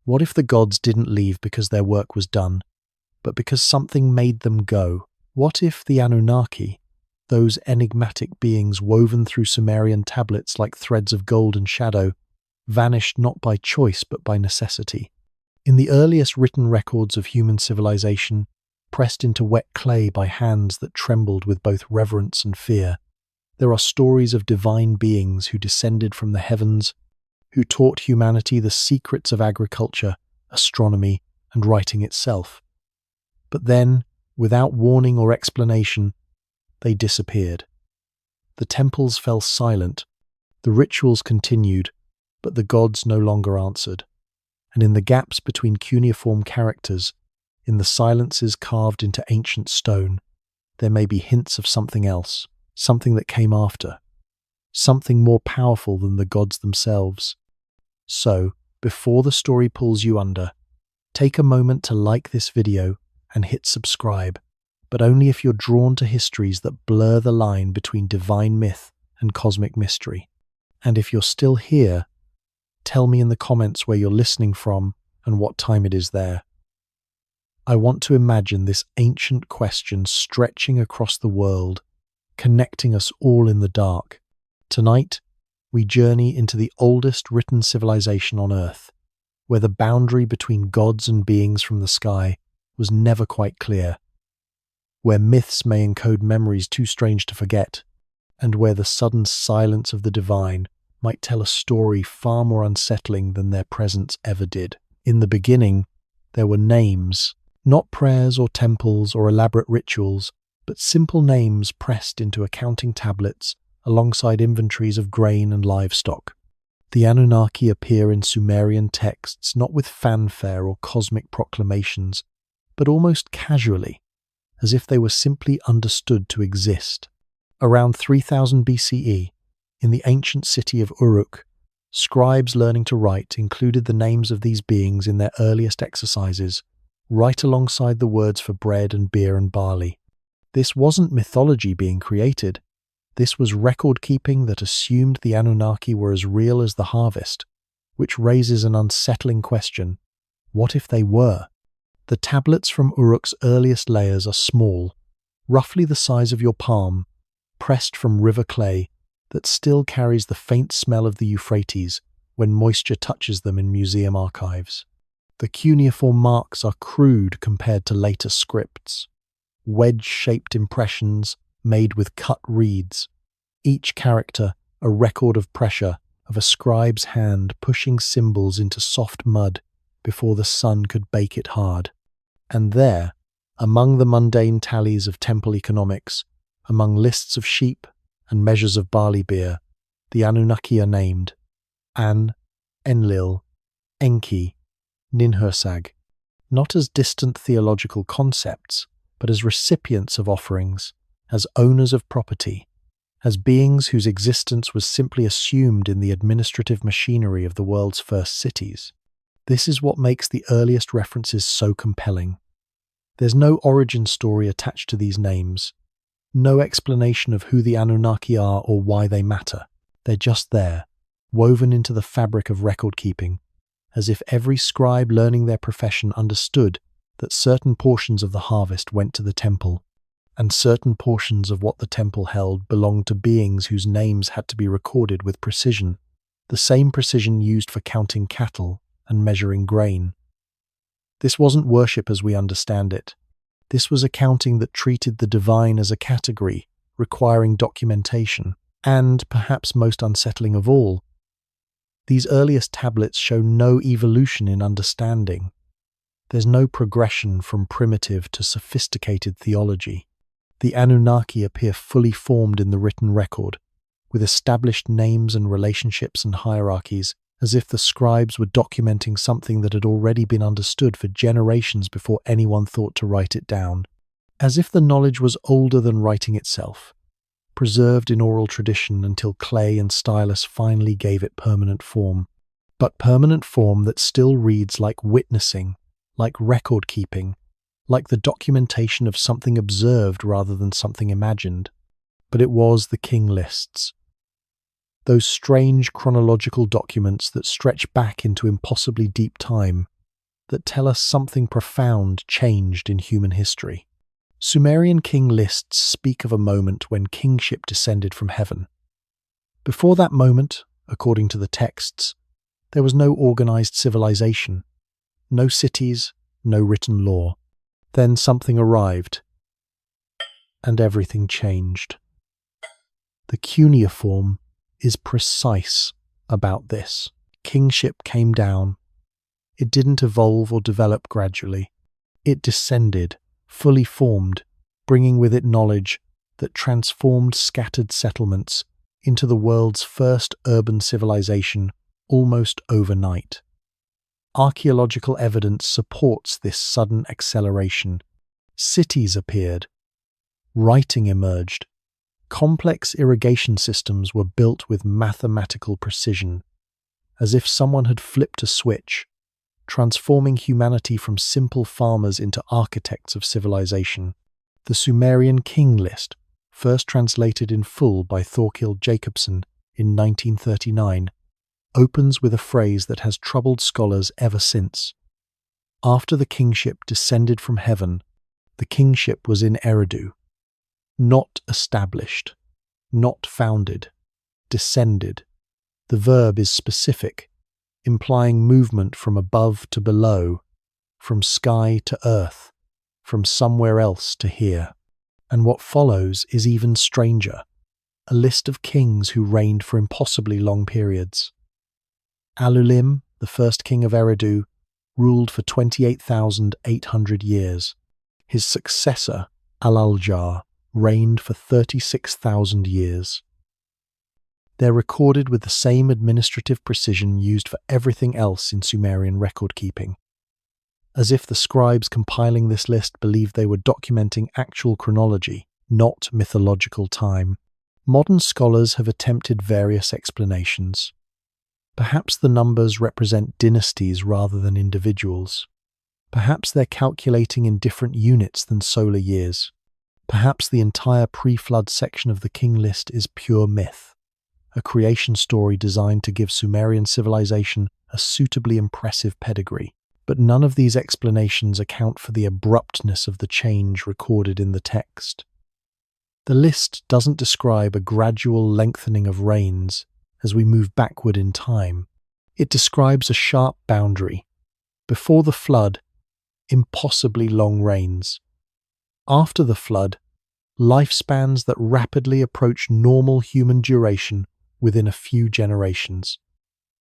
What if the gods didn't leave because their work was done, but because something made them go? What if the Anunnaki, those enigmatic beings woven through Sumerian tablets like threads of gold and shadow, vanished not by choice but by necessity? In the earliest written records of human civilization, pressed into wet clay by hands that trembled with both reverence and fear, there are stories of divine beings who descended from the heavens, who taught humanity the secrets of agriculture, astronomy, and writing itself. But then, without warning or explanation, they disappeared. The temples fell silent, the rituals continued, but the gods no longer answered. And in the gaps between cuneiform characters, in the silences carved into ancient stone, there may be hints of something else, something that came after, something more powerful than the gods themselves. So, before the story pulls you under, take a moment to like this video and hit subscribe, but only if you're drawn to histories that blur the line between divine myth and cosmic mystery. And if you're still here, tell me in the comments where you're listening from and what time it is there. I want to imagine this ancient question stretching across the world, connecting us all in the dark. Tonight, we journey into the oldest written civilization on Earth, where the boundary between gods and beings from the sky was never quite clear, where myths may encode memories too strange to forget, and where the sudden silence of the divine might tell a story far more unsettling than their presence ever did. In the beginning, there were names, not prayers or temples or elaborate rituals, but simple names pressed into accounting tablets alongside inventories of grain and livestock. The Anunnaki appear in Sumerian texts not with fanfare or cosmic proclamations, but almost casually, as if they were simply understood to exist. Around 3000 BCE, in the ancient city of Uruk, scribes learning to write included the names of these beings in their earliest exercises, right alongside the words for bread and beer and barley. This wasn't mythology being created. This was record-keeping that assumed the Anunnaki were as real as the harvest, which raises an unsettling question. What if they were? The tablets from Uruk's earliest layers are small, roughly the size of your palm, pressed from river clay that still carries the faint smell of the Euphrates when moisture touches them in museum archives. The cuneiform marks are crude compared to later scripts, wedge-shaped impressions made with cut reeds, each character a record of pressure of a scribe's hand pushing symbols into soft mud before the sun could bake it hard. And there, among the mundane tallies of temple economics, among lists of sheep and measures of barley beer, the Anunnaki are named: An, Enlil, Enki, Ninhursag, not as distant theological concepts, but as recipients of offerings, as owners of property, as beings whose existence was simply assumed in the administrative machinery of the world's first cities. This is what makes the earliest references so compelling. There's no origin story attached to these names, no explanation of who the Anunnaki are or why they matter. They're just there, woven into the fabric of record-keeping, as if every scribe learning their profession understood that certain portions of the harvest went to the temple, and certain portions of what the temple held belonged to beings whose names had to be recorded with precision, the same precision used for counting cattle and measuring grain. This wasn't worship as we understand it. This was accounting that treated the divine as a category, requiring documentation, and, perhaps most unsettling of all, these earliest tablets show no evolution in understanding. There's no progression from primitive to sophisticated theology. The Anunnaki appear fully formed in the written record, with established names and relationships and hierarchies, as if the scribes were documenting something that had already been understood for generations before anyone thought to write it down. As if the knowledge was older than writing itself, preserved in oral tradition until clay and stylus finally gave it permanent form. But permanent form that still reads like witnessing, like record-keeping, like the documentation of something observed rather than something imagined. But it was the king lists. Those strange chronological documents that stretch back into impossibly deep time, that tell us something profound changed in human history. Sumerian king lists speak of a moment when kingship descended from heaven. Before that moment, according to the texts, there was no organized civilization, no cities, no written law. Then something arrived, and everything changed. The cuneiform is precise about this. Kingship came down. It didn't evolve or develop gradually. It descended, fully formed, bringing with it knowledge that transformed scattered settlements into the world's first urban civilization almost overnight. Archaeological evidence supports this sudden acceleration. Cities appeared. Writing emerged. Complex irrigation systems were built with mathematical precision, as if someone had flipped a switch, transforming humanity from simple farmers into architects of civilization. The Sumerian King List, first translated in full by Thorkild Jacobsen in 1939, opens with a phrase that has troubled scholars ever since. After the kingship descended from heaven, the kingship was in Eridu. Not established, not founded, descended. The verb is specific, implying movement from above to below, from sky to earth, from somewhere else to here. And what follows is even stranger, a list of kings who reigned for impossibly long periods. Alulim, the first king of Eridu, ruled for 28,800 years. His successor, Alaljar, reigned for 36,000 years. They're recorded with the same administrative precision used for everything else in Sumerian record-keeping, as if the scribes compiling this list believed they were documenting actual chronology, not mythological time. Modern scholars have attempted various explanations. Perhaps the numbers represent dynasties rather than individuals. Perhaps they're calculating in different units than solar years. Perhaps the entire pre-flood section of the king list is pure myth, a creation story designed to give Sumerian civilization a suitably impressive pedigree. But none of these explanations account for the abruptness of the change recorded in the text. The list doesn't describe a gradual lengthening of reigns as we move backward in time. It describes a sharp boundary. Before the flood, impossibly long reigns. After the flood, lifespans that rapidly approach normal human duration within a few generations.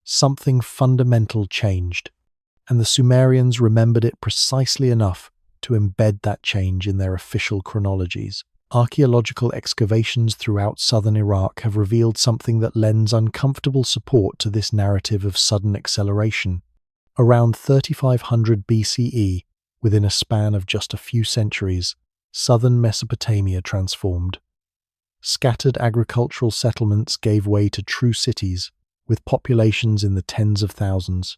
Something fundamental changed, and the Sumerians remembered it precisely enough to embed that change in their official chronologies. Archaeological excavations throughout southern Iraq have revealed something that lends uncomfortable support to this narrative of sudden acceleration. Around 3500 BCE, within a span of just a few centuries, southern Mesopotamia transformed. Scattered agricultural settlements gave way to true cities, with populations in the tens of thousands.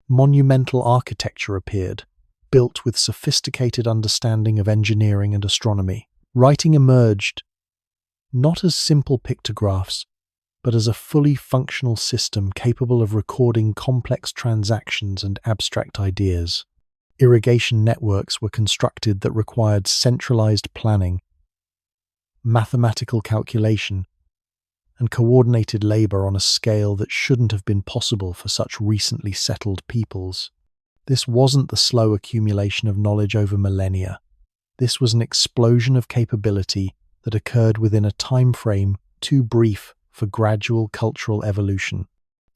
Monumental architecture appeared, built with sophisticated understanding of engineering and astronomy. Writing emerged, not as simple pictographs, but as a fully functional system capable of recording complex transactions and abstract ideas. Irrigation networks were constructed that required centralized planning, mathematical calculation, and coordinated labor on a scale that shouldn't have been possible for such recently settled peoples. This wasn't the slow accumulation of knowledge over millennia. This was an explosion of capability that occurred within a time frame too brief for gradual cultural evolution.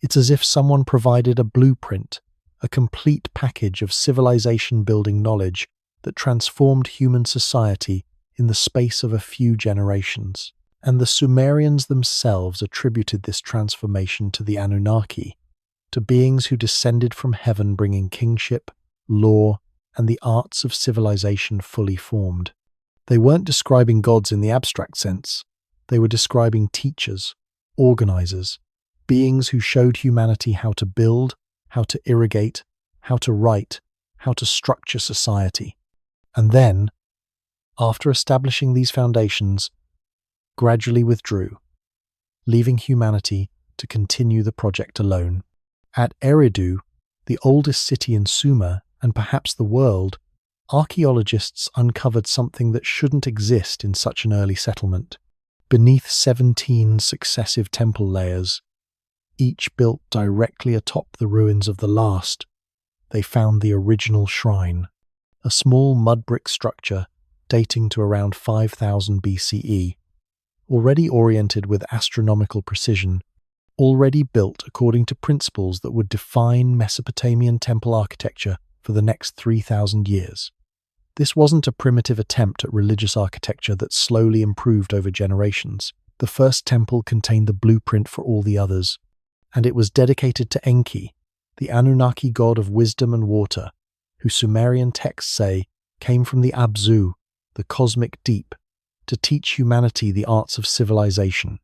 It's as if someone provided a blueprint, a complete package of civilization-building knowledge that transformed human society in the space of a few generations. And the Sumerians themselves attributed this transformation to the Anunnaki, to beings who descended from heaven bringing kingship, law, and the arts of civilization fully formed. They weren't describing gods in the abstract sense. They were describing teachers, organizers, beings who showed humanity how to build, how to irrigate, how to write, how to structure society. And then, after establishing these foundations, gradually withdrew, leaving humanity to continue the project alone. At Eridu, the oldest city in Sumer and perhaps the world, archaeologists uncovered something that shouldn't exist in such an early settlement. Beneath 17 successive temple layers, each built directly atop the ruins of the last, they found the original shrine, a small mud brick structure dating to around 5000 BCE, already oriented with astronomical precision, already built according to principles that would define Mesopotamian temple architecture for the next 3,000 years. This wasn't a primitive attempt at religious architecture that slowly improved over generations. The first temple contained the blueprint for all the others, and it was dedicated to Enki, the Anunnaki god of wisdom and water, who Sumerian texts say came from the Abzu, the cosmic deep, to teach humanity the arts of civilization.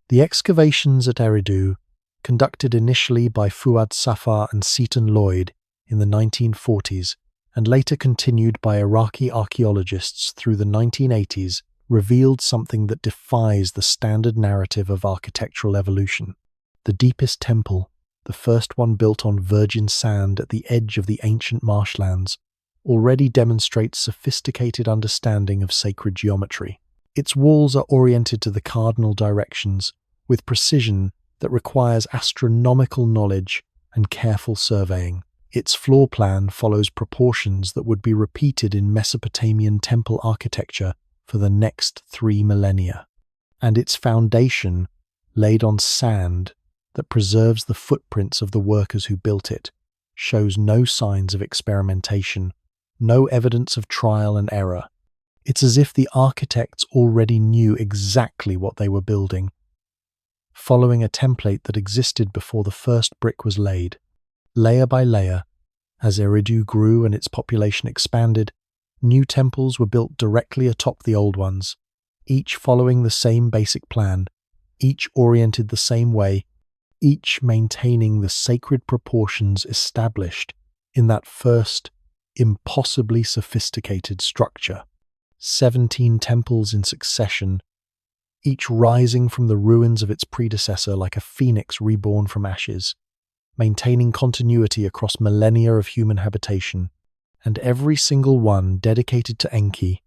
The excavations at Eridu, conducted initially by Fuad Safar and Seton Lloyd in the 1940s, and later continued by Iraqi archaeologists through the 1980s, revealed something that defies the standard narrative of architectural evolution. The deepest temple, the first one built on virgin sand at the edge of the ancient marshlands, already demonstrates sophisticated understanding of sacred geometry. Its walls are oriented to the cardinal directions, with precision that requires astronomical knowledge and careful surveying. Its floor plan follows proportions that would be repeated in Mesopotamian temple architecture for the next 3 millennia. And its foundation, laid on sand that preserves the footprints of the workers who built it, shows no signs of experimentation, no evidence of trial and error. It's as if the architects already knew exactly what they were building, following a template that existed before the first brick was laid. Layer by layer, as Eridu grew and its population expanded, new temples were built directly atop the old ones, each following the same basic plan, each oriented the same way, each maintaining the sacred proportions established in that first, impossibly sophisticated structure. 17 temples in succession, each rising from the ruins of its predecessor like a phoenix reborn from ashes, maintaining continuity across millennia of human habitation, and every single one dedicated to Enki,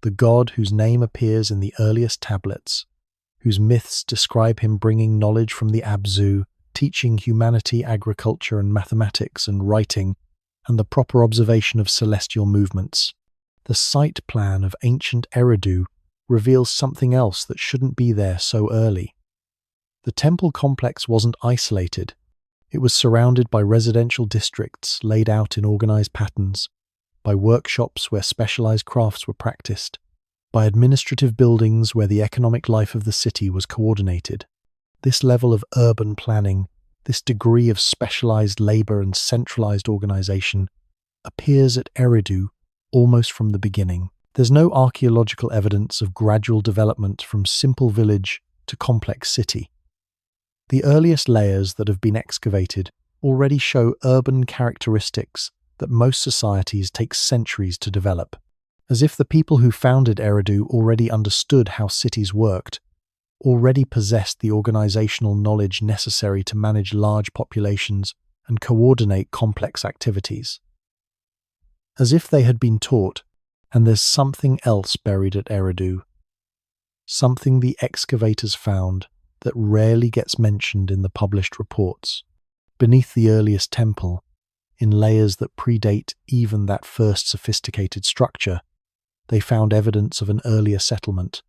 the god whose name appears in the earliest tablets, whose myths describe him bringing knowledge from the Abzu, teaching humanity agriculture and mathematics and writing, and the proper observation of celestial movements. The site plan of ancient Eridu reveals something else that shouldn't be there so early. The temple complex wasn't isolated. It was surrounded by residential districts laid out in organized patterns, by workshops where specialized crafts were practiced, by administrative buildings where the economic life of the city was coordinated. This level of urban planning, this degree of specialized labor and centralized organization, appears at Eridu almost from the beginning. There's no archaeological evidence of gradual development from simple village to complex city. The earliest layers that have been excavated already show urban characteristics that most societies take centuries to develop, as if the people who founded Eridu already understood how cities worked, already possessed the organizational knowledge necessary to manage large populations and coordinate complex activities. As if they had been taught, and there's something else buried at Eridu, something the excavators found that rarely gets mentioned in the published reports. Beneath the earliest temple, in layers that predate even that first sophisticated structure, they found evidence of an earlier settlement.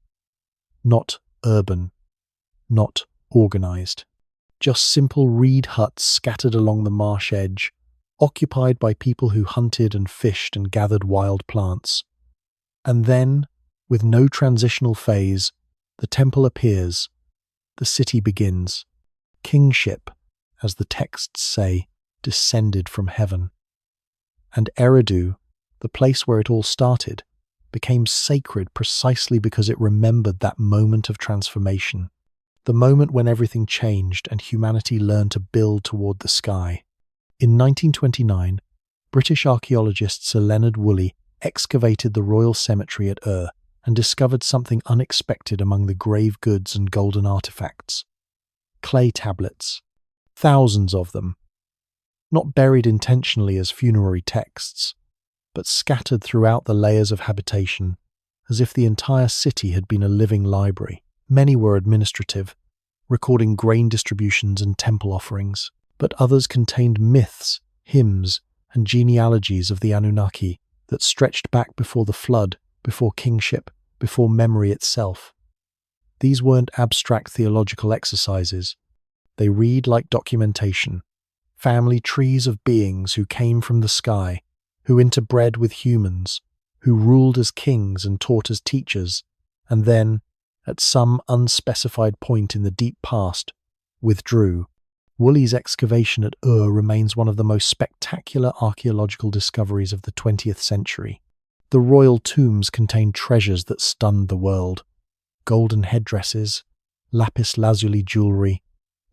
Not urban, not organized. Just simple reed huts scattered along the marsh edge, occupied by people who hunted and fished and gathered wild plants. And then, with no transitional phase, the temple appears. The city begins. Kingship, as the texts say, descended from heaven. And Eridu, the place where it all started, became sacred precisely because it remembered that moment of transformation, the moment when everything changed and humanity learned to build toward the sky. In 1929, British archaeologist Sir Leonard Woolley excavated the royal cemetery at Ur and discovered something unexpected among the grave goods and golden artifacts. Clay tablets, thousands of them, not buried intentionally as funerary texts, but scattered throughout the layers of habitation, as if the entire city had been a living library. Many were administrative, recording grain distributions and temple offerings, but others contained myths, hymns, and genealogies of the Anunnaki that stretched back before the flood, before kingship, before memory itself. These weren't abstract theological exercises. They read like documentation, family trees of beings who came from the sky, who interbred with humans, who ruled as kings and taught as teachers, and then, at some unspecified point in the deep past, withdrew. Woolley's excavation at Ur remains one of the most spectacular archaeological discoveries of the 20th century. The royal tombs contained treasures that stunned the world. Golden headdresses, lapis lazuli jewelry,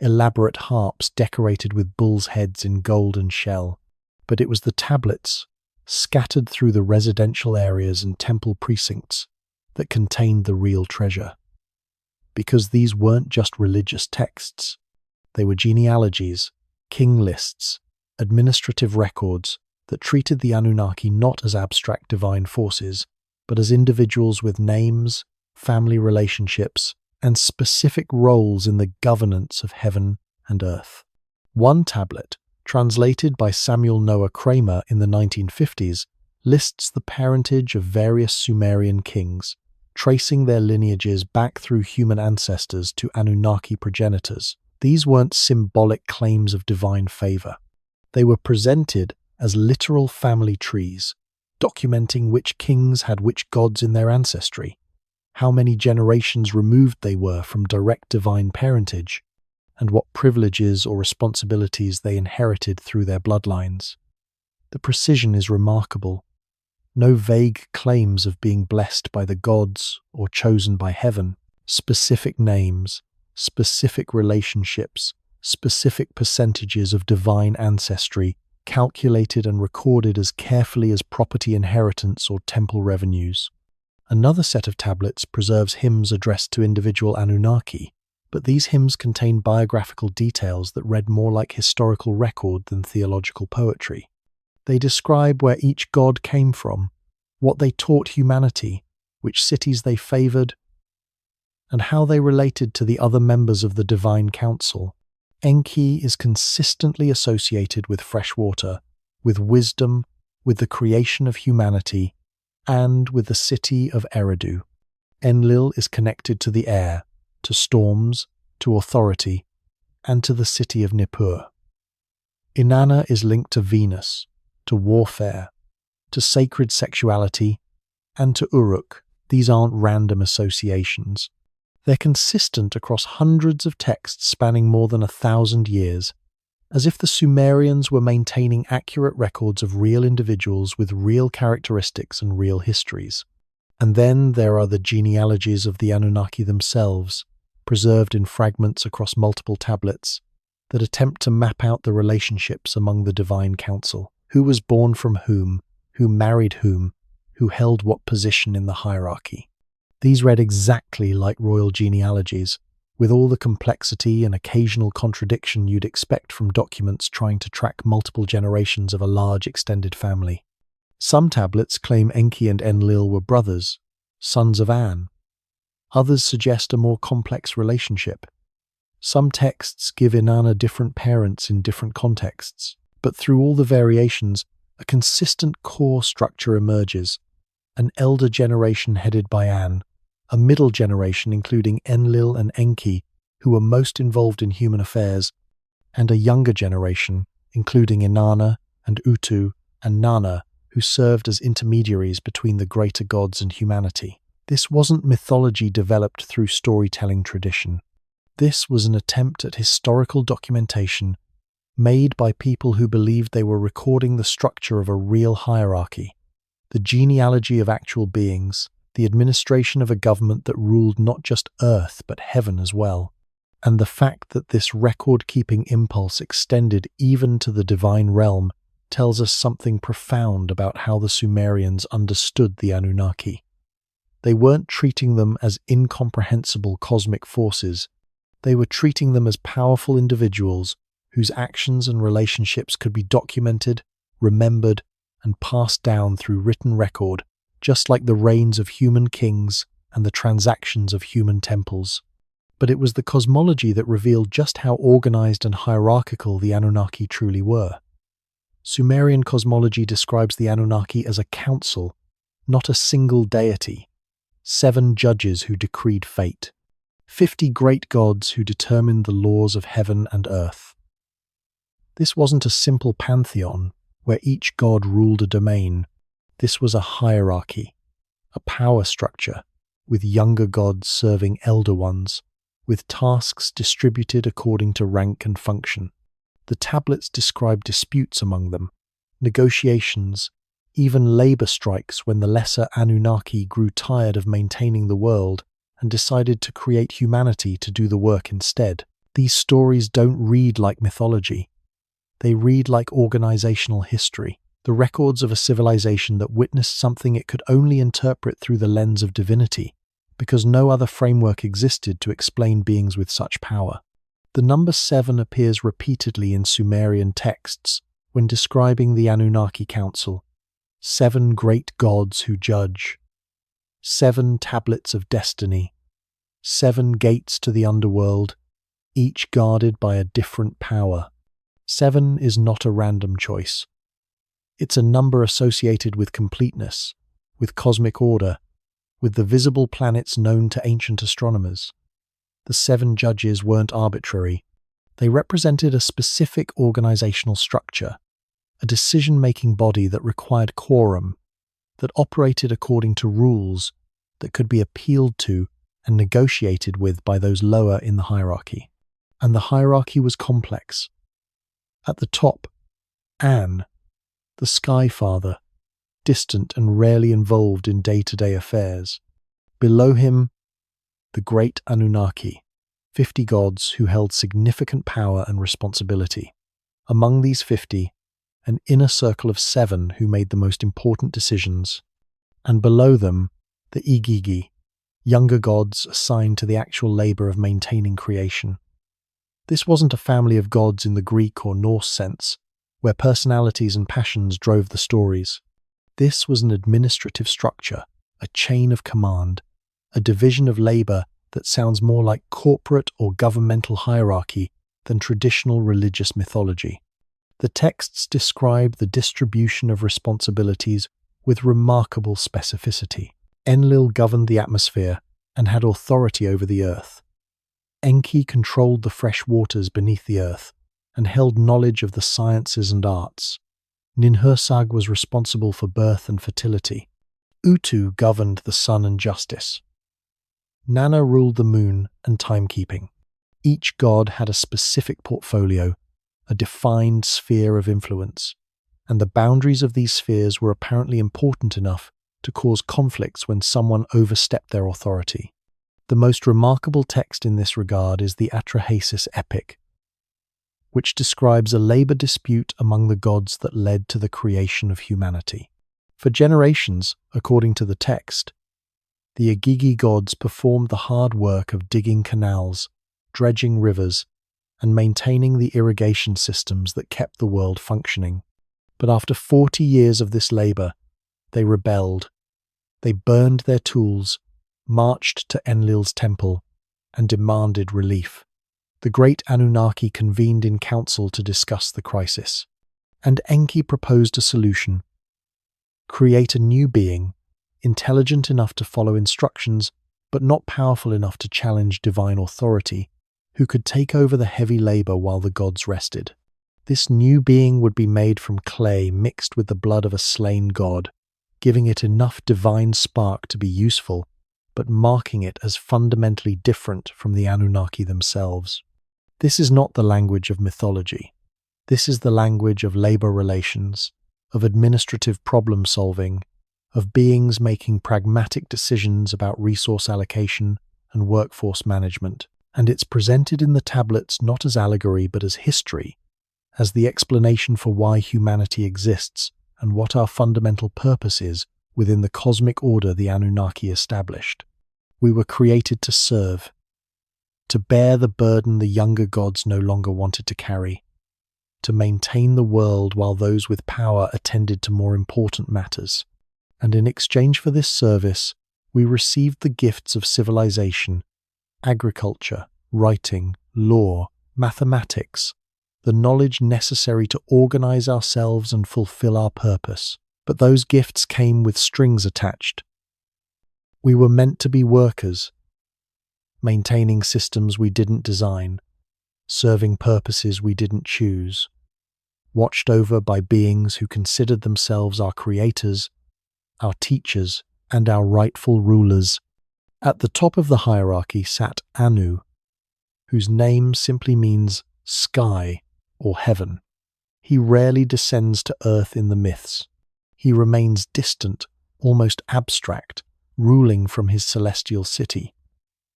elaborate harps decorated with bulls' heads in gold and shell. But it was the tablets, scattered through the residential areas and temple precincts, that contained the real treasure. Because these weren't just religious texts. They were genealogies, king lists, administrative records that treated the Anunnaki not as abstract divine forces, but as individuals with names, family relationships, and specific roles in the governance of heaven and earth. One tablet, translated by Samuel Noah Kramer in the 1950s, lists the parentage of various Sumerian kings, tracing their lineages back through human ancestors to Anunnaki progenitors. These weren't symbolic claims of divine favor. They were presented as literal family trees, documenting which kings had which gods in their ancestry, how many generations removed they were from direct divine parentage, and what privileges or responsibilities they inherited through their bloodlines. The precision is remarkable. No vague claims of being blessed by the gods or chosen by heaven. Specific names, specific relationships, specific percentages of divine ancestry, calculated and recorded as carefully as property inheritance or temple revenues. Another set of tablets preserves hymns addressed to individual Anunnaki, but these hymns contain biographical details that read more like historical record than theological poetry. They describe where each god came from, what they taught humanity, which cities they favored, and how they related to the other members of the Divine Council. Enki is consistently associated with fresh water, with wisdom, with the creation of humanity, and with the city of Eridu. Enlil is connected to the air, to storms, to authority, and to the city of Nippur. Inanna is linked to Venus, to warfare, to sacred sexuality, and to Uruk. These aren't random associations. They're consistent across hundreds of texts spanning more than 1,000 years, as if the Sumerians were maintaining accurate records of real individuals with real characteristics and real histories. And then there are the genealogies of the Anunnaki themselves, preserved in fragments across multiple tablets, that attempt to map out the relationships among the Divine Council. Who was born from whom, who married whom, who held what position in the hierarchy. These read exactly like royal genealogies, with all the complexity and occasional contradiction you'd expect from documents trying to track multiple generations of a large extended family. Some tablets claim Enki and Enlil were brothers, sons of An. Others suggest a more complex relationship. Some texts give Inanna different parents in different contexts, but through all the variations, a consistent core structure emerges. An elder generation headed by An, a middle generation including Enlil and Enki, who were most involved in human affairs, and a younger generation, including Inanna and Utu and Nana, who served as intermediaries between the greater gods and humanity. This wasn't mythology developed through storytelling tradition. This was an attempt at historical documentation made by people who believed they were recording the structure of a real hierarchy, the genealogy of actual beings, the administration of a government that ruled not just earth but heaven as well. And the fact that this record-keeping impulse extended even to the divine realm tells us something profound about how the Sumerians understood the Anunnaki. They weren't treating them as incomprehensible cosmic forces. They were treating them as powerful individuals whose actions and relationships could be documented, remembered, and passed down through written record, just like the reigns of human kings and the transactions of human temples. But it was the cosmology that revealed just how organized and hierarchical the Anunnaki truly were. Sumerian cosmology describes the Anunnaki as a council, not a single deity, 7 judges who decreed fate, 50 great gods who determined the laws of heaven and earth. This wasn't a simple pantheon where each god ruled a domain. This was a hierarchy, a power structure, with younger gods serving elder ones, with tasks distributed according to rank and function. The tablets describe disputes among them, negotiations, even labor strikes when the lesser Anunnaki grew tired of maintaining the world and decided to create humanity to do the work instead. These stories don't read like mythology. They read like organizational history, the records of a civilization that witnessed something it could only interpret through the lens of divinity, because no other framework existed to explain beings with such power. The number 7 appears repeatedly in Sumerian texts when describing the Anunnaki Council. 7 great gods who judge, 7 tablets of destiny, 7 gates to the underworld, each guarded by a different power. 7 is not a random choice. It's a number associated with completeness, with cosmic order, with the visible planets known to ancient astronomers. The 7 judges weren't arbitrary. They represented a specific organizational structure, a decision-making body that required quorum, that operated according to rules that could be appealed to and negotiated with by those lower in the hierarchy. And the hierarchy was complex. At the top, An, the Sky Father, distant and rarely involved in day-to-day affairs. Below him, the great Anunnaki, 50 gods who held significant power and responsibility. Among these 50, an inner circle of 7 who made the most important decisions. And below them, the Igigi, younger gods assigned to the actual labor of maintaining creation. This wasn't a family of gods in the Greek or Norse sense, where personalities and passions drove the stories. This was an administrative structure, a chain of command, a division of labor that sounds more like corporate or governmental hierarchy than traditional religious mythology. The texts describe the distribution of responsibilities with remarkable specificity. Enlil governed the atmosphere and had authority over the earth. Enki controlled the fresh waters beneath the earth and held knowledge of the sciences and arts. Ninhursag was responsible for birth and fertility. Utu governed the sun and justice. Nana ruled the moon and timekeeping. Each god had a specific portfolio, a defined sphere of influence, and the boundaries of these spheres were apparently important enough to cause conflicts when someone overstepped their authority. The most remarkable text in this regard is the Atrahasis epic, which describes a labor dispute among the gods that led to the creation of humanity. For generations, according to the text, the Igigi gods performed the hard work of digging canals, dredging rivers, and maintaining the irrigation systems that kept the world functioning. But after 40 years of this labor, they rebelled. They burned their tools, marched to Enlil's temple, and demanded relief. The great Anunnaki convened in council to discuss the crisis, and Enki proposed a solution: create a new being, intelligent enough to follow instructions, but not powerful enough to challenge divine authority, who could take over the heavy labor while the gods rested. This new being would be made from clay mixed with the blood of a slain god, giving it enough divine spark to be useful, but marking it as fundamentally different from the Anunnaki themselves. This is not the language of mythology. This is the language of labor relations, of administrative problem solving, of beings making pragmatic decisions about resource allocation and workforce management. And it's presented in the tablets not as allegory but as history, as the explanation for why humanity exists and what our fundamental purpose is within the cosmic order the Anunnaki established. We were created to serve, to bear the burden the younger gods no longer wanted to carry, to maintain the world while those with power attended to more important matters. And in exchange for this service, we received the gifts of civilization, agriculture, writing, law, mathematics, the knowledge necessary to organize ourselves and fulfill our purpose. But those gifts came with strings attached. We were meant to be workers, maintaining systems we didn't design, serving purposes we didn't choose, watched over by beings who considered themselves our creators, our teachers, and our rightful rulers. At the top of the hierarchy sat Anu, whose name simply means sky or heaven. He rarely descends to earth in the myths. He remains distant, almost abstract, ruling from his celestial city.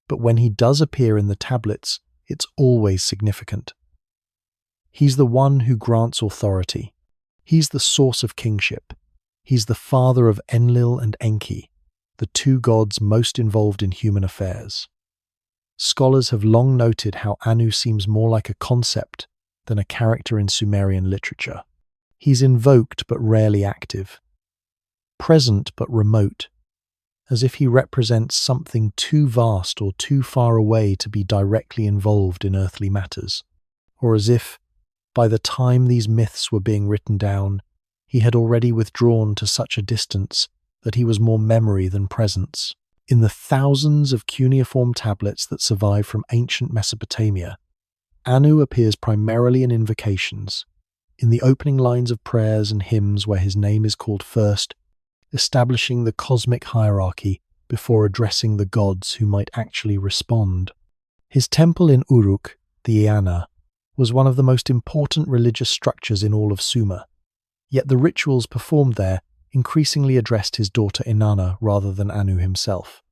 But when he does appear in the tablets, it's always significant. He's the one who grants authority. He's the source of kingship. He's the father of Enlil and Enki, the two gods most involved in human affairs. Scholars have long noted how Anu seems more like a concept than a character in Sumerian literature. He's invoked but rarely active, present but remote, as if he represents something too vast or too far away to be directly involved in earthly matters, or as if, by the time these myths were being written down, he had already withdrawn to such a distance that he was more memory than presence. In the thousands of cuneiform tablets that survive from ancient Mesopotamia, Anu appears primarily in invocations, in the opening lines of prayers and hymns where his name is called first, establishing the cosmic hierarchy before addressing the gods who might actually respond. His temple in Uruk, the Eanna, was one of the most important religious structures in all of Sumer, yet the rituals performed there increasingly addressed his daughter Inanna rather than Anu himself.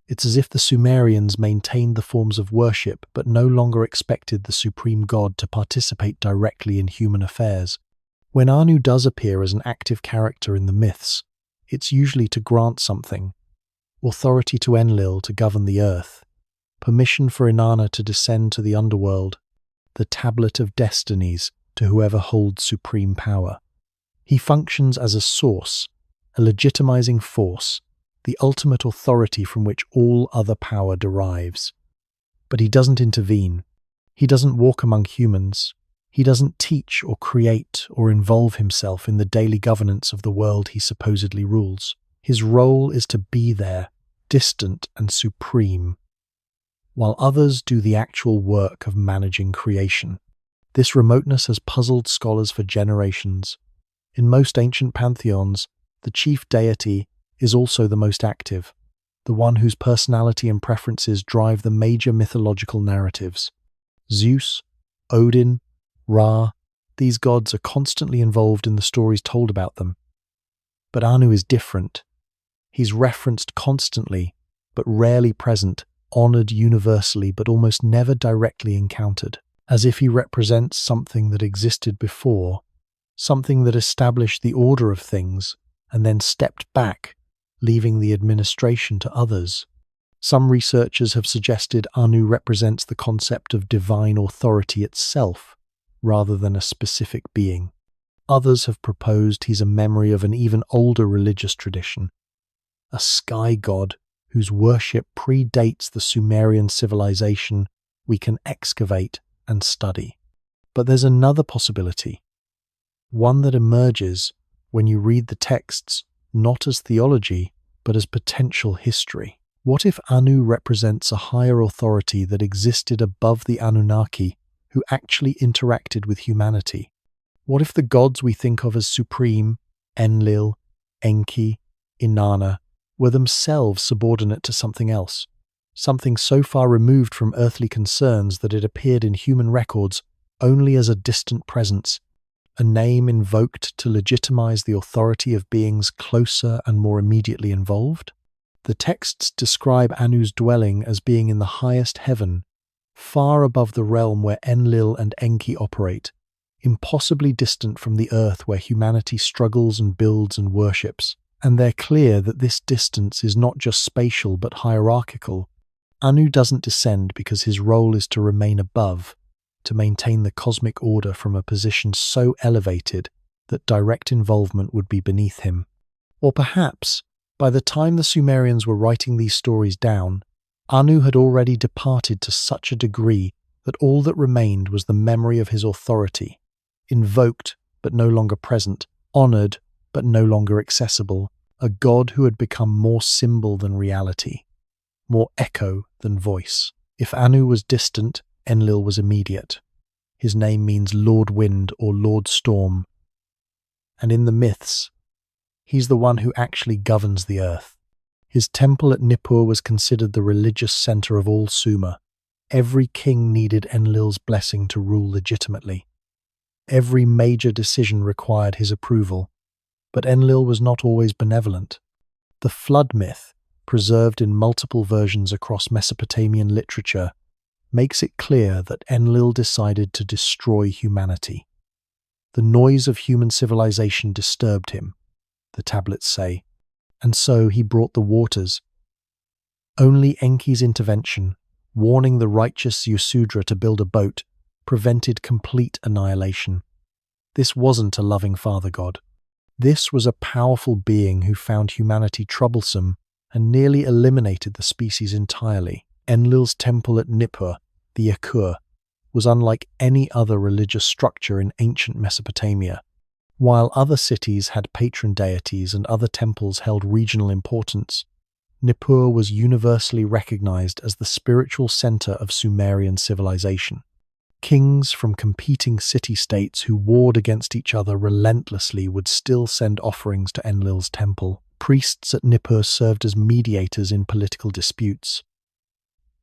It's as if the Sumerians maintained the forms of worship but no longer expected the supreme god to participate directly in human affairs. When Anu does appear as an active character in the myths, it's usually to grant something: authority to Enlil to govern the earth, permission for Inanna to descend to the underworld, the tablet of destinies to whoever holds supreme power. He functions as a source, a legitimizing force, the ultimate authority from which all other power derives. But he doesn't intervene. He doesn't walk among humans. He doesn't teach or create or involve himself in the daily governance of the world he supposedly rules. His role is to be there, distant and supreme, while others do the actual work of managing creation. This remoteness has puzzled scholars for generations. In most ancient pantheons, the chief deity is also the most active, the one whose personality and preferences drive the major mythological narratives. Zeus, Odin, Ra, these gods are constantly involved in the stories told about them. But Anu is different. He's referenced constantly, but rarely present, honored universally but almost never directly encountered, as if he represents something that existed before, something that established the order of things and then stepped back, leaving the administration to others. Some researchers have suggested Anu represents the concept of divine authority itself, rather than a specific being. Others have proposed he's a memory of an even older religious tradition, a sky god whose worship predates the Sumerian civilization we can excavate and study. But there's another possibility, one that emerges when you read the texts not as theology, but as potential history. What if Anu represents a higher authority that existed above the Anunnaki who actually interacted with humanity? What if the gods we think of as supreme, Enlil, Enki, Inanna, were themselves subordinate to something else, something so far removed from earthly concerns that it appeared in human records only as a distant presence, a name invoked to legitimize the authority of beings closer and more immediately involved? The texts describe Anu's dwelling as being in the highest heaven, far above the realm where Enlil and Enki operate, impossibly distant from the earth where humanity struggles and builds and worships. And they're clear that this distance is not just spatial but hierarchical. Anu doesn't descend because his role is to remain above, to maintain the cosmic order from a position so elevated that direct involvement would be beneath him. Or perhaps, by the time the Sumerians were writing these stories down, Anu had already departed to such a degree that all that remained was the memory of his authority, invoked but no longer present, honored but no longer accessible, a god who had become more symbol than reality, more echo than voice. If Anu was distant, Enlil was immediate. His name means Lord Wind or Lord Storm, and in the myths, he's the one who actually governs the earth. His temple at Nippur was considered the religious center of all Sumer. Every king needed Enlil's blessing to rule legitimately. Every major decision required his approval, but Enlil was not always benevolent. The flood myth, preserved in multiple versions across Mesopotamian literature, makes it clear that Enlil decided to destroy humanity. The noise of human civilization disturbed him, the tablets say, and so he brought the waters. Only Enki's intervention, warning the righteous Yasudra to build a boat, prevented complete annihilation. This wasn't a loving father god. This was a powerful being who found humanity troublesome and nearly eliminated the species entirely. Enlil's temple at Nippur, the Akur, was unlike any other religious structure in ancient Mesopotamia. While other cities had patron deities and other temples held regional importance, Nippur was universally recognized as the spiritual center of Sumerian civilization. Kings from competing city-states who warred against each other relentlessly would still send offerings to Enlil's temple. Priests at Nippur served as mediators in political disputes.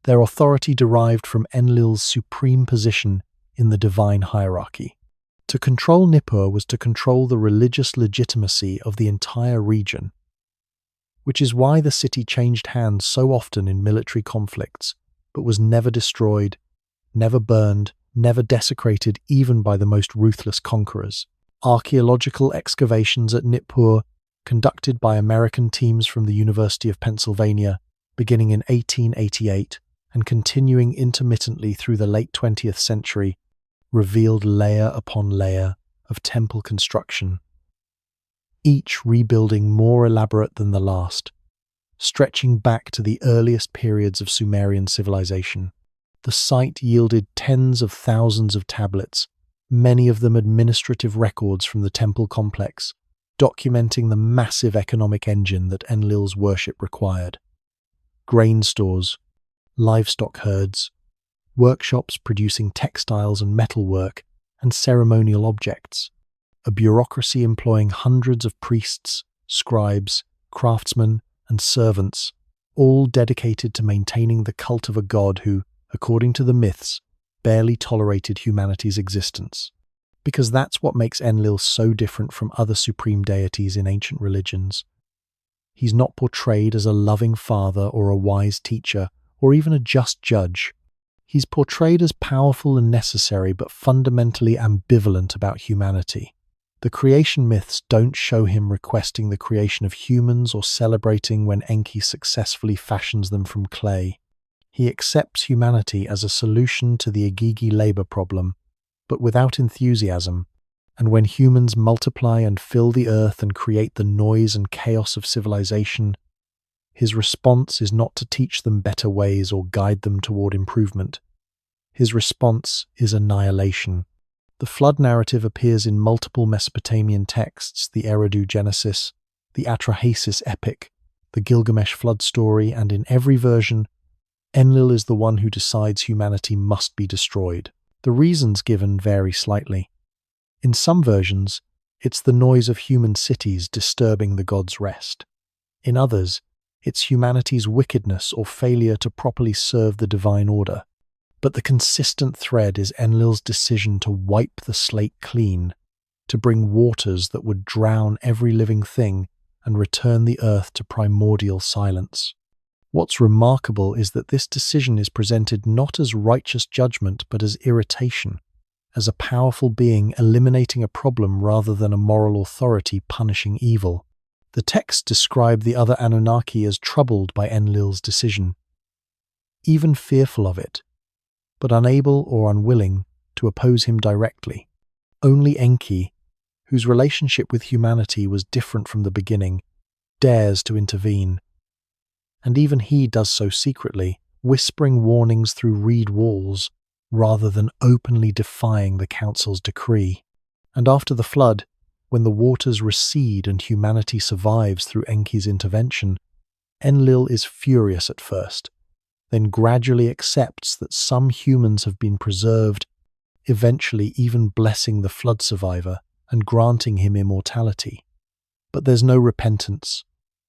Their authority derived from Enlil's supreme position in the divine hierarchy. To control Nippur was to control the religious legitimacy of the entire region, which is why the city changed hands so often in military conflicts, but was never destroyed, never burned, never desecrated even by the most ruthless conquerors. Archaeological excavations at Nippur, conducted by American teams from the University of Pennsylvania, beginning in 1888 and continuing intermittently through the late 20th century, revealed layer upon layer of temple construction, each rebuilding more elaborate than the last, stretching back to the earliest periods of Sumerian civilization. The site yielded tens of thousands of tablets, many of them administrative records from the temple complex, documenting the massive economic engine that Enlil's worship required. Grain stores, livestock herds, workshops producing textiles and metalwork, and ceremonial objects, a bureaucracy employing hundreds of priests, scribes, craftsmen, and servants, all dedicated to maintaining the cult of a god who, according to the myths, barely tolerated humanity's existence. Because that's what makes Enlil so different from other supreme deities in ancient religions. He's not portrayed as a loving father or a wise teacher, or even a just judge. He's portrayed as powerful and necessary, but fundamentally ambivalent about humanity. The creation myths don't show him requesting the creation of humans or celebrating when Enki successfully fashions them from clay. He accepts humanity as a solution to the Igigi labor problem, but without enthusiasm, and when humans multiply and fill the earth and create the noise and chaos of civilization, his response is not to teach them better ways or guide them toward improvement. His response is annihilation. The flood narrative appears in multiple Mesopotamian texts: the Eridu Genesis, the Atrahasis epic, the Gilgamesh flood story, and in every version, Enlil is the one who decides humanity must be destroyed. The reasons given vary slightly. In some versions, it's the noise of human cities disturbing the god's rest. In others, it's humanity's wickedness or failure to properly serve the divine order. But the consistent thread is Enlil's decision to wipe the slate clean, to bring waters that would drown every living thing and return the earth to primordial silence. What's remarkable is that this decision is presented not as righteous judgment but as irritation, as a powerful being eliminating a problem rather than a moral authority punishing evil. The texts describe the other Anunnaki as troubled by Enlil's decision, even fearful of it, but unable or unwilling to oppose him directly. Only Enki, whose relationship with humanity was different from the beginning, dares to intervene. And even he does so secretly, whispering warnings through reed walls, rather than openly defying the council's decree. And after the flood, when the waters recede and humanity survives through Enki's intervention, Enlil is furious at first, then gradually accepts that some humans have been preserved, eventually even blessing the flood survivor and granting him immortality. But there's no repentance,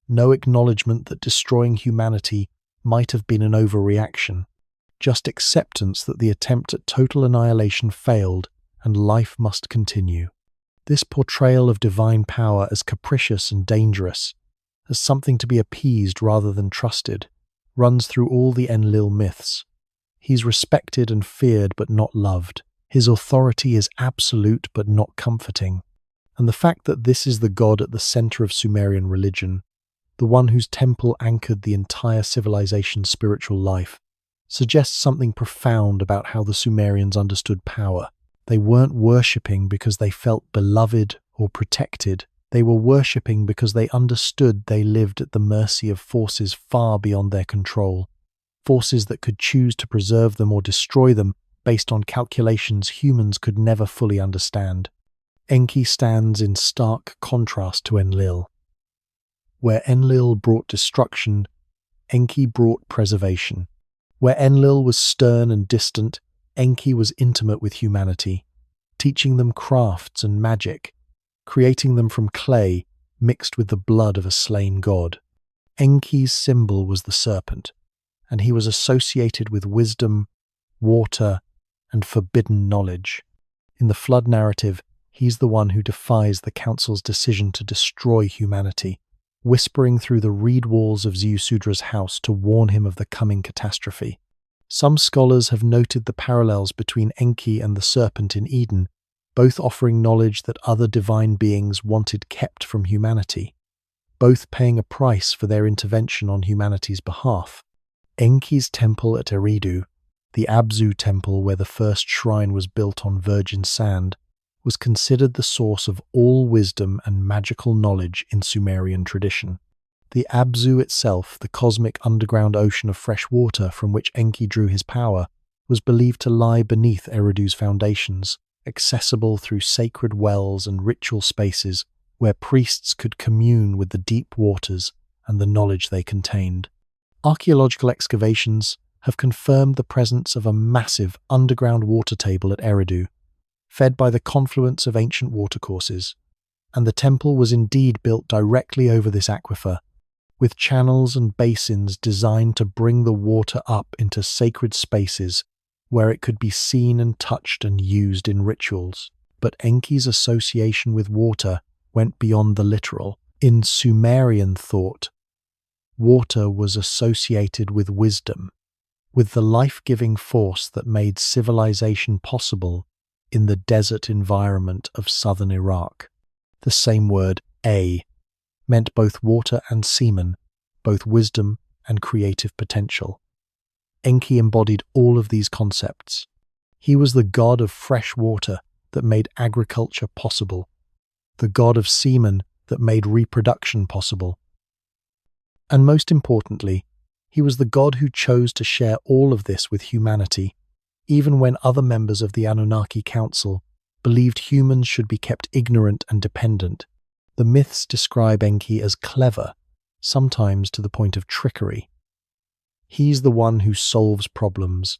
no acknowledgement that destroying humanity might have been an overreaction, just acceptance that the attempt at total annihilation failed and life must continue. This portrayal of divine power as capricious and dangerous, as something to be appeased rather than trusted, runs through all the Enlil myths. He's respected and feared but not loved. His authority is absolute but not comforting. And the fact that this is the god at the center of Sumerian religion, the one whose temple anchored the entire civilization's spiritual life, suggests something profound about how the Sumerians understood power. They weren't worshipping because they felt beloved or protected. They were worshipping because they understood they lived at the mercy of forces far beyond their control, forces that could choose to preserve them or destroy them based on calculations humans could never fully understand. Enki stands in stark contrast to Enlil. Where Enlil brought destruction, Enki brought preservation. Where Enlil was stern and distant, Enki was intimate with humanity, teaching them crafts and magic, creating them from clay mixed with the blood of a slain god. Enki's symbol was the serpent, and he was associated with wisdom, water, and forbidden knowledge. In the flood narrative, he's the one who defies the council's decision to destroy humanity, whispering through the reed walls of Ziusudra's house to warn him of the coming catastrophe. Some scholars have noted the parallels between Enki and the serpent in Eden, both offering knowledge that other divine beings wanted kept from humanity, both paying a price for their intervention on humanity's behalf. Enki's temple at Eridu, the Abzu temple where the first shrine was built on virgin sand, was considered the source of all wisdom and magical knowledge in Sumerian tradition. The Abzu itself, the cosmic underground ocean of fresh water from which Enki drew his power, was believed to lie beneath Eridu's foundations, accessible through sacred wells and ritual spaces where priests could commune with the deep waters and the knowledge they contained. Archaeological excavations have confirmed the presence of a massive underground water table at Eridu, fed by the confluence of ancient watercourses, and the temple was indeed built directly over this aquifer, with channels and basins designed to bring the water up into sacred spaces where it could be seen and touched and used in rituals. But Enki's association with water went beyond the literal. In Sumerian thought, water was associated with wisdom, with the life-giving force that made civilization possible in the desert environment of southern Iraq. The same word, meant both water and semen, both wisdom and creative potential. Enki embodied all of these concepts. He was the god of fresh water that made agriculture possible, the god of semen that made reproduction possible. And most importantly, he was the god who chose to share all of this with humanity, even when other members of the Anunnaki Council believed humans should be kept ignorant and dependent. The myths describe Enki as clever, sometimes to the point of trickery. He's the one who solves problems,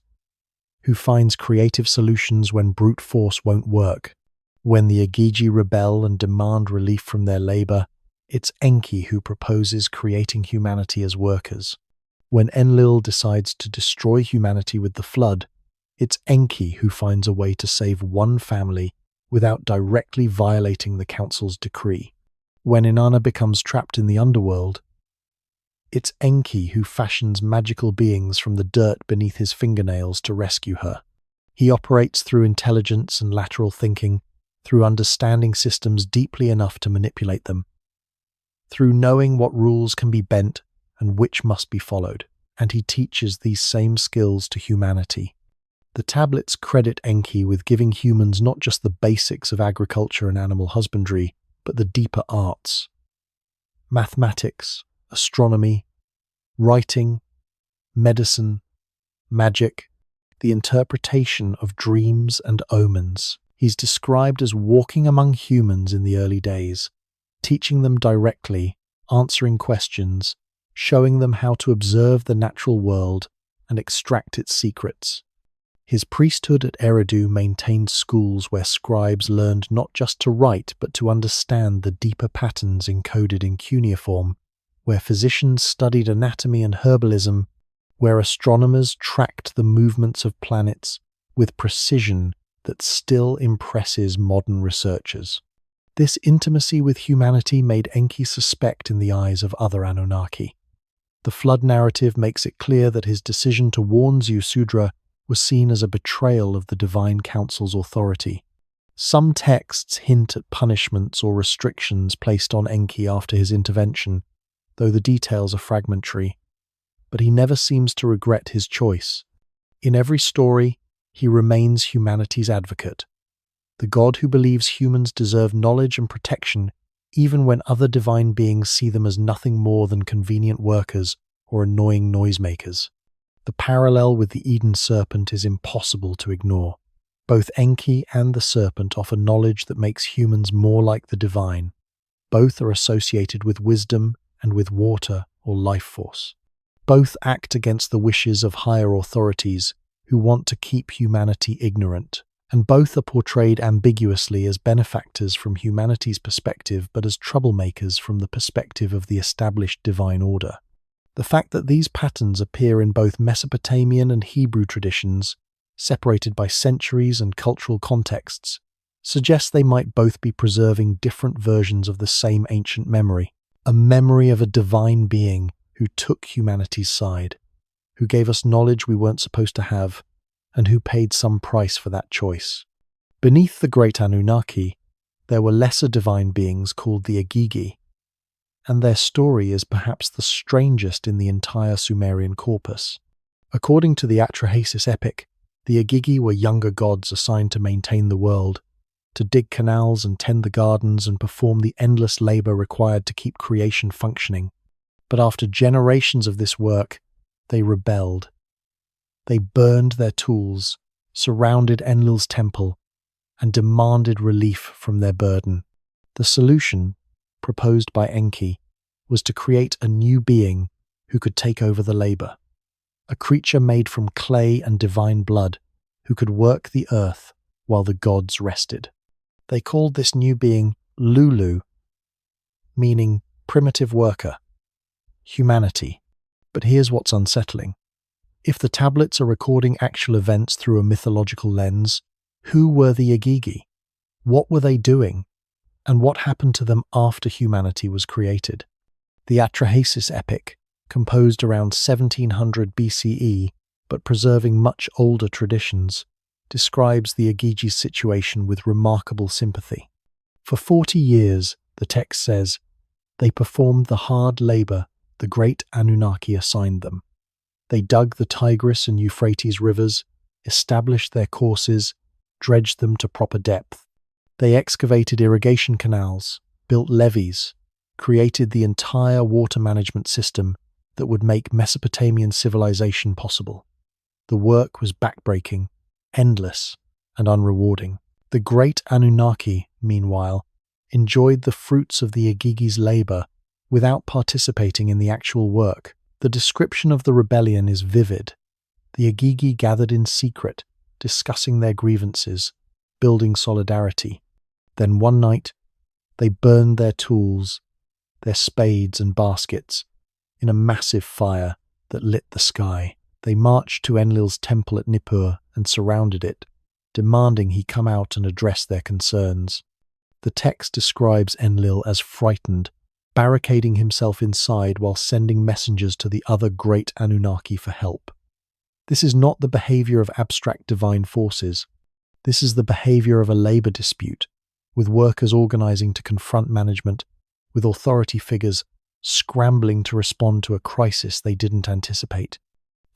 who finds creative solutions when brute force won't work. When the Agigi rebel and demand relief from their labor, it's Enki who proposes creating humanity as workers. When Enlil decides to destroy humanity with the flood, it's Enki who finds a way to save one family without directly violating the council's decree. When Inanna becomes trapped in the underworld, it's Enki who fashions magical beings from the dirt beneath his fingernails to rescue her. He operates through intelligence and lateral thinking, through understanding systems deeply enough to manipulate them, through knowing what rules can be bent and which must be followed, and he teaches these same skills to humanity. The tablets credit Enki with giving humans not just the basics of agriculture and animal husbandry, but the deeper arts. Mathematics, astronomy, writing, medicine, magic, the interpretation of dreams and omens. He's described as walking among humans in the early days, teaching them directly, answering questions, showing them how to observe the natural world and extract its secrets. His priesthood at Eridu maintained schools where scribes learned not just to write but to understand the deeper patterns encoded in cuneiform, where physicians studied anatomy and herbalism, where astronomers tracked the movements of planets with precision that still impresses modern researchers. This intimacy with humanity made Enki suspect in the eyes of other Anunnaki. The flood narrative makes it clear that his decision to warn Ziusudra was seen as a betrayal of the divine council's authority. Some texts hint at punishments or restrictions placed on Enki after his intervention, though the details are fragmentary. But he never seems to regret his choice. In every story, he remains humanity's advocate, the god who believes humans deserve knowledge and protection even when other divine beings see them as nothing more than convenient workers or annoying noisemakers. The parallel with the Eden serpent is impossible to ignore. Both Enki and the serpent offer knowledge that makes humans more like the divine. Both are associated with wisdom and with water or life force. Both act against the wishes of higher authorities who want to keep humanity ignorant, and both are portrayed ambiguously as benefactors from humanity's perspective but as troublemakers from the perspective of the established divine order. The fact that these patterns appear in both Mesopotamian and Hebrew traditions, separated by centuries and cultural contexts, suggests they might both be preserving different versions of the same ancient memory, a memory of a divine being who took humanity's side, who gave us knowledge we weren't supposed to have, and who paid some price for that choice. Beneath the great Anunnaki, there were lesser divine beings called the Agigi, and their story is perhaps the strangest in the entire Sumerian corpus. According to the Atrahasis epic, the Agigi were younger gods assigned to maintain the world, to dig canals and tend the gardens and perform the endless labor required to keep creation functioning. But after generations of this work, they rebelled. They burned their tools, surrounded Enlil's temple, and demanded relief from their burden. The solution, proposed by Enki, was to create a new being who could take over the labor, a creature made from clay and divine blood who could work the earth while the gods rested. They called this new being Lulu, meaning primitive worker, humanity. But here's what's unsettling. If the tablets are recording actual events through a mythological lens, who were the Agigi? What were they doing? And what happened to them after humanity was created? The Atrahasis epic, composed around 1700 BCE, but preserving much older traditions, describes the Agigi's situation with remarkable sympathy. For 40 years, the text says, they performed the hard labor the great Anunnaki assigned them. They dug the Tigris and Euphrates rivers, established their courses, dredged them to proper depth. They excavated irrigation canals, built levees, created the entire water management system that would make Mesopotamian civilization possible. The work was backbreaking, endless, and unrewarding. The great Anunnaki, meanwhile, enjoyed the fruits of the Agigi's labor without participating in the actual work. The description of the rebellion is vivid. The Agigi gathered in secret, discussing their grievances, building solidarity. Then one night, they burned their tools, their spades and baskets, in a massive fire that lit the sky. They marched to Enlil's temple at Nippur and surrounded it, demanding he come out and address their concerns. The text describes Enlil as frightened, barricading himself inside while sending messengers to the other great Anunnaki for help. This is not the behavior of abstract divine forces. This is the behavior of a labor dispute, with workers organizing to confront management, with authority figures scrambling to respond to a crisis they didn't anticipate.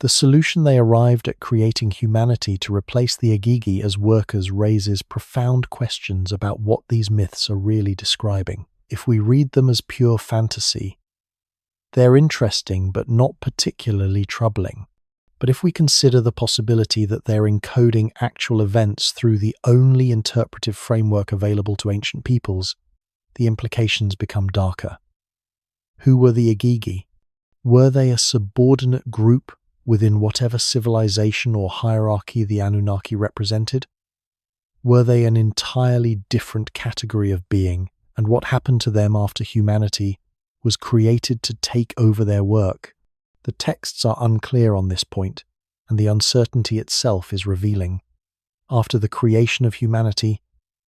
The solution they arrived at, creating humanity to replace the Igigi as workers, raises profound questions about what these myths are really describing. If we read them as pure fantasy, they're interesting but not particularly troubling. But if we consider the possibility that they're encoding actual events through the only interpretive framework available to ancient peoples, the implications become darker. Who were the Igigi? Were they a subordinate group within whatever civilization or hierarchy the Anunnaki represented? Were they an entirely different category of being, and what happened to them after humanity was created to take over their work? The texts are unclear on this point, and the uncertainty itself is revealing. After the creation of humanity,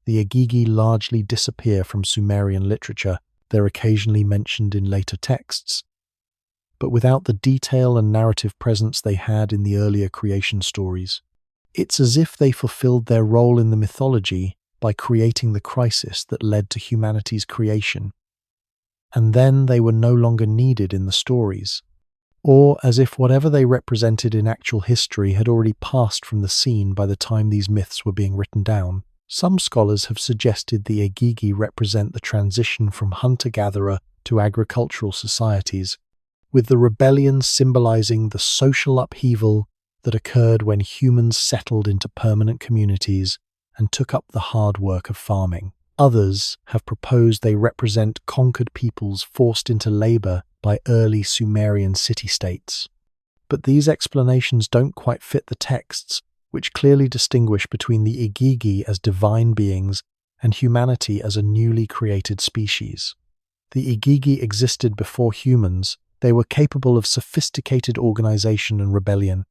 the Igigi largely disappear from Sumerian literature. They're occasionally mentioned in later texts, but without the detail and narrative presence they had in the earlier creation stories. It's as if they fulfilled their role in the mythology by creating the crisis that led to humanity's creation, and then they were no longer needed in the stories, or as if whatever they represented in actual history had already passed from the scene by the time these myths were being written down. Some scholars have suggested the Igigi represent the transition from hunter-gatherer to agricultural societies, with the rebellion symbolizing the social upheaval that occurred when humans settled into permanent communities and took up the hard work of farming. Others have proposed they represent conquered peoples forced into labor by early Sumerian city-states. But these explanations don't quite fit the texts, which clearly distinguish between the Igigi as divine beings and humanity as a newly created species. The Igigi existed before humans. They were capable of sophisticated organization and rebellion,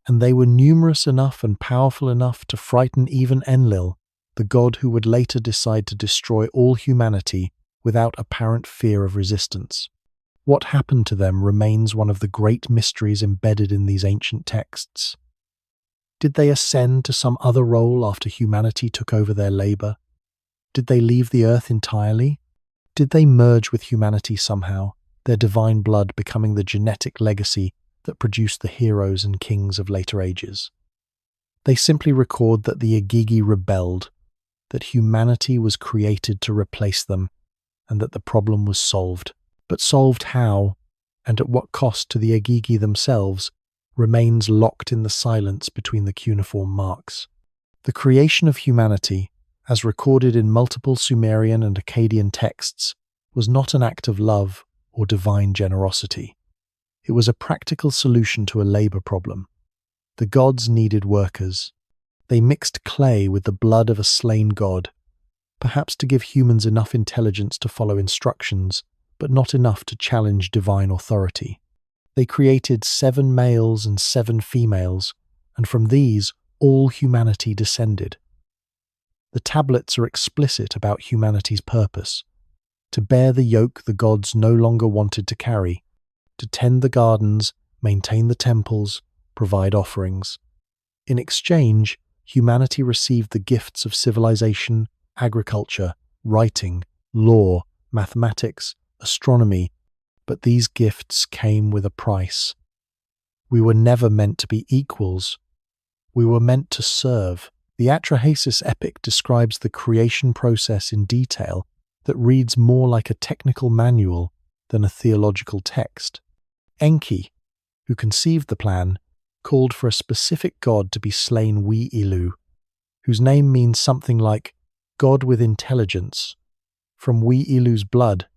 and they were numerous enough and powerful enough to frighten even Enlil, the god who would later decide to destroy all humanity without apparent fear of resistance. What happened to them remains one of the great mysteries embedded in these ancient texts. Did they ascend to some other role after humanity took over their labor? Did they leave the earth entirely? Did they merge with humanity somehow, their divine blood becoming the genetic legacy that produced the heroes and kings of later ages? They simply record that the Igigi rebelled, that humanity was created to replace them, and that the problem was solved. But solved how, and at what cost to the Igigi themselves, remains locked in the silence between the cuneiform marks. The creation of humanity, as recorded in multiple Sumerian and Akkadian texts, was not an act of love or divine generosity. It was a practical solution to a labor problem. The gods needed workers. They mixed clay with the blood of a slain god, perhaps to give humans enough intelligence to follow instructions, but not enough to challenge divine authority. They created 7 males and 7 females, and from these all humanity descended. The tablets are explicit about humanity's purpose: to bear the yoke the gods no longer wanted to carry, to tend the gardens, maintain the temples, provide offerings. In exchange, humanity received the gifts of civilization, agriculture, writing, law, mathematics, astronomy, but these gifts came with a price. We were never meant to be equals. We were meant to serve. The Atrahasis epic describes the creation process in detail that reads more like a technical manual than a theological text. Enki, who conceived the plan, called for a specific god to be slain Wee-Ilu, whose name means something like God with intelligence. From Wee-Ilu's blood,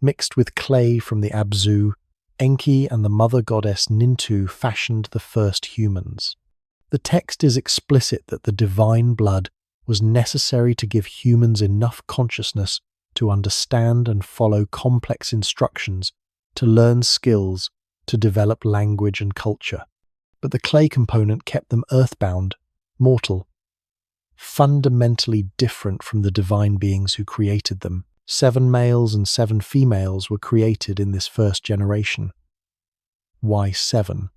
mixed with clay from the Abzu, Enki and the mother goddess Nintu fashioned the first humans. The text is explicit that the divine blood was necessary to give humans enough consciousness to understand and follow complex instructions, to learn skills, to develop language and culture. But the clay component kept them earthbound, mortal, fundamentally different from the divine beings who created them. 7 males and 7 females were created in this first generation. Why 7?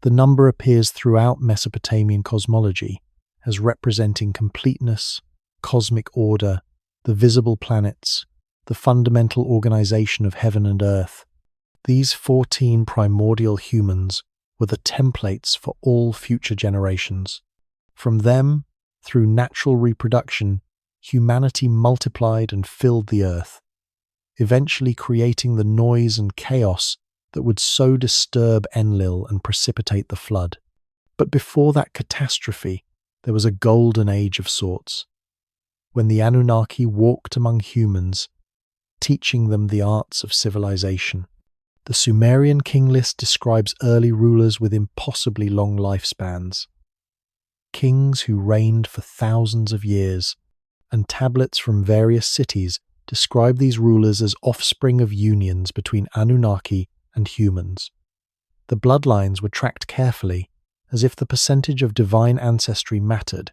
The number appears throughout Mesopotamian cosmology as representing completeness, cosmic order, the visible planets, the fundamental organization of heaven and earth. These 14 primordial humans were the templates for all future generations. From them, through natural reproduction, humanity multiplied and filled the earth, eventually creating the noise and chaos that would so disturb Enlil and precipitate the flood. But before that catastrophe, there was a golden age of sorts, when the Anunnaki walked among humans, teaching them the arts of civilization. The Sumerian king list describes early rulers with impossibly long lifespans, kings who reigned for thousands of years, and tablets from various cities describe these rulers as offspring of unions between Anunnaki and humans. The bloodlines were tracked carefully, as if the percentage of divine ancestry mattered,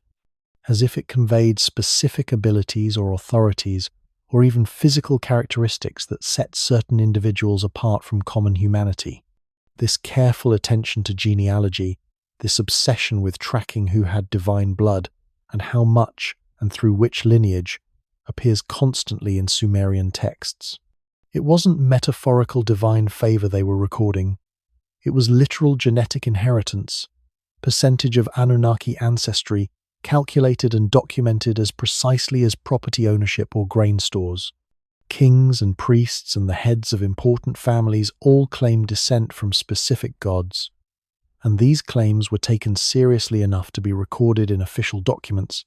as if it conveyed specific abilities or authorities, or even physical characteristics that set certain individuals apart from common humanity. This careful attention to genealogy, this obsession with tracking who had divine blood, and how much and through which lineage, appears constantly in Sumerian texts. It wasn't metaphorical divine favor they were recording. It was literal genetic inheritance, percentage of Anunnaki ancestry, calculated and documented as precisely as property ownership or grain stores. Kings and priests and the heads of important families all claimed descent from specific gods, and these claims were taken seriously enough to be recorded in official documents,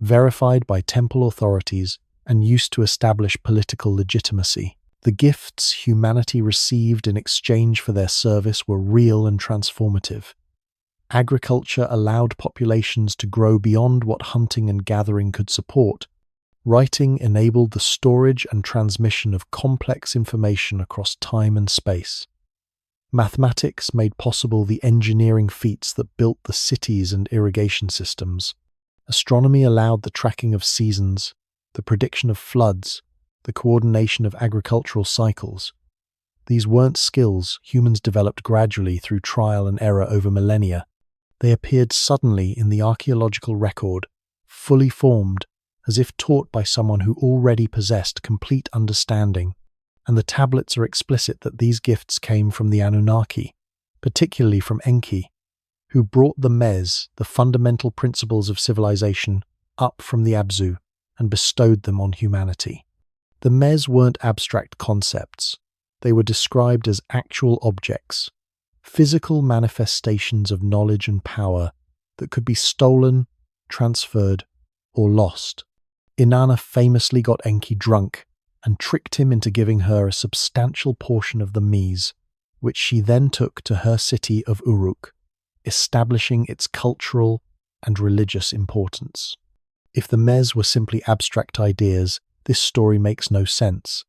verified by temple authorities, and used to establish political legitimacy. The gifts humanity received in exchange for their service were real and transformative. Agriculture allowed populations to grow beyond what hunting and gathering could support. Writing enabled the storage and transmission of complex information across time and space. Mathematics made possible the engineering feats that built the cities and irrigation systems. Astronomy allowed the tracking of seasons, the prediction of floods, the coordination of agricultural cycles. These weren't skills humans developed gradually through trial and error over millennia. They appeared suddenly in the archaeological record, fully formed, as if taught by someone who already possessed complete understanding. And the tablets are explicit that these gifts came from the Anunnaki, particularly from Enki, who brought the Mes, the fundamental principles of civilization, up from the Abzu and bestowed them on humanity. The Mes weren't abstract concepts. They were described as actual objects, physical manifestations of knowledge and power that could be stolen, transferred, or lost. Inanna famously got Enki drunk and tricked him into giving her a substantial portion of the Mes, which she then took to her city of Uruk, establishing its cultural and religious importance. If the Mes were simply abstract ideas, this story makes no sense.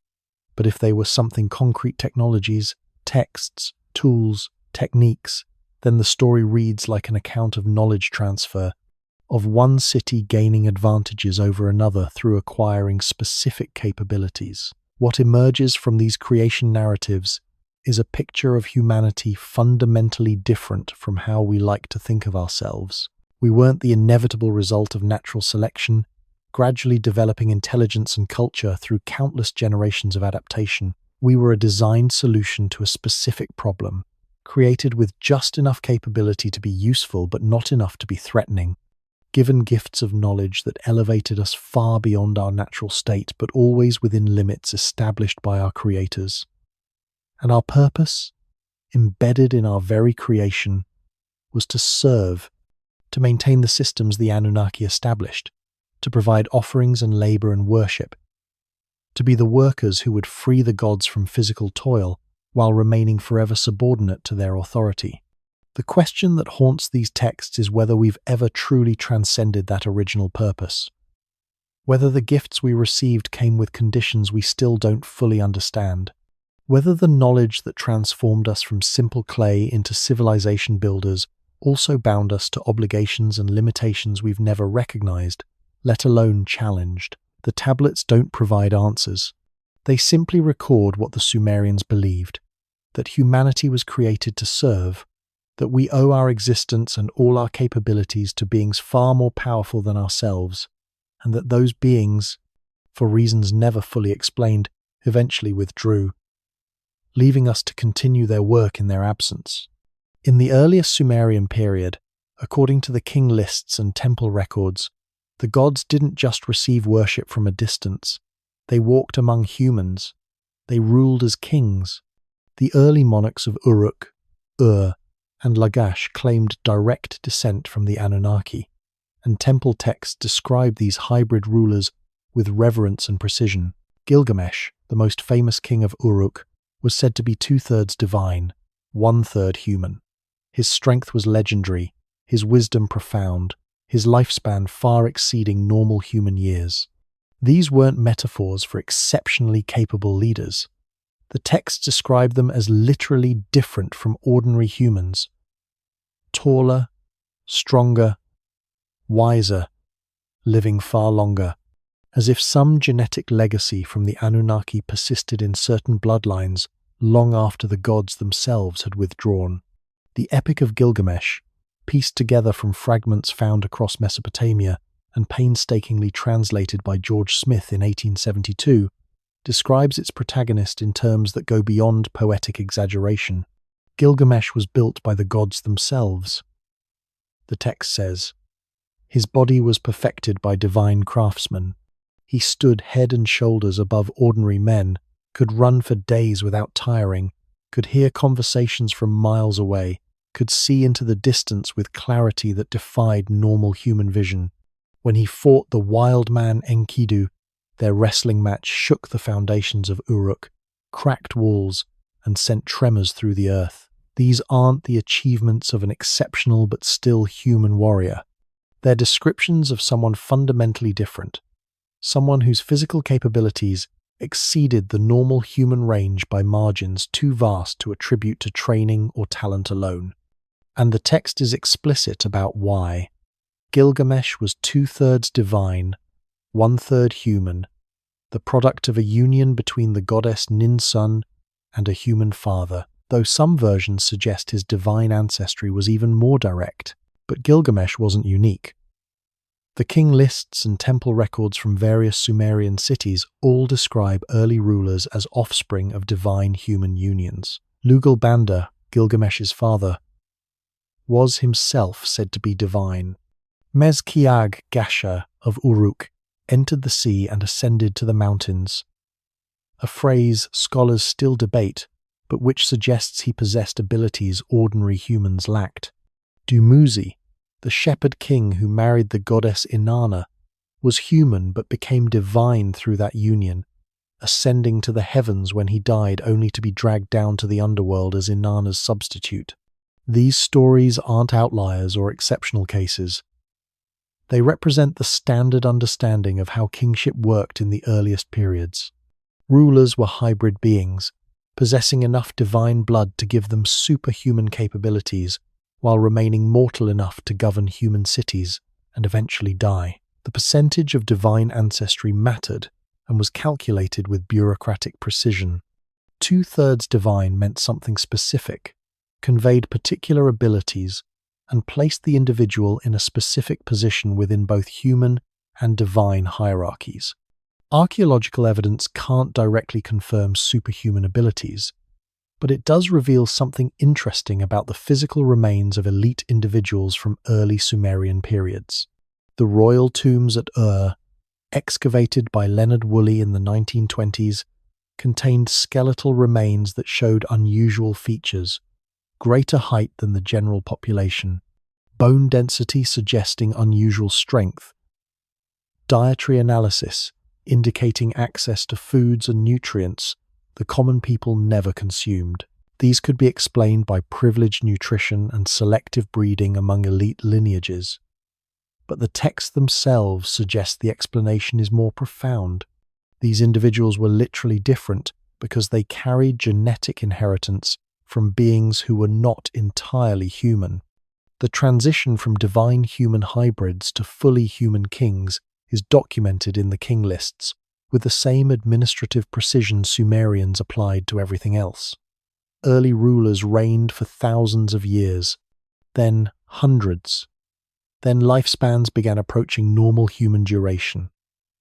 But if they were something concrete technologies, texts, tools, techniques, then the story reads like an account of knowledge transfer, of one city gaining advantages over another through acquiring specific capabilities. What emerges from these creation narratives is a picture of humanity fundamentally different from how we like to think of ourselves. We weren't the inevitable result of natural selection, gradually developing intelligence and culture through countless generations of adaptation. We were a designed solution to a specific problem, created with just enough capability to be useful but not enough to be threatening, given gifts of knowledge that elevated us far beyond our natural state but always within limits established by our creators. And our purpose, embedded in our very creation, was to serve, to maintain the systems the Anunnaki established, to provide offerings and labor and worship, to be the workers who would free the gods from physical toil while remaining forever subordinate to their authority. The question that haunts these texts is whether we've ever truly transcended that original purpose, whether the gifts we received came with conditions we still don't fully understand, whether the knowledge that transformed us from simple clay into civilization builders also bound us to obligations and limitations we've never recognized, let alone challenged. The tablets don't provide answers. They simply record what the Sumerians believed, that humanity was created to serve, that we owe our existence and all our capabilities to beings far more powerful than ourselves, and that those beings, for reasons never fully explained, eventually withdrew, leaving us to continue their work in their absence. In the earliest Sumerian period, according to the king lists and temple records, the gods didn't just receive worship from a distance. They walked among humans. They ruled as kings. The early monarchs of Uruk, Ur, and Lagash claimed direct descent from the Anunnaki, and temple texts describe these hybrid rulers with reverence and precision. Gilgamesh, the most famous king of Uruk, was said to be 2/3 divine, 1/3 human. His strength was legendary, his wisdom profound, his lifespan far exceeding normal human years. These weren't metaphors for exceptionally capable leaders. The texts describe them as literally different from ordinary humans. Taller, stronger, wiser, living far longer, as if some genetic legacy from the Anunnaki persisted in certain bloodlines long after the gods themselves had withdrawn. The Epic of Gilgamesh, pieced together from fragments found across Mesopotamia and painstakingly translated by George Smith in 1872, describes its protagonist in terms that go beyond poetic exaggeration. Gilgamesh was built by the gods themselves. The text says, "His body was perfected by divine craftsmen. He stood head and shoulders above ordinary men, could run for days without tiring, could hear conversations from miles away, could see into the distance with clarity that defied normal human vision. When he fought the wild man Enkidu, their wrestling match shook the foundations of Uruk, cracked walls, and sent tremors through the earth. These aren't the achievements of an exceptional but still human warrior. They're descriptions of someone fundamentally different, someone whose physical capabilities exceeded the normal human range by margins too vast to attribute to training or talent alone. And the text is explicit about why. Gilgamesh was 2/3 divine, 1/3 human, the product of a union between the goddess Ninsun and a human father, though some versions suggest his divine ancestry was even more direct. But Gilgamesh wasn't unique. The king lists and temple records from various Sumerian cities all describe early rulers as offspring of divine human unions. Lugalbanda, Gilgamesh's father, was himself said to be divine. Mezkiag Gasha of Uruk entered the sea and ascended to the mountains, a phrase scholars still debate, but which suggests he possessed abilities ordinary humans lacked. Dumuzi, the shepherd king who married the goddess Inanna, was human but became divine through that union, ascending to the heavens when he died only to be dragged down to the underworld as Inanna's substitute. These stories aren't outliers or exceptional cases. They represent the standard understanding of how kingship worked in the earliest periods. Rulers were hybrid beings, possessing enough divine blood to give them superhuman capabilities, while remaining mortal enough to govern human cities and eventually die. The percentage of divine ancestry mattered and was calculated with bureaucratic precision. 2/3 divine meant something specific, conveyed particular abilities, and placed the individual in a specific position within both human and divine hierarchies. Archaeological evidence can't directly confirm superhuman abilities, but it does reveal something interesting about the physical remains of elite individuals from early Sumerian periods. The royal tombs at Ur, excavated by Leonard Woolley in the 1920s, contained skeletal remains that showed unusual features, greater height than the general population, bone density suggesting unusual strength, dietary analysis indicating access to foods and nutrients the common people never consumed. These could be explained by privileged nutrition and selective breeding among elite lineages. But the texts themselves suggest the explanation is more profound. These individuals were literally different because they carried genetic inheritance from beings who were not entirely human. The transition from divine human hybrids to fully human kings is documented in the king lists, with the same administrative precision Sumerians applied to everything else. Early rulers reigned for thousands of years, then hundreds. Then lifespans began approaching normal human duration.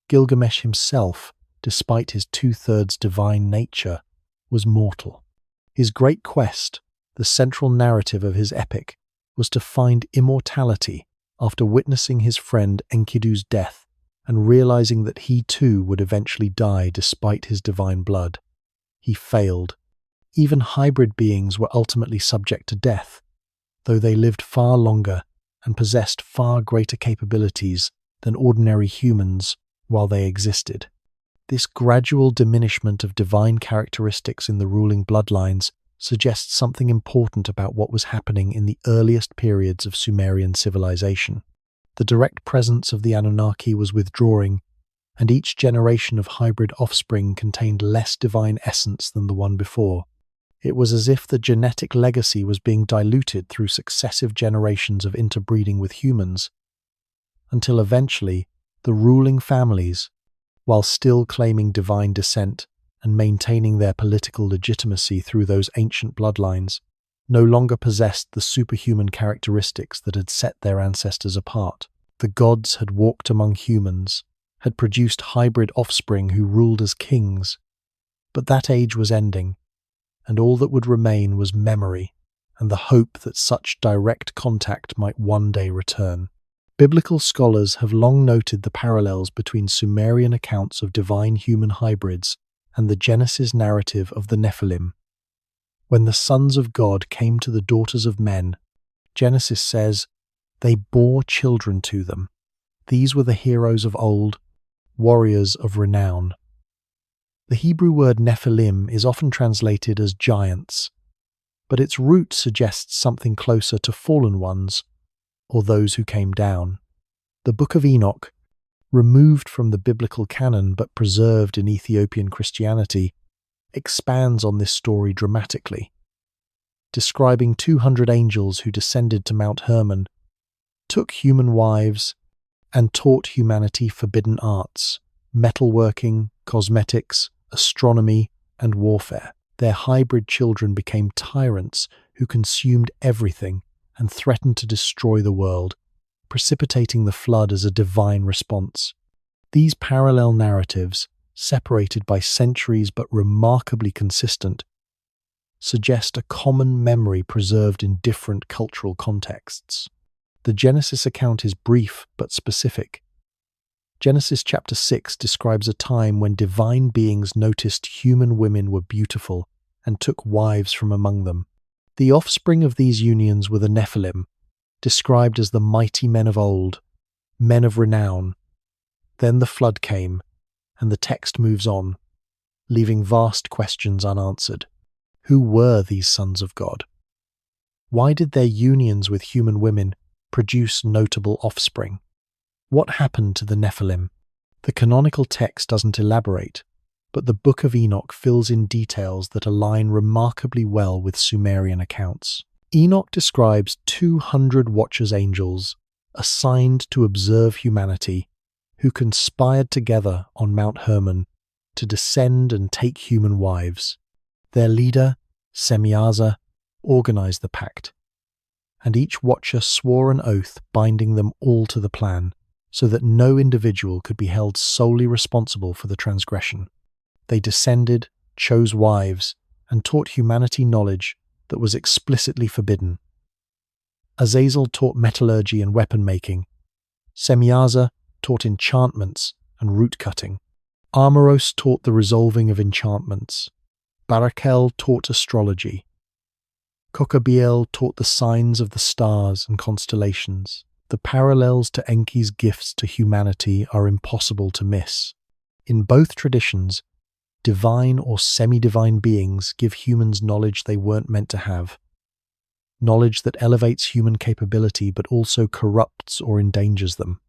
Gilgamesh himself, despite his 2/3 divine nature, was mortal. His great quest, the central narrative of his epic, was to find immortality after witnessing his friend Enkidu's death and realizing that he too would eventually die despite his divine blood. He failed. Even hybrid beings were ultimately subject to death, though they lived far longer and possessed far greater capabilities than ordinary humans while they existed. This gradual diminishment of divine characteristics in the ruling bloodlines suggests something important about what was happening in the earliest periods of Sumerian civilization. The direct presence of the Anunnaki was withdrawing, and each generation of hybrid offspring contained less divine essence than the one before. It was as if the genetic legacy was being diluted through successive generations of interbreeding with humans, until eventually the ruling families, while still claiming divine descent and maintaining their political legitimacy through those ancient bloodlines, no longer possessed the superhuman characteristics that had set their ancestors apart. The gods had walked among humans, had produced hybrid offspring who ruled as kings, but that age was ending, and all that would remain was memory and the hope that such direct contact might one day return. Biblical scholars have long noted the parallels between Sumerian accounts of divine human hybrids and the Genesis narrative of the Nephilim. When the sons of God came to the daughters of men, Genesis says, they bore children to them. These were the heroes of old, warriors of renown. The Hebrew word Nephilim is often translated as giants, but its root suggests something closer to fallen ones, or those who came down. The Book of Enoch, removed from the biblical canon but preserved in Ethiopian Christianity, expands on this story dramatically, describing 200 angels who descended to Mount Hermon, took human wives, and taught humanity forbidden arts, metalworking, cosmetics, astronomy, and warfare. Their hybrid children became tyrants who consumed everything and threatened to destroy the world, precipitating the flood as a divine response. These parallel narratives, separated by centuries but remarkably consistent, suggest a common memory preserved in different cultural contexts. The Genesis account is brief but specific. Genesis chapter 6 describes a time when divine beings noticed human women were beautiful and took wives from among them. The offspring of these unions were the Nephilim, described as the mighty men of old, men of renown. Then the flood came, and the text moves on, leaving vast questions unanswered. Who were these sons of God? Why did their unions with human women produce notable offspring? What happened to the Nephilim? The canonical text doesn't elaborate, but the Book of Enoch fills in details that align remarkably well with Sumerian accounts. Enoch describes 200 watchers angels assigned to observe humanity who conspired together on Mount Hermon to descend and take human wives. Their leader, Semyaza, organized the pact, and each watcher swore an oath binding them all to the plan, so that no individual could be held solely responsible for the transgression. They descended, chose wives, and taught humanity knowledge that was explicitly forbidden. Azazel taught metallurgy and weapon making. Semyaza taught enchantments and root cutting. Armoros taught the resolving of enchantments. Barakel taught astrology. Kokabiel taught the signs of the stars and constellations. The parallels to Enki's gifts to humanity are impossible to miss. In both traditions, divine or semi-divine beings give humans knowledge they weren't meant to have. Knowledge that elevates human capability but also corrupts or endangers them.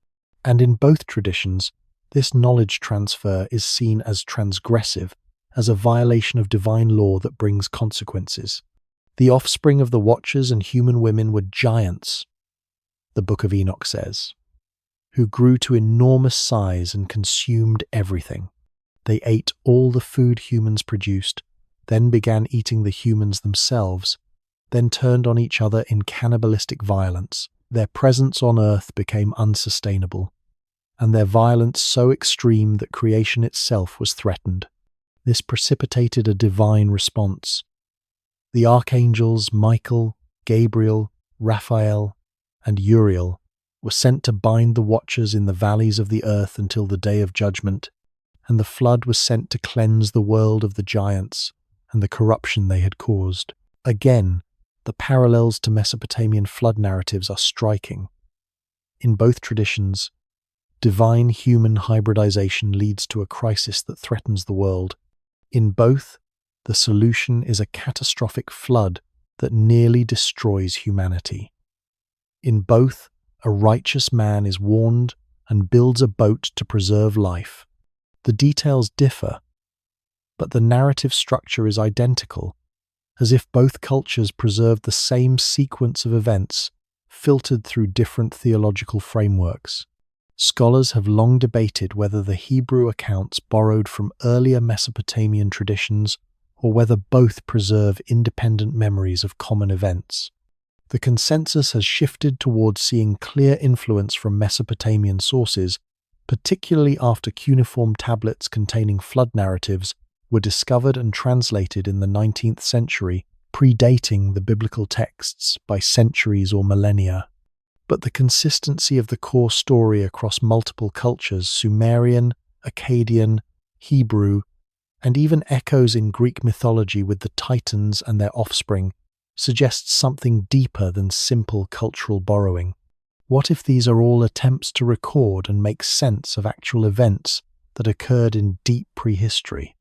And in both traditions, this knowledge transfer is seen as transgressive, as a violation of divine law that brings consequences. The offspring of the Watchers and human women were giants, the Book of Enoch says, who grew to enormous size and consumed everything. They ate all the food humans produced, then began eating the humans themselves, then turned on each other in cannibalistic violence. Their presence on Earth became unsustainable, and their violence so extreme that creation itself was threatened. This precipitated a divine response. The archangels Michael, Gabriel, Raphael, and Uriel were sent to bind the watchers in the valleys of the earth until the day of judgment, and the flood was sent to cleanse the world of the giants and the corruption they had caused. Again, the parallels to Mesopotamian flood narratives are striking. In both traditions, divine-human hybridization leads to a crisis that threatens the world. In both, the solution is a catastrophic flood that nearly destroys humanity. In both, a righteous man is warned and builds a boat to preserve life. The details differ, but the narrative structure is identical, as if both cultures preserved the same sequence of events, filtered through different theological frameworks. Scholars have long debated whether the Hebrew accounts borrowed from earlier Mesopotamian traditions or whether both preserve independent memories of common events. The consensus has shifted towards seeing clear influence from Mesopotamian sources, particularly after cuneiform tablets containing flood narratives were discovered and translated in the 19th century, predating the biblical texts by centuries or millennia. But the consistency of the core story across multiple cultures, Sumerian, Akkadian, Hebrew, and even echoes in Greek mythology with the Titans and their offspring, suggests something deeper than simple cultural borrowing. What if these are all attempts to record and make sense of actual events that occurred in deep prehistory?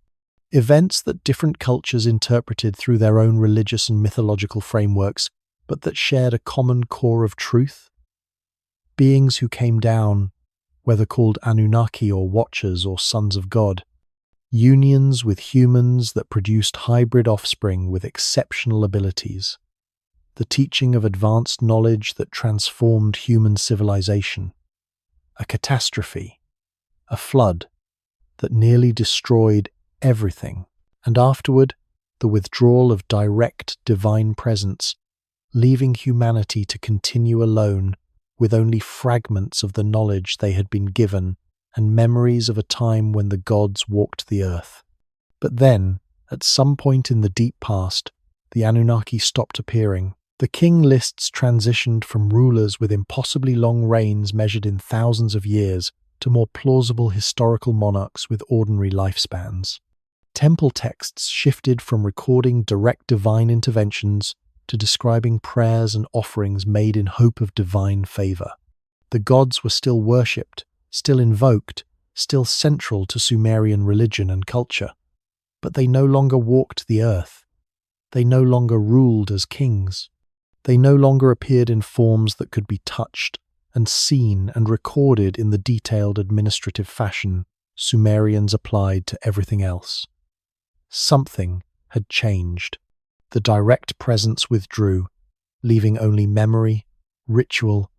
Events that different cultures interpreted through their own religious and mythological frameworks, but that shared a common core of truth? Beings who came down, whether called Anunnaki or Watchers or Sons of God, unions with humans that produced hybrid offspring with exceptional abilities, the teaching of advanced knowledge that transformed human civilization, a catastrophe, a flood that nearly destroyed everything, and afterward, the withdrawal of direct divine presence, leaving humanity to continue alone with only fragments of the knowledge they had been given and memories of a time when the gods walked the earth. But then, at some point in the deep past, the Anunnaki stopped appearing. The king lists transitioned from rulers with impossibly long reigns measured in thousands of years to more plausible historical monarchs with ordinary lifespans. Temple texts shifted from recording direct divine interventions to describing prayers and offerings made in hope of divine favor. The gods were still worshipped, still invoked, still central to Sumerian religion and culture, but they no longer walked the earth. They no longer ruled as kings. They no longer appeared in forms that could be touched and seen and recorded in the detailed administrative fashion Sumerians applied to everything else. Something had changed. The direct presence withdrew, leaving only memory, ritual,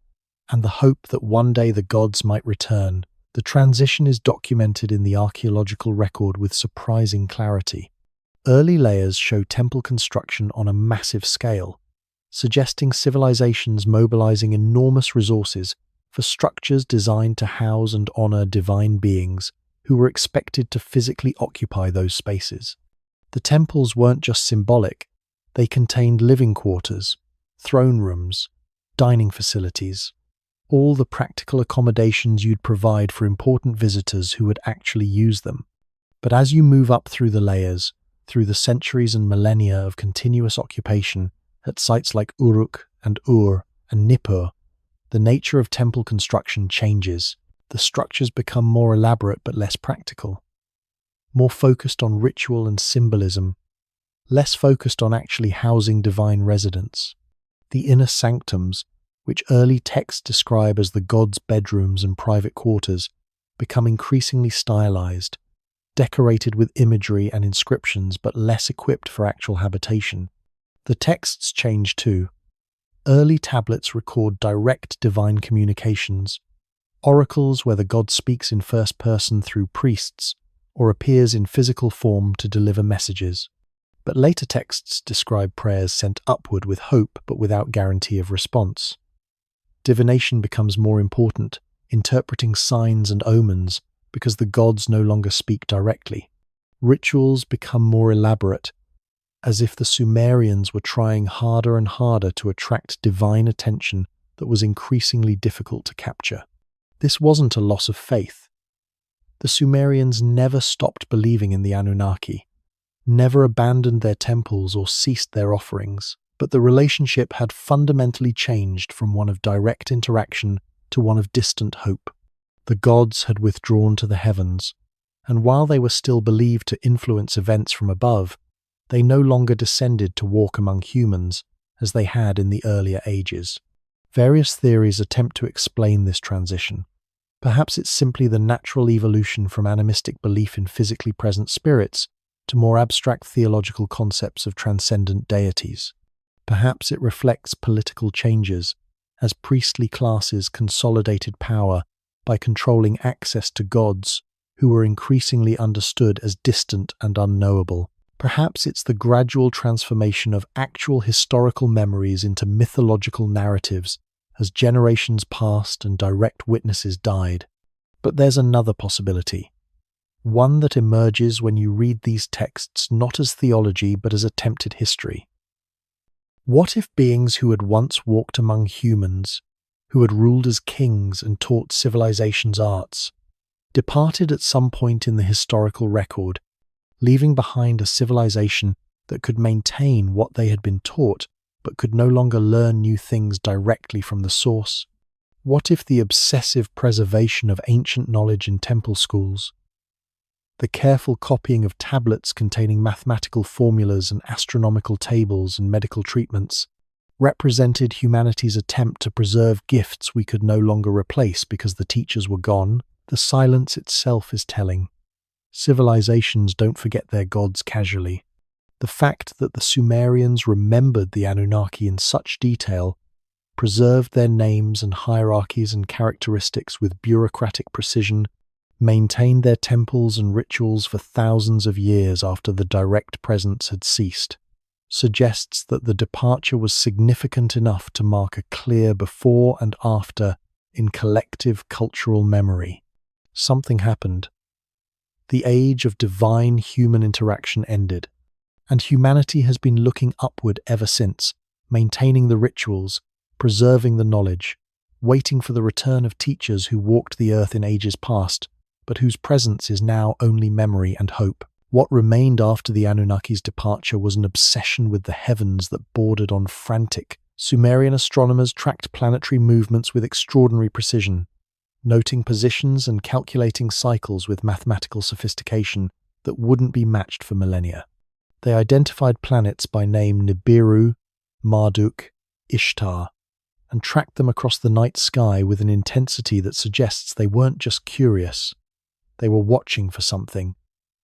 and the hope that one day the gods might return. The transition is documented in the archaeological record with surprising clarity. Early layers show temple construction on a massive scale, suggesting civilizations mobilizing enormous resources for structures designed to house and honor divine beings who were expected to physically occupy those spaces. The temples weren't just symbolic, they contained living quarters, throne rooms, dining facilities, all the practical accommodations you'd provide for important visitors who would actually use them. But as you move up through the layers, through the centuries and millennia of continuous occupation at sites like Uruk and Ur and Nippur, the nature of temple construction changes. The structures become more elaborate but less practical, more focused on ritual and symbolism, less focused on actually housing divine residents. The inner sanctums, which early texts describe as the gods' bedrooms and private quarters, become increasingly stylized, decorated with imagery and inscriptions but less equipped for actual habitation. The texts change too. Early tablets record direct divine communications, oracles where the god speaks in first person through priests or appears in physical form to deliver messages. But later texts describe prayers sent upward with hope but without guarantee of response. Divination becomes more important, interpreting signs and omens because the gods no longer speak directly. Rituals become more elaborate, as if the Sumerians were trying harder and harder to attract divine attention that was increasingly difficult to capture. This wasn't a loss of faith. The Sumerians never stopped believing in the Anunnaki, never abandoned their temples or ceased their offerings, but the relationship had fundamentally changed from one of direct interaction to one of distant hope. The gods had withdrawn to the heavens, and while they were still believed to influence events from above, they no longer descended to walk among humans as they had in the earlier ages. Various theories attempt to explain this transition. Perhaps it's simply the natural evolution from animistic belief in physically present spirits to more abstract theological concepts of transcendent deities. Perhaps it reflects political changes as priestly classes consolidated power by controlling access to gods who were increasingly understood as distant and unknowable. Perhaps it's the gradual transformation of actual historical memories into mythological narratives as generations passed and direct witnesses died. But there's another possibility, one that emerges when you read these texts not as theology but as attempted history. What if beings who had once walked among humans, who had ruled as kings and taught civilizations' arts, departed at some point in the historical record, leaving behind a civilization that could maintain what they had been taught but could no longer learn new things directly from the source? What if the obsessive preservation of ancient knowledge in temple schools, the careful copying of tablets containing mathematical formulas and astronomical tables and medical treatments, represented humanity's attempt to preserve gifts we could no longer replace because the teachers were gone? The silence itself is telling. Civilizations don't forget their gods casually. The fact that the Sumerians remembered the Anunnaki in such detail, preserved their names and hierarchies and characteristics with bureaucratic precision, maintained their temples and rituals for thousands of years after the direct presence had ceased, suggests that the departure was significant enough to mark a clear before and after in collective cultural memory. Something happened. The age of divine human interaction ended, and humanity has been looking upward ever since, maintaining the rituals, preserving the knowledge, waiting for the return of teachers who walked the earth in ages past, but whose presence is now only memory and hope. What remained after the Anunnaki's departure was an obsession with the heavens that bordered on frantic. Sumerian astronomers tracked planetary movements with extraordinary precision, noting positions and calculating cycles with mathematical sophistication that wouldn't be matched for millennia. They identified planets by name Nibiru, Marduk, Ishtar, and tracked them across the night sky with an intensity that suggests they weren't just curious. They were watching for something,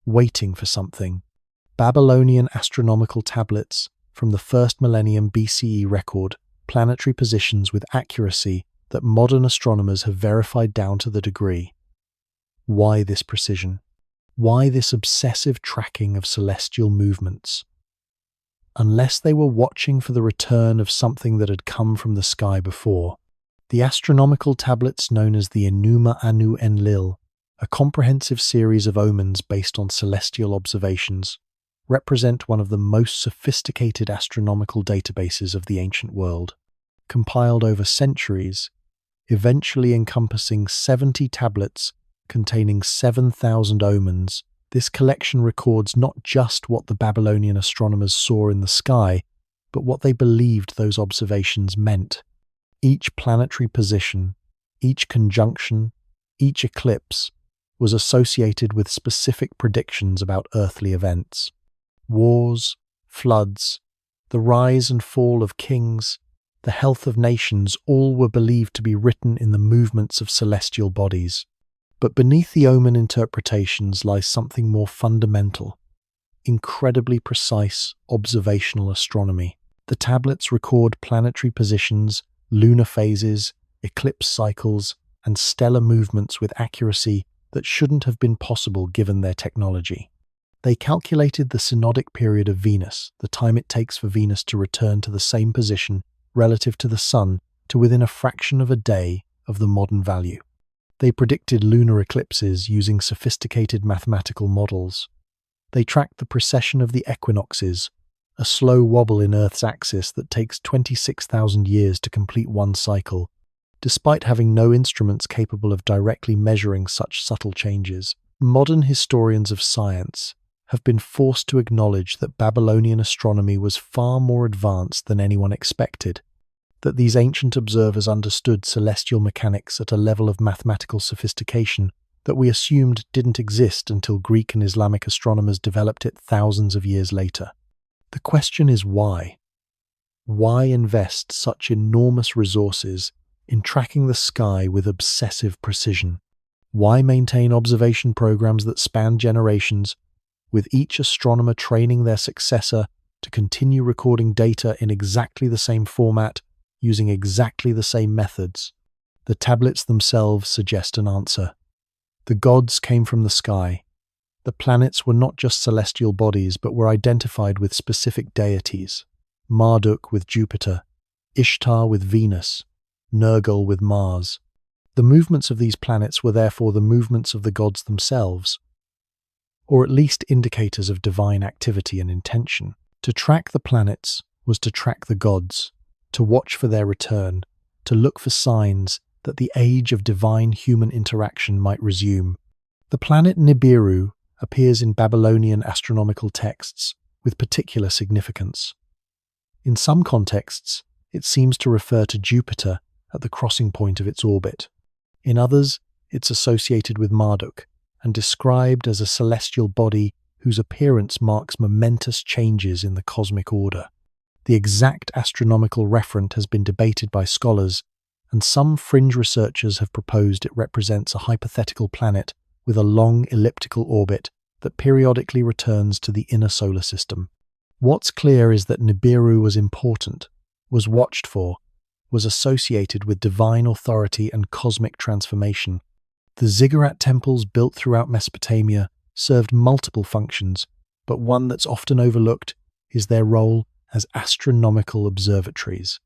waiting for something. Babylonian astronomical tablets from the first millennium BCE record planetary positions with accuracy that modern astronomers have verified down to the degree. Why this precision? Why this obsessive tracking of celestial movements? Unless they were watching for the return of something that had come from the sky before. The astronomical tablets known as the Enuma Anu Enlil, a comprehensive series of omens based on celestial observations, represent one of the most sophisticated astronomical databases of the ancient world. Compiled over centuries, eventually encompassing 70 tablets containing 7,000 omens, this collection records not just what the Babylonian astronomers saw in the sky, but what they believed those observations meant. Each planetary position, each conjunction, each eclipse was associated with specific predictions about earthly events. Wars, floods, the rise and fall of kings, the health of nations, all were believed to be written in the movements of celestial bodies. But beneath the omen interpretations lies something more fundamental, incredibly precise observational astronomy. The tablets record planetary positions, lunar phases, eclipse cycles, and stellar movements with accuracy that shouldn't have been possible given their technology. They calculated the synodic period of Venus, the time it takes for Venus to return to the same position relative to the Sun, to within a fraction of a day of the modern value. They predicted lunar eclipses using sophisticated mathematical models. They tracked the precession of the equinoxes, a slow wobble in Earth's axis that takes 26,000 years to complete one cycle, despite having no instruments capable of directly measuring such subtle changes. Modern historians of science have been forced to acknowledge that Babylonian astronomy was far more advanced than anyone expected, that these ancient observers understood celestial mechanics at a level of mathematical sophistication that we assumed didn't exist until Greek and Islamic astronomers developed it thousands of years later. The question is why? Why invest such enormous resources in tracking the sky with obsessive precision? Why maintain observation programs that span generations, with each astronomer training their successor to continue recording data in exactly the same format, using exactly the same methods? The tablets themselves suggest an answer. The gods came from the sky. The planets were not just celestial bodies, but were identified with specific deities. Marduk with Jupiter, Ishtar with Venus, Nergal with Mars. The movements of these planets were therefore the movements of the gods themselves, or at least indicators of divine activity and intention. To track the planets was to track the gods, to watch for their return, to look for signs that the age of divine-human interaction might resume. The planet Nibiru appears in Babylonian astronomical texts with particular significance. In some contexts, it seems to refer to Jupiter at the crossing point of its orbit. In others, it's associated with Marduk and described as a celestial body whose appearance marks momentous changes in the cosmic order. The exact astronomical referent has been debated by scholars, and some fringe researchers have proposed it represents a hypothetical planet with a long elliptical orbit that periodically returns to the inner solar system. What's clear is that Nibiru was important, was watched for, was associated with divine authority and cosmic transformation. The ziggurat temples built throughout Mesopotamia served multiple functions, but one that's often overlooked is their role as astronomical observatories.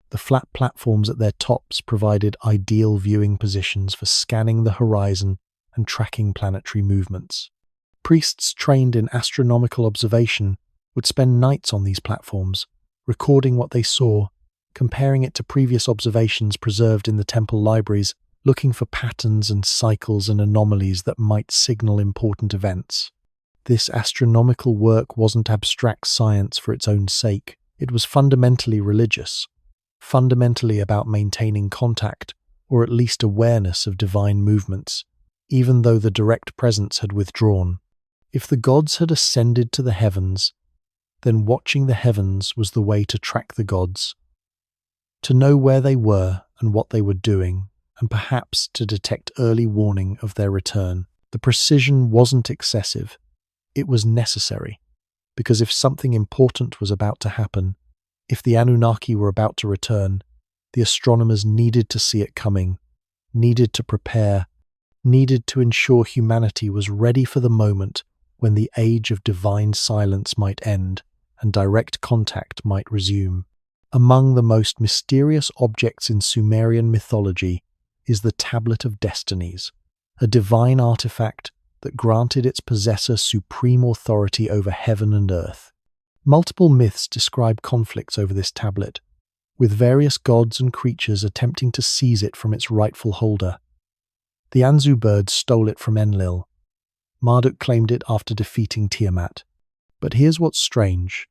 The flat platforms at their tops provided ideal viewing positions for scanning the horizon and tracking planetary movements. Priests trained in astronomical observation would spend nights on these platforms, recording what they saw, comparing it to previous observations preserved in the temple libraries, looking for patterns and cycles and anomalies that might signal important events. This astronomical work wasn't abstract science for its own sake. It was fundamentally religious, fundamentally about maintaining contact, or at least awareness of divine movements, even though the direct presence had withdrawn. If the gods had ascended to the heavens, then watching the heavens was the way to track the gods, to know where they were and what they were doing, and perhaps to detect early warning of their return. The precision wasn't excessive. It was necessary, because if something important was about to happen, if the Anunnaki were about to return, the astronomers needed to see it coming, needed to prepare, needed to ensure humanity was ready for the moment when the age of divine silence might end and direct contact might resume. Among the most mysterious objects in Sumerian mythology is the Tablet of Destinies, a divine artifact that granted its possessor supreme authority over heaven and earth. Multiple myths describe conflicts over this tablet, with various gods and creatures attempting to seize it from its rightful holder. The Anzu birds stole it from Enlil. Marduk claimed it after defeating Tiamat. But here's what's strange.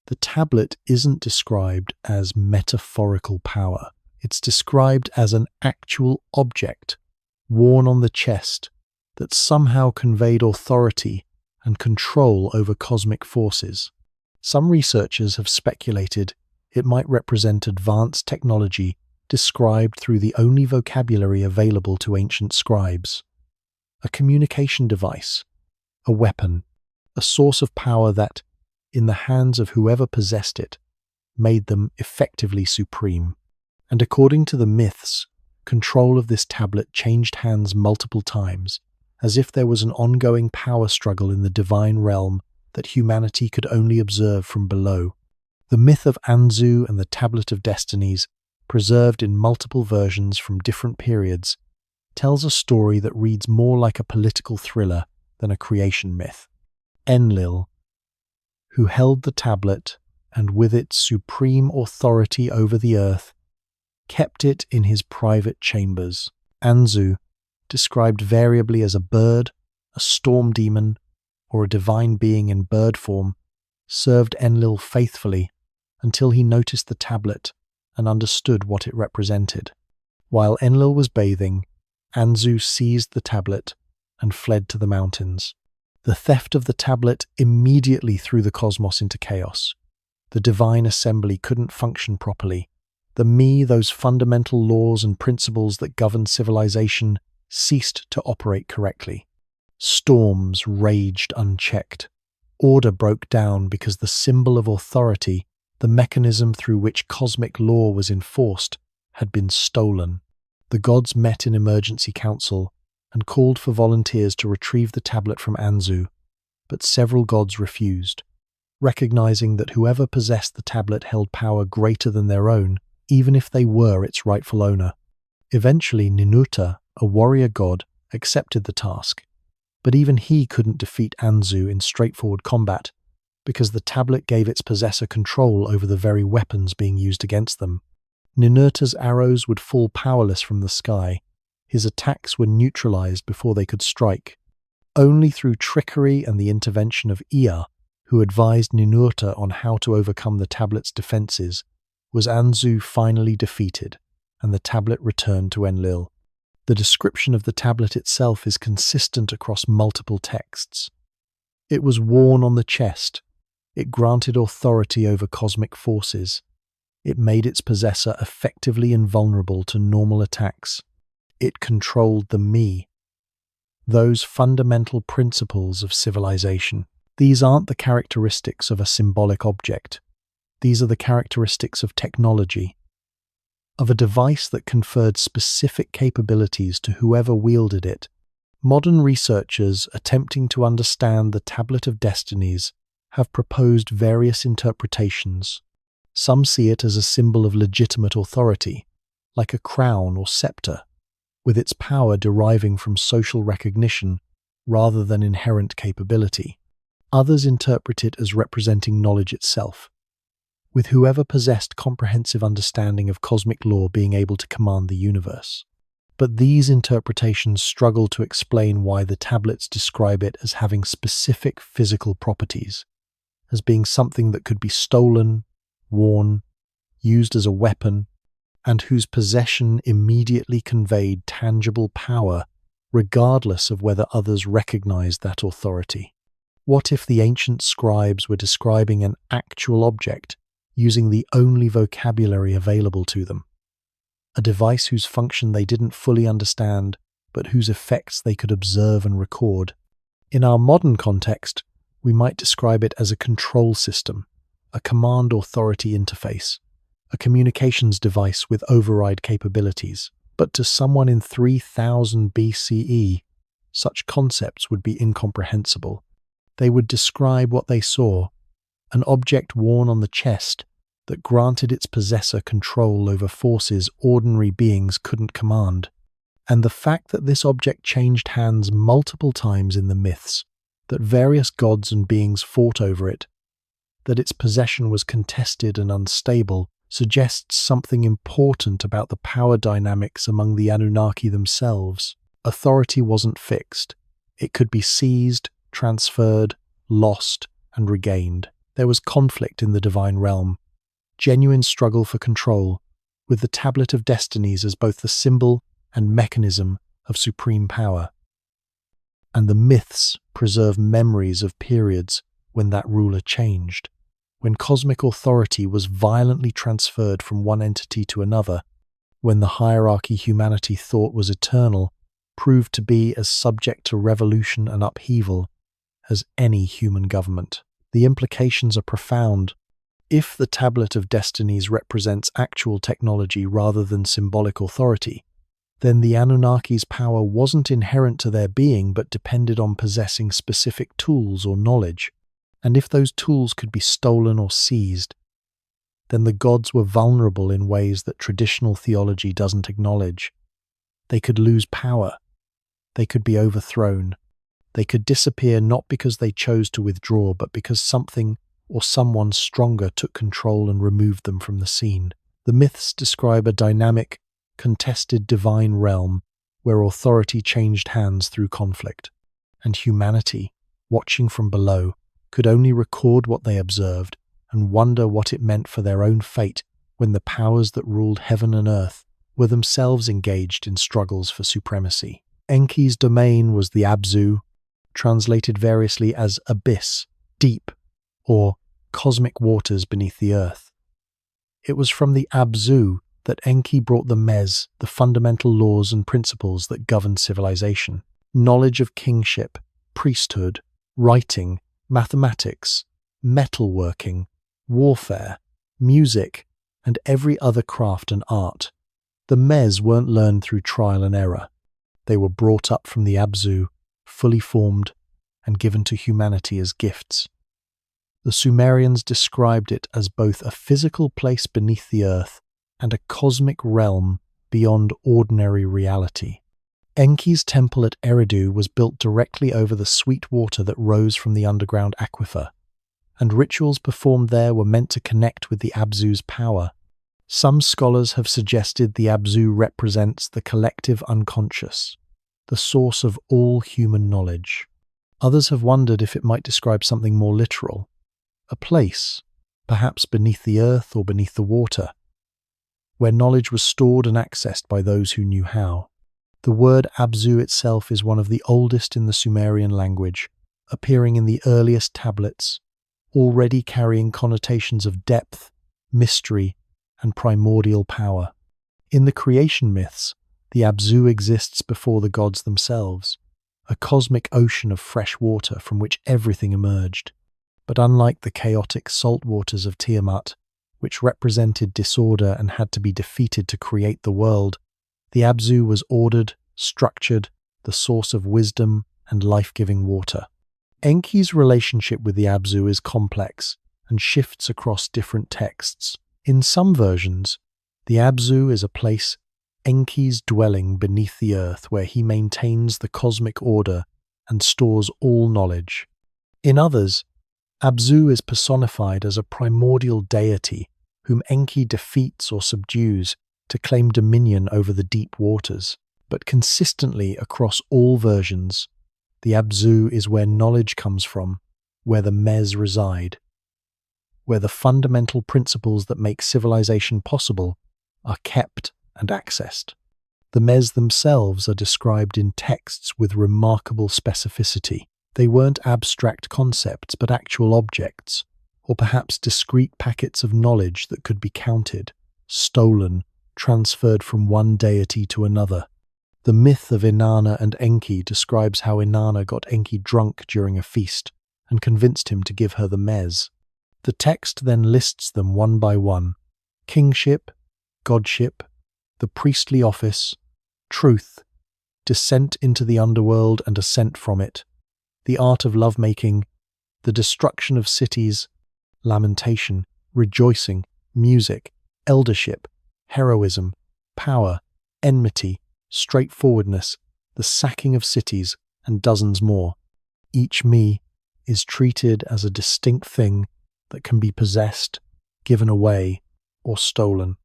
The tablet isn't described as metaphorical power. It's described as an actual object, worn on the chest, that somehow conveyed authority and control over cosmic forces. Some researchers have speculated it might represent advanced technology described through the only vocabulary available to ancient scribes. A communication device, a weapon, a source of power that, in the hands of whoever possessed it, made them effectively supreme. And according to the myths, control of this tablet changed hands multiple times, as if there was an ongoing power struggle in the divine realm that humanity could only observe from below. The myth of Anzu and the Tablet of Destinies, preserved in multiple versions from different periods, tells a story that reads more like a political thriller than a creation myth. Enlil, who held the tablet and with its supreme authority over the earth, kept it in his private chambers. Anzu, described variably as a bird, a storm demon, or a divine being in bird form, served Enlil faithfully until he noticed the tablet and understood what it represented. While Enlil was bathing, Anzu seized the tablet and fled to the mountains. The theft of the tablet immediately threw the cosmos into chaos. The divine assembly couldn't function properly. The me, those fundamental laws and principles that govern civilization, ceased to operate correctly. Storms raged unchecked. Order broke down because the symbol of authority, the mechanism through which cosmic law was enforced, had been stolen. The gods met in emergency council and called for volunteers to retrieve the tablet from Anzu, but several gods refused, recognizing that whoever possessed the tablet held power greater than their own, even if they were its rightful owner. Eventually, Ninurta, a warrior god, accepted the task, but even he couldn't defeat Anzu in straightforward combat, because the tablet gave its possessor control over the very weapons being used against them. Ninurta's arrows would fall powerless from the sky. His attacks were neutralized before they could strike. Only through trickery and the intervention of Ea, who advised Ninurta on how to overcome the tablet's defenses, was Anzu finally defeated, and the tablet returned to Enlil. The description of the tablet itself is consistent across multiple texts. It was worn on the chest. It granted authority over cosmic forces. It made its possessor effectively invulnerable to normal attacks. It controlled the me, those fundamental principles of civilization. These aren't the characteristics of a symbolic object. These are the characteristics of technology, of a device that conferred specific capabilities to whoever wielded it. Modern researchers attempting to understand the Tablet of Destinies have proposed various interpretations. Some see it as a symbol of legitimate authority, like a crown or scepter, with its power deriving from social recognition rather than inherent capability. Others interpret it as representing knowledge itself, with whoever possessed comprehensive understanding of cosmic law being able to command the universe. But these interpretations struggle to explain why the tablets describe it as having specific physical properties, as being something that could be stolen, worn, used as a weapon, and whose possession immediately conveyed tangible power, regardless of whether others recognized that authority. What if the ancient scribes were describing an actual object using the only vocabulary available to them? A device whose function they didn't fully understand, but whose effects they could observe and record. In our modern context, we might describe it as a control system, a command authority interface, a communications device with override capabilities. But to someone in 3000 BCE, such concepts would be incomprehensible. They would describe what they saw, an object worn on the chest that granted its possessor control over forces ordinary beings couldn't command. And the fact that this object changed hands multiple times in the myths, that various gods and beings fought over it, that its possession was contested and unstable, suggests something important about the power dynamics among the Anunnaki themselves. Authority wasn't fixed. It could be seized, transferred, lost, and regained. There was conflict in the divine realm, genuine struggle for control, with the Tablet of Destinies as both the symbol and mechanism of supreme power. And the myths preserve memories of periods when that ruler changed, when cosmic authority was violently transferred from one entity to another, when the hierarchy humanity thought was eternal proved to be as subject to revolution and upheaval as any human government. The implications are profound. If the Tablet of Destinies represents actual technology rather than symbolic authority, then the Anunnaki's power wasn't inherent to their being but depended on possessing specific tools or knowledge. And if those tools could be stolen or seized, then the gods were vulnerable in ways that traditional theology doesn't acknowledge. They could lose power. They could be overthrown. They could disappear not because they chose to withdraw, but because something or someone stronger took control and removed them from the scene. The myths describe a dynamic, contested divine realm where authority changed hands through conflict, and humanity, watching from below, could only record what they observed and wonder what it meant for their own fate when the powers that ruled heaven and earth were themselves engaged in struggles for supremacy. Enki's domain was the Abzu, translated variously as abyss, deep, or cosmic waters beneath the earth. It was from the Abzu that Enki brought the Mez, the fundamental laws and principles that governed civilization. Knowledge of kingship, priesthood, writing, mathematics, metalworking, warfare, music, and every other craft and art. The Mez weren't learned through trial and error. They were brought up from the Abzu, fully formed, and given to humanity as gifts. The Sumerians described it as both a physical place beneath the earth and a cosmic realm beyond ordinary reality. Enki's temple at Eridu was built directly over the sweet water that rose from the underground aquifer, and rituals performed there were meant to connect with the Abzu's power. Some scholars have suggested the Abzu represents the collective unconscious, the source of all human knowledge. Others have wondered if it might describe something more literal, a place, perhaps beneath the earth or beneath the water, where knowledge was stored and accessed by those who knew how. The word Abzu itself is one of the oldest in the Sumerian language, appearing in the earliest tablets, already carrying connotations of depth, mystery, and primordial power. In the creation myths, the Abzu exists before the gods themselves, a cosmic ocean of fresh water from which everything emerged. But unlike the chaotic salt waters of Tiamat, which represented disorder and had to be defeated to create the world, the Abzu was ordered, structured, the source of wisdom and life-giving water. Enki's relationship with the Abzu is complex and shifts across different texts. In some versions, the Abzu is a place, Enki's dwelling beneath the earth, where he maintains the cosmic order and stores all knowledge. In others, Abzu is personified as a primordial deity whom Enki defeats or subdues to claim dominion over the deep waters. But consistently across all versions, the Abzu is where knowledge comes from, where the Mez reside, where the fundamental principles that make civilization possible are kept and accessed. The Mez themselves are described in texts with remarkable specificity. They weren't abstract concepts, but actual objects, or perhaps discrete packets of knowledge that could be counted, stolen, transferred from one deity to another. The myth of Inanna and Enki describes how Inanna got Enki drunk during a feast and convinced him to give her the Mez. The text then lists them one by one: kingship, godship, the priestly office, truth, descent into the underworld and ascent from it, the art of lovemaking, the destruction of cities, lamentation, rejoicing, music, eldership, heroism, power, enmity, straightforwardness, the sacking of cities, and dozens more. Each me is treated as a distinct thing that can be possessed, given away, or stolen.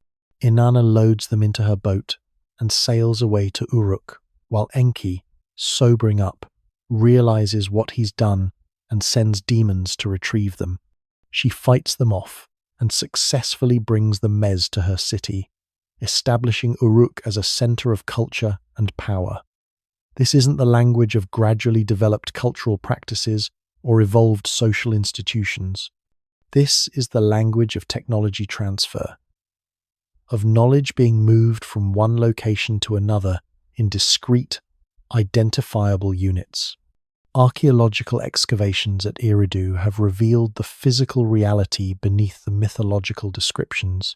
Inanna loads them into her boat and sails away to Uruk, while Enki, sobering up, realizes what he's done and sends demons to retrieve them. She fights them off and successfully brings the Mez to her city, establishing Uruk as a center of culture and power. This isn't the language of gradually developed cultural practices or evolved social institutions. This is the language of technology transfer, of knowledge being moved from one location to another in discrete, identifiable units. Archaeological excavations at Eridu have revealed the physical reality beneath the mythological descriptions.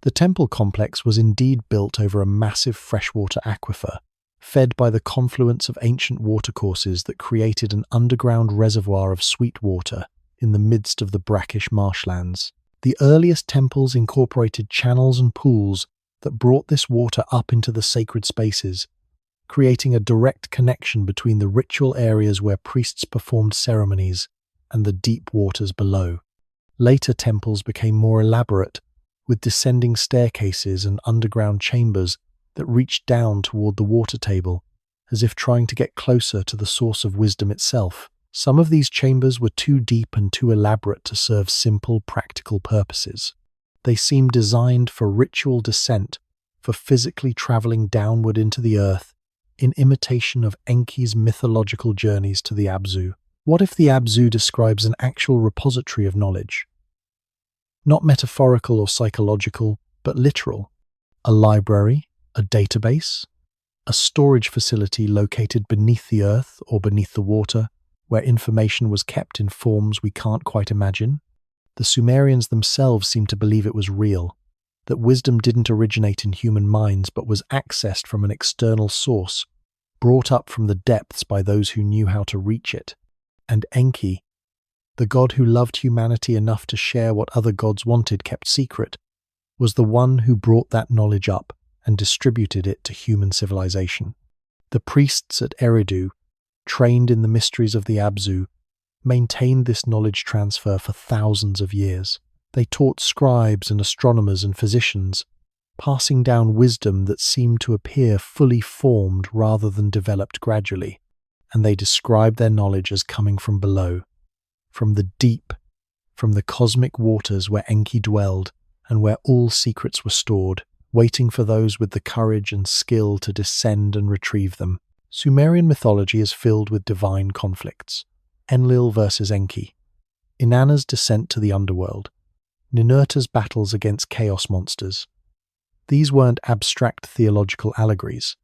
The temple complex was indeed built over a massive freshwater aquifer, fed by the confluence of ancient watercourses that created an underground reservoir of sweet water in the midst of the brackish marshlands. The earliest temples incorporated channels and pools that brought this water up into the sacred spaces, creating a direct connection between the ritual areas where priests performed ceremonies and the deep waters below. Later temples became more elaborate, with descending staircases and underground chambers that reached down toward the water table, as if trying to get closer to the source of wisdom itself. Some of these chambers were too deep and too elaborate to serve simple, practical purposes. They seemed designed for ritual descent, for physically traveling downward into the earth, in imitation of Enki's mythological journeys to the Abzu. What if the Abzu describes an actual repository of knowledge? Not metaphorical or psychological, but literal. A library, a database, a storage facility located beneath the earth or beneath the water, where information was kept in forms we can't quite imagine. The Sumerians themselves seemed to believe it was real, that wisdom didn't originate in human minds but was accessed from an external source, brought up from the depths by those who knew how to reach it. And Enki, the god who loved humanity enough to share what other gods wanted kept secret, was the one who brought that knowledge up and distributed it to human civilization. The priests at Eridu, trained in the mysteries of the Abzu, maintained this knowledge transfer for thousands of years. They taught scribes and astronomers and physicians, passing down wisdom that seemed to appear fully formed rather than developed gradually, and they described their knowledge as coming from below, from the deep, from the cosmic waters where Enki dwelled and where all secrets were stored, waiting for those with the courage and skill to descend and retrieve them. Sumerian mythology is filled with divine conflicts. Enlil versus Enki, Inanna's descent to the underworld, Ninurta's battles against chaos monsters. These weren't abstract theological allegories.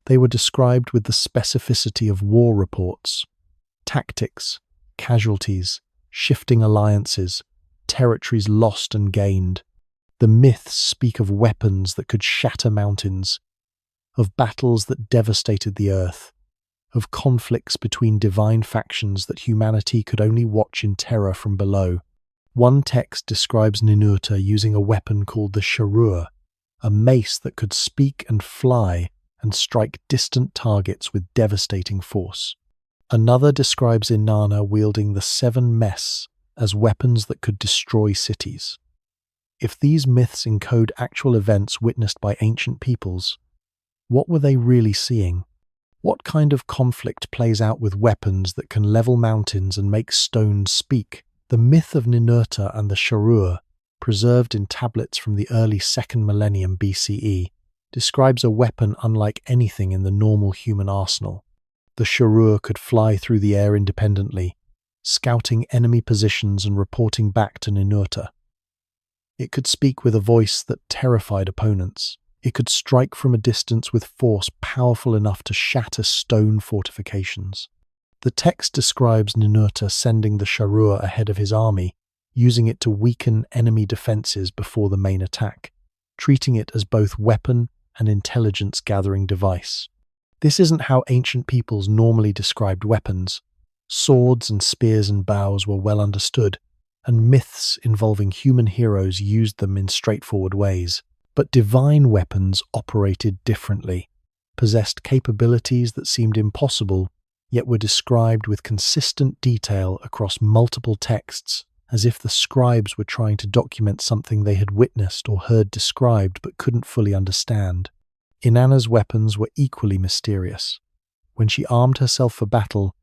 They were described with the specificity of war reports, tactics, casualties, shifting alliances, territories lost and gained. The myths speak of weapons that could shatter mountains, of battles that devastated the earth, of conflicts between divine factions that humanity could only watch in terror from below. One text describes Ninurta using a weapon called the Sharur, a mace that could speak and fly and strike distant targets with devastating force. Another describes Inanna wielding the 7 Mes as weapons that could destroy cities. If these myths encode actual events witnessed by ancient peoples, what were they really seeing? What kind of conflict plays out with weapons that can level mountains and make stones speak? The myth of Ninurta and the Sharur, preserved in tablets from the early 2nd millennium BCE, describes a weapon unlike anything in the normal human arsenal. The Sharur could fly through the air independently, scouting enemy positions and reporting back to Ninurta. It could speak with a voice that terrified opponents. It could strike from a distance with force powerful enough to shatter stone fortifications. The text describes Ninurta sending the Sharur ahead of his army, using it to weaken enemy defenses before the main attack, treating it as both weapon and intelligence-gathering device. This isn't how ancient peoples normally described weapons. Swords and spears and bows were well understood, and myths involving human heroes used them in straightforward ways. But divine weapons operated differently, possessed capabilities that seemed impossible, yet were described with consistent detail across multiple texts, as if the scribes were trying to document something they had witnessed or heard described but couldn't fully understand. Inanna's weapons were equally mysterious. When she armed herself for battle,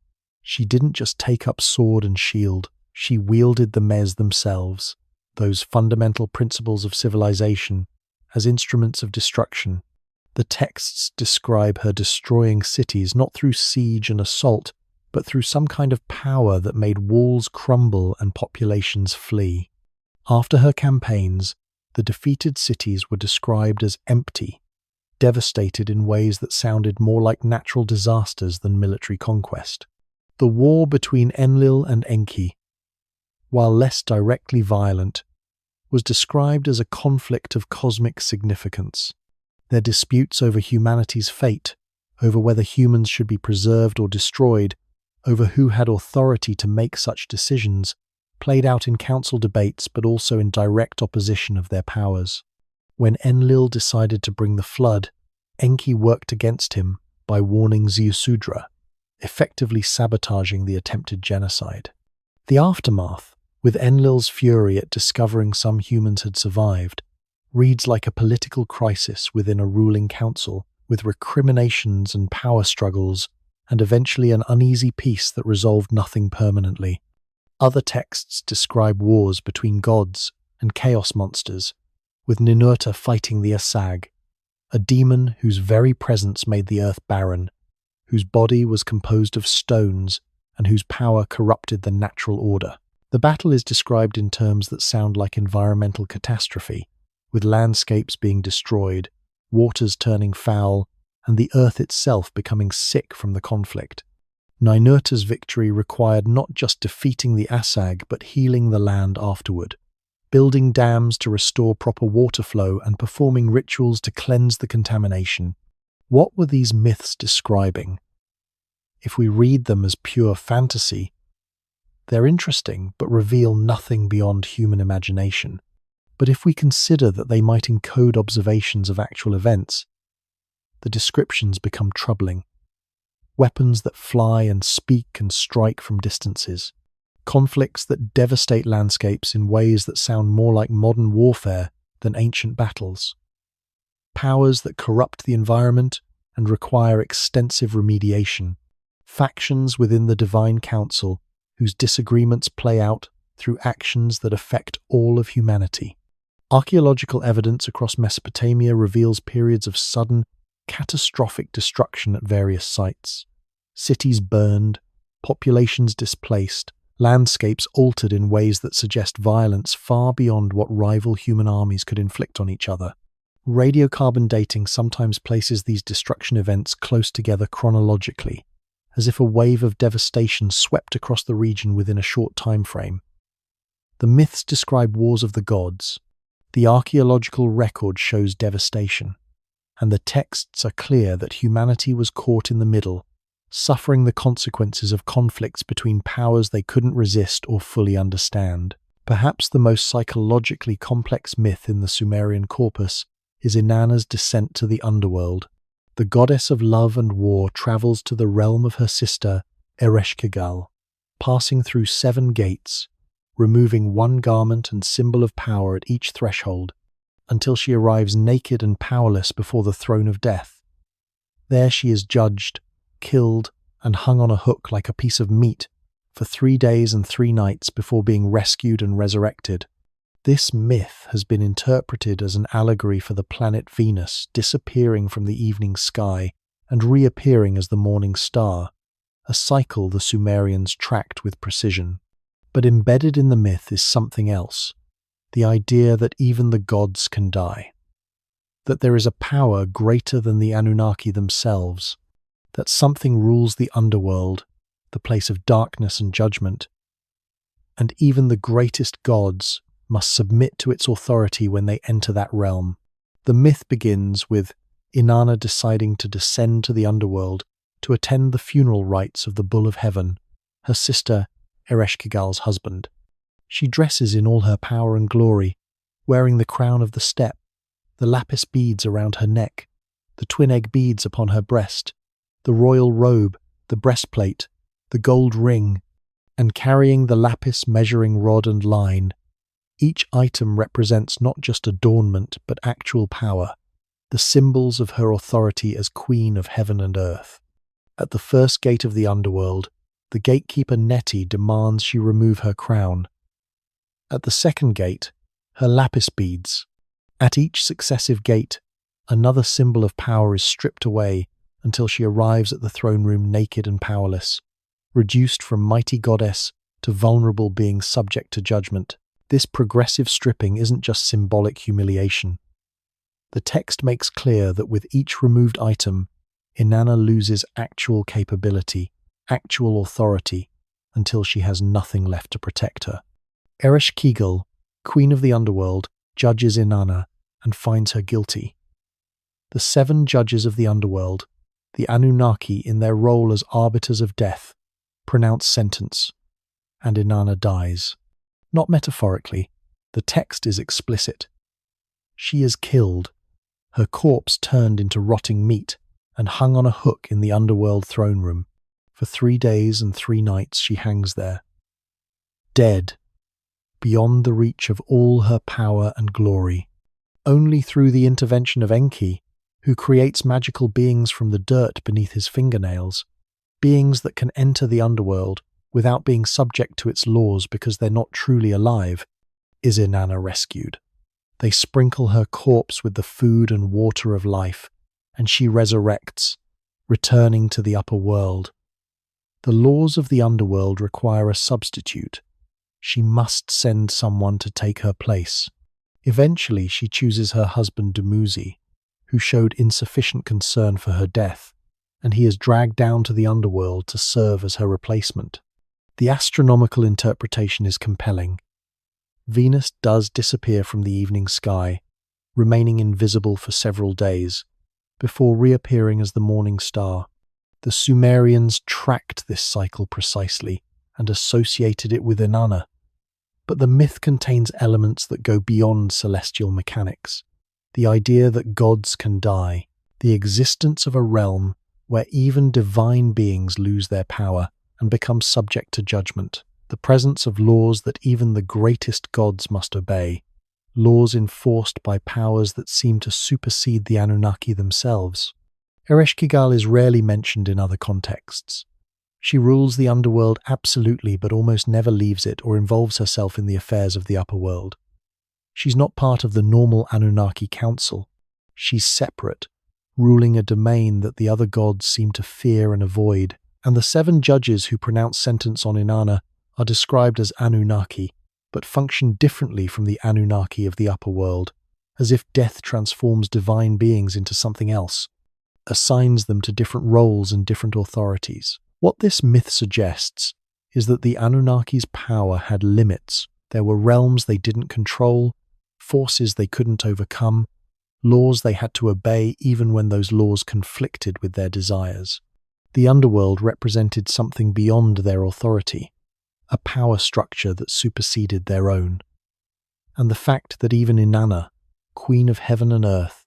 she didn't just take up sword and shield, she wielded the Mes themselves, those fundamental principles of civilization, as instruments of destruction. The texts describe her destroying cities not through siege and assault, but through some kind of power that made walls crumble and populations flee. After her campaigns, the defeated cities were described as empty, devastated in ways that sounded more like natural disasters than military conquest. The war between Enlil and Enki, while less directly violent, was described as a conflict of cosmic significance. Their disputes over humanity's fate, over whether humans should be preserved or destroyed, over who had authority to make such decisions, played out in council debates but also in direct opposition of their powers. When Enlil decided to bring the flood, Enki worked against him by warning Ziusudra, effectively sabotaging the attempted genocide. The aftermath, with Enlil's fury at discovering some humans had survived, reads like a political crisis within a ruling council, with recriminations and power struggles, and eventually an uneasy peace that resolved nothing permanently. Other texts describe wars between gods and chaos monsters, with Ninurta fighting the Asag, a demon whose very presence made the earth barren, whose body was composed of stones, and whose power corrupted the natural order. The battle is described in terms that sound like environmental catastrophe, with landscapes being destroyed, waters turning foul, and the earth itself becoming sick from the conflict. Ninurta's victory required not just defeating the Asag, but healing the land afterward, building dams to restore proper water flow and performing rituals to cleanse the contamination. What were these myths describing? If we read them as pure fantasy, they're interesting but reveal nothing beyond human imagination. But if we consider that they might encode observations of actual events, the descriptions become troubling. Weapons that fly and speak and strike from distances. Conflicts that devastate landscapes in ways that sound more like modern warfare than ancient battles. Powers that corrupt the environment and require extensive remediation. Factions within the Divine Council whose disagreements play out through actions that affect all of humanity. Archaeological evidence across Mesopotamia reveals periods of sudden, catastrophic destruction at various sites. Cities burned, populations displaced, landscapes altered in ways that suggest violence far beyond what rival human armies could inflict on each other. Radiocarbon dating sometimes places these destruction events close together chronologically, as if a wave of devastation swept across the region within a short time frame. The myths describe wars of the gods. The archaeological record shows devastation, and the texts are clear that humanity was caught in the middle, suffering the consequences of conflicts between powers they couldn't resist or fully understand. Perhaps the most psychologically complex myth in the Sumerian corpus is Inanna's descent to the underworld. The goddess of love and war travels to the realm of her sister, Ereshkigal, passing through 7 gates, removing one garment and symbol of power at each threshold, until she arrives naked and powerless before the throne of death. There she is judged, killed, and hung on a hook like a piece of meat for 3 days and 3 nights before being rescued and resurrected. This myth has been interpreted as an allegory for the planet Venus disappearing from the evening sky and reappearing as the morning star, a cycle the Sumerians tracked with precision. But embedded in the myth is something else, the idea that even the gods can die, that there is a power greater than the Anunnaki themselves, that something rules the underworld, the place of darkness and judgment, and even the greatest gods must submit to its authority when they enter that realm. The myth begins with Inanna deciding to descend to the underworld to attend the funeral rites of the Bull of Heaven, her sister Ereshkigal's husband. She dresses in all her power and glory, wearing the crown of the steppe, the lapis beads around her neck, the twin egg beads upon her breast, the royal robe, the breastplate, the gold ring, and carrying the lapis measuring rod and line. Each item represents not just adornment but actual power, the symbols of her authority as queen of heaven and earth. At the first gate of the underworld, the gatekeeper Neti demands she remove her crown. At the second gate, her lapis beads. At each successive gate, another symbol of power is stripped away until she arrives at the throne room naked and powerless, reduced from mighty goddess to vulnerable being subject to judgment. This progressive stripping isn't just symbolic humiliation. The text makes clear that with each removed item, Inanna loses actual capability, actual authority, until she has nothing left to protect her. Ereshkigal, queen of the underworld, judges Inanna and finds her guilty. The 7 judges of the underworld, the Anunnaki in their role as arbiters of death, pronounce sentence, and Inanna dies. Not metaphorically, the text is explicit. She is killed, her corpse turned into rotting meat and hung on a hook in the underworld throne room. For 3 days and 3 nights she hangs there. Dead, beyond the reach of all her power and glory. Only through the intervention of Enki, who creates magical beings from the dirt beneath his fingernails, beings that can enter the underworld without being subject to its laws because they're not truly alive, is Inanna rescued. They sprinkle her corpse with the food and water of life, and she resurrects, returning to the upper world. The laws of the underworld require a substitute. She must send someone to take her place. Eventually, she chooses her husband Dumuzi, who showed insufficient concern for her death, and he is dragged down to the underworld to serve as her replacement. The astronomical interpretation is compelling. Venus does disappear from the evening sky, remaining invisible for several days, before reappearing as the morning star. The Sumerians tracked this cycle precisely and associated it with Inanna. But the myth contains elements that go beyond celestial mechanics. The idea that gods can die, the existence of a realm where even divine beings lose their power and become subject to judgment, the presence of laws that even the greatest gods must obey, laws enforced by powers that seem to supersede the Anunnaki themselves. Ereshkigal is rarely mentioned in other contexts. She rules the underworld absolutely but almost never leaves it or involves herself in the affairs of the upper world. She's not part of the normal Anunnaki council. She's separate, ruling a domain that the other gods seem to fear and avoid, and the 7 judges who pronounce sentence on Inanna are described as Anunnaki, but function differently from the Anunnaki of the upper world, as if death transforms divine beings into something else, assigns them to different roles and different authorities. What this myth suggests is that the Anunnaki's power had limits. There were realms they didn't control, forces they couldn't overcome, laws they had to obey even when those laws conflicted with their desires. The underworld represented something beyond their authority, a power structure that superseded their own. And the fact that even Inanna, queen of heaven and earth,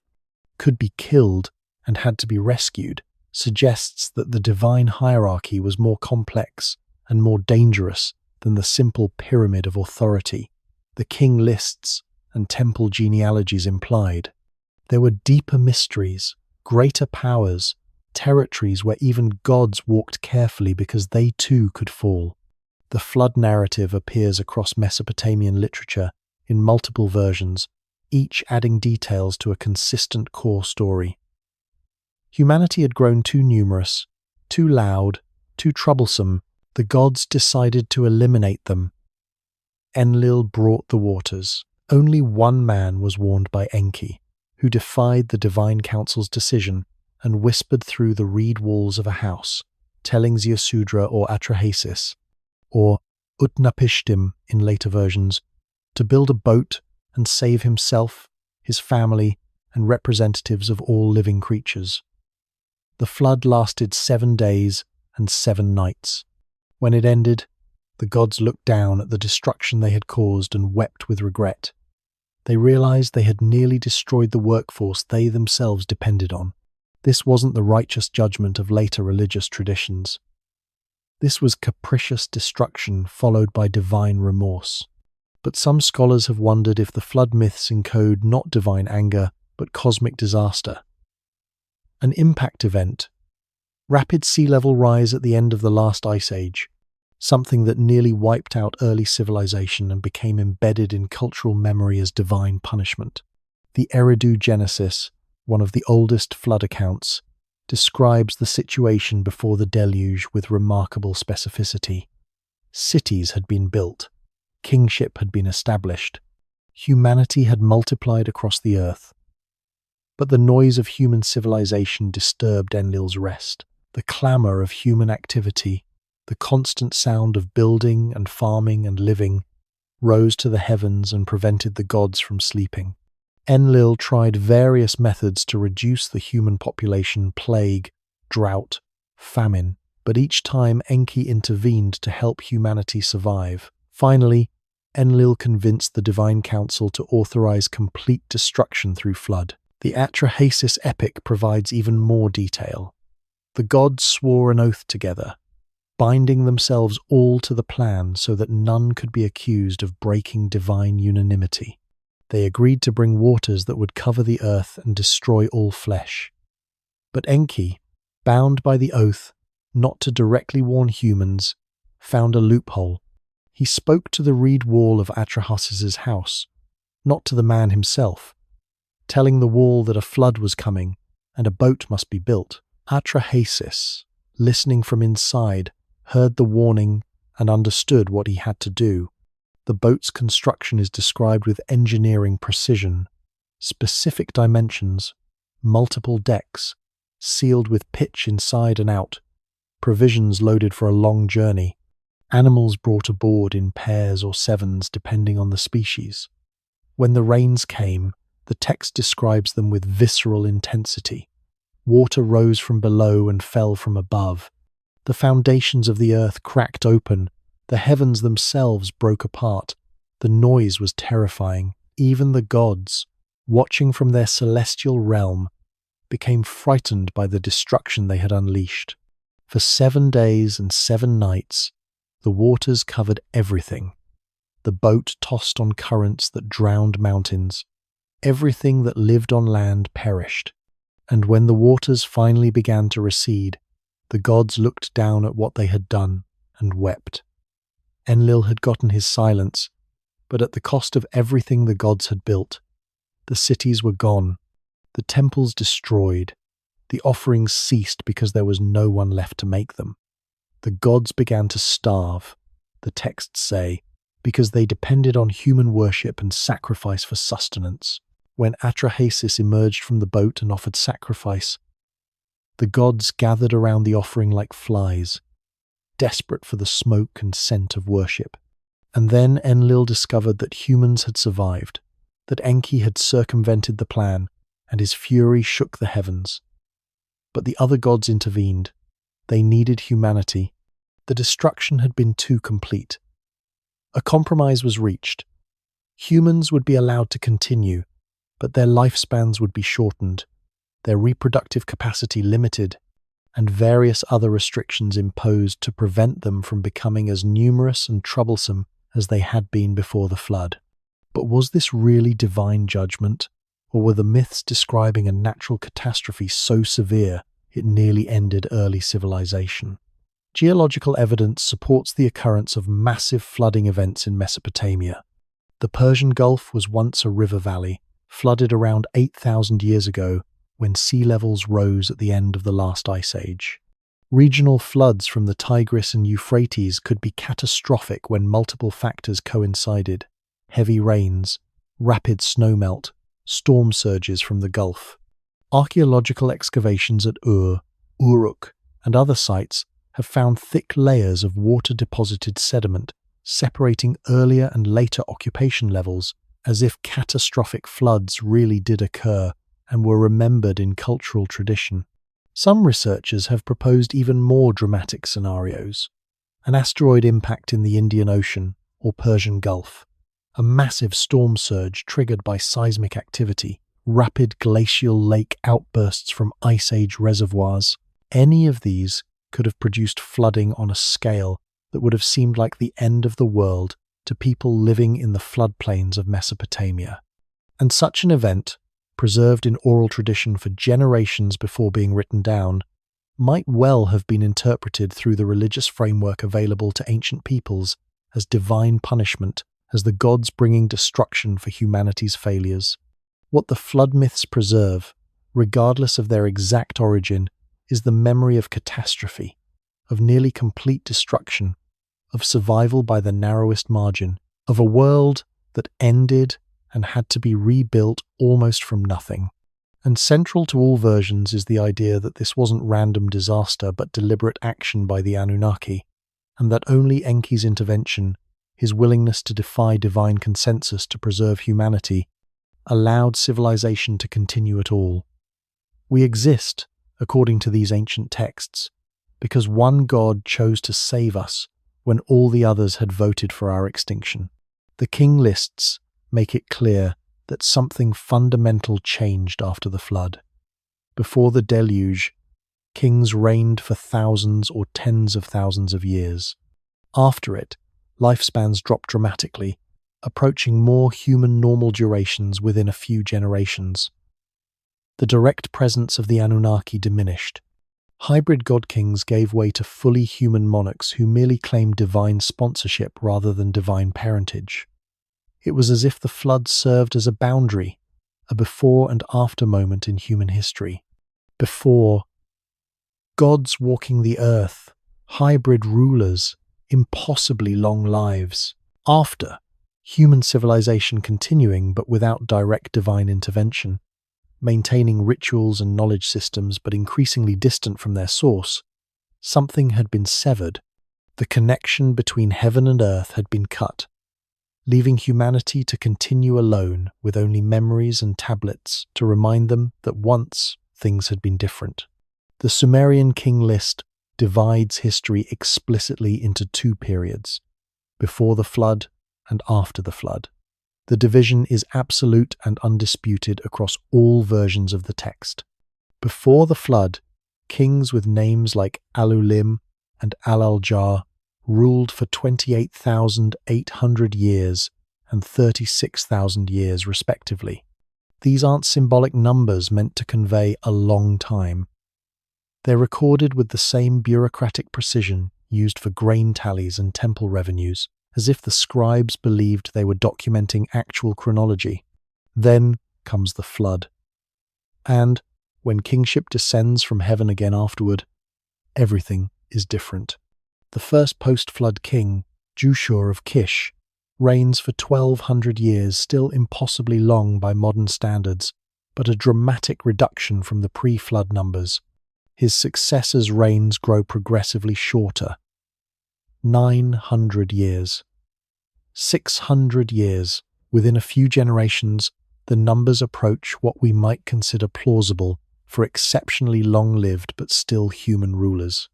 could be killed and had to be rescued suggests that the divine hierarchy was more complex and more dangerous than the simple pyramid of authority the king lists and temple genealogies implied. There were deeper mysteries, greater powers, territories where even gods walked carefully because they too could fall. The flood narrative appears across Mesopotamian literature in multiple versions, each adding details to a consistent core story. Humanity had grown too numerous, too loud, too troublesome. The gods decided to eliminate them. Enlil brought the waters. Only one man was warned by Enki, who defied the divine council's decision and whispered through the reed walls of a house, telling Ziusudra or Atrahasis, or Utnapishtim in later versions, to build a boat and save himself, his family, and representatives of all living creatures. The flood lasted 7 days and 7 nights. When it ended, the gods looked down at the destruction they had caused and wept with regret. They realized they had nearly destroyed the workforce they themselves depended on. This wasn't the righteous judgment of later religious traditions. This was capricious destruction followed by divine remorse. But some scholars have wondered if the flood myths encode not divine anger, but cosmic disaster. An impact event, rapid sea level rise at the end of the last ice age, something that nearly wiped out early civilization and became embedded in cultural memory as divine punishment. The Eridu Genesis, one of the oldest flood accounts, describes the situation before the deluge with remarkable specificity. Cities had been built, kingship had been established, humanity had multiplied across the earth. But the noise of human civilization disturbed Enlil's rest. The clamour of human activity, the constant sound of building and farming and living, rose to the heavens and prevented the gods from sleeping. Enlil tried various methods to reduce the human population: plague, drought, famine, but each time Enki intervened to help humanity survive. Finally, Enlil convinced the Divine Council to authorize complete destruction through flood. The Atrahasis epic provides even more detail. The gods swore an oath together. binding themselves all to the plan so that none could be accused of breaking divine unanimity. They agreed to bring waters that would cover the earth and destroy all flesh. But Enki, bound by the oath not to directly warn humans, found a loophole. He spoke to the reed wall of Atrahasis' house, not to the man himself, telling the wall that a flood was coming and a boat must be built. Atrahasis, listening from inside, heard the warning and understood what he had to do. The boat's construction is described with engineering precision, specific dimensions, multiple decks, sealed with pitch inside and out, provisions loaded for a long journey, animals brought aboard in pairs or sevens depending on the species. When the rains came, the text describes them with visceral intensity. Water rose from below and fell from above. The foundations of the earth cracked open. The heavens themselves broke apart. The noise was terrifying. Even the gods, watching from their celestial realm, became frightened by the destruction they had unleashed. For 7 days and 7 nights, the waters covered everything. The boat tossed on currents that drowned mountains. Everything that lived on land perished. And when the waters finally began to recede, the gods looked down at what they had done and wept. Enlil had gotten his silence, but at the cost of everything the gods had built. The cities were gone, the temples destroyed, the offerings ceased because there was no one left to make them. The gods began to starve, the texts say, because they depended on human worship and sacrifice for sustenance. When Atrahasis emerged from the boat and offered sacrifice, the gods gathered around the offering like flies, desperate for the smoke and scent of worship. And then Enlil discovered that humans had survived, that Enki had circumvented the plan, and his fury shook the heavens. But the other gods intervened. They needed humanity. The destruction had been too complete. A compromise was reached. Humans would be allowed to continue, but their lifespans would be shortened, their reproductive capacity limited, and various other restrictions imposed to prevent them from becoming as numerous and troublesome as they had been before the flood. But was this really divine judgment, or were the myths describing a natural catastrophe so severe it nearly ended early civilization? Geological evidence supports the occurrence of massive flooding events in Mesopotamia. The Persian Gulf was once a river valley, flooded around 8,000 years ago when sea levels rose at the end of the last ice age. Regional floods from the Tigris and Euphrates could be catastrophic when multiple factors coincided: heavy rains, rapid snowmelt, storm surges from the Gulf. Archaeological excavations at Uruk, and other sites have found thick layers of water-deposited sediment separating earlier and later occupation levels, as if catastrophic floods really did occur and were remembered in cultural tradition. Some researchers have proposed even more dramatic scenarios: an asteroid impact in the Indian Ocean or Persian Gulf, a massive storm surge triggered by seismic activity, rapid glacial lake outbursts from Ice Age reservoirs. Any of these could have produced flooding on a scale that would have seemed like the end of the world to people living in the floodplains of Mesopotamia. And such an event, preserved in oral tradition for generations before being written down, might well have been interpreted through the religious framework available to ancient peoples as divine punishment, as the gods bringing destruction for humanity's failures. What the flood myths preserve, regardless of their exact origin, is the memory of catastrophe, of nearly complete destruction, of survival by the narrowest margin, of a world that ended and had to be rebuilt almost from nothing. And central to all versions is the idea that this wasn't random disaster but deliberate action by the Anunnaki, and that only Enki's intervention, his willingness to defy divine consensus to preserve humanity, allowed civilization to continue at all. We exist, according to these ancient texts, because one God chose to save us when all the others had voted for our extinction. The king lists make it clear that something fundamental changed after the flood. Before the deluge, Kings reigned for thousands or tens of thousands of years. After it, lifespans dropped dramatically, approaching more human normal durations within a few generations. The direct presence of the Anunnaki diminished. Hybrid god kings gave way to fully human monarchs who merely claimed divine sponsorship rather than divine parentage. It was as if the flood served as a boundary, a before and after moment in human history. Before, gods walking the earth, hybrid rulers, impossibly long lives. After, human civilization continuing but without direct divine intervention, maintaining rituals and knowledge systems but increasingly distant from their source. Something had been severed. The connection between heaven and earth had been cut, leaving humanity to continue alone with only memories and tablets to remind them that once things had been different. The Sumerian king list divides history explicitly into two periods, before the flood and after the flood. The division is absolute and undisputed across all versions of the text. Before the flood, kings with names like Alulim and Al-Aljar ruled for 28,800 years and 36,000 years respectively. These aren't symbolic numbers meant to convey a long time. They're recorded with the same bureaucratic precision used for grain tallies and temple revenues, as if the scribes believed they were documenting actual chronology. Then comes the flood. And, when kingship descends from heaven again afterward, everything is different. The first post-flood king, Jushur of Kish, reigns for 1,200 years, still impossibly long by modern standards, but a dramatic reduction from the pre-flood numbers. His successors' reigns grow progressively shorter. 900 years. 600 years. Within a few generations, the numbers approach what we might consider plausible for exceptionally long-lived but still human rulers.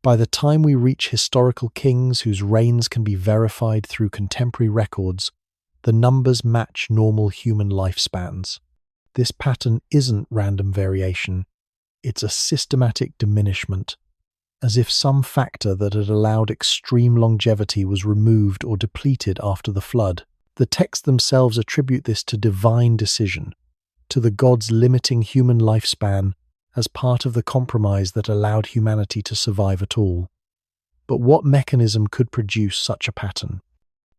By the time we reach historical kings whose reigns can be verified through contemporary records, the numbers match normal human lifespans. This pattern isn't random variation, it's a systematic diminishment, as if some factor that had allowed extreme longevity was removed or depleted after the flood. The texts themselves attribute this to divine decision, to the gods limiting human lifespan as part of the compromise that allowed humanity to survive at all. But what mechanism could produce such a pattern?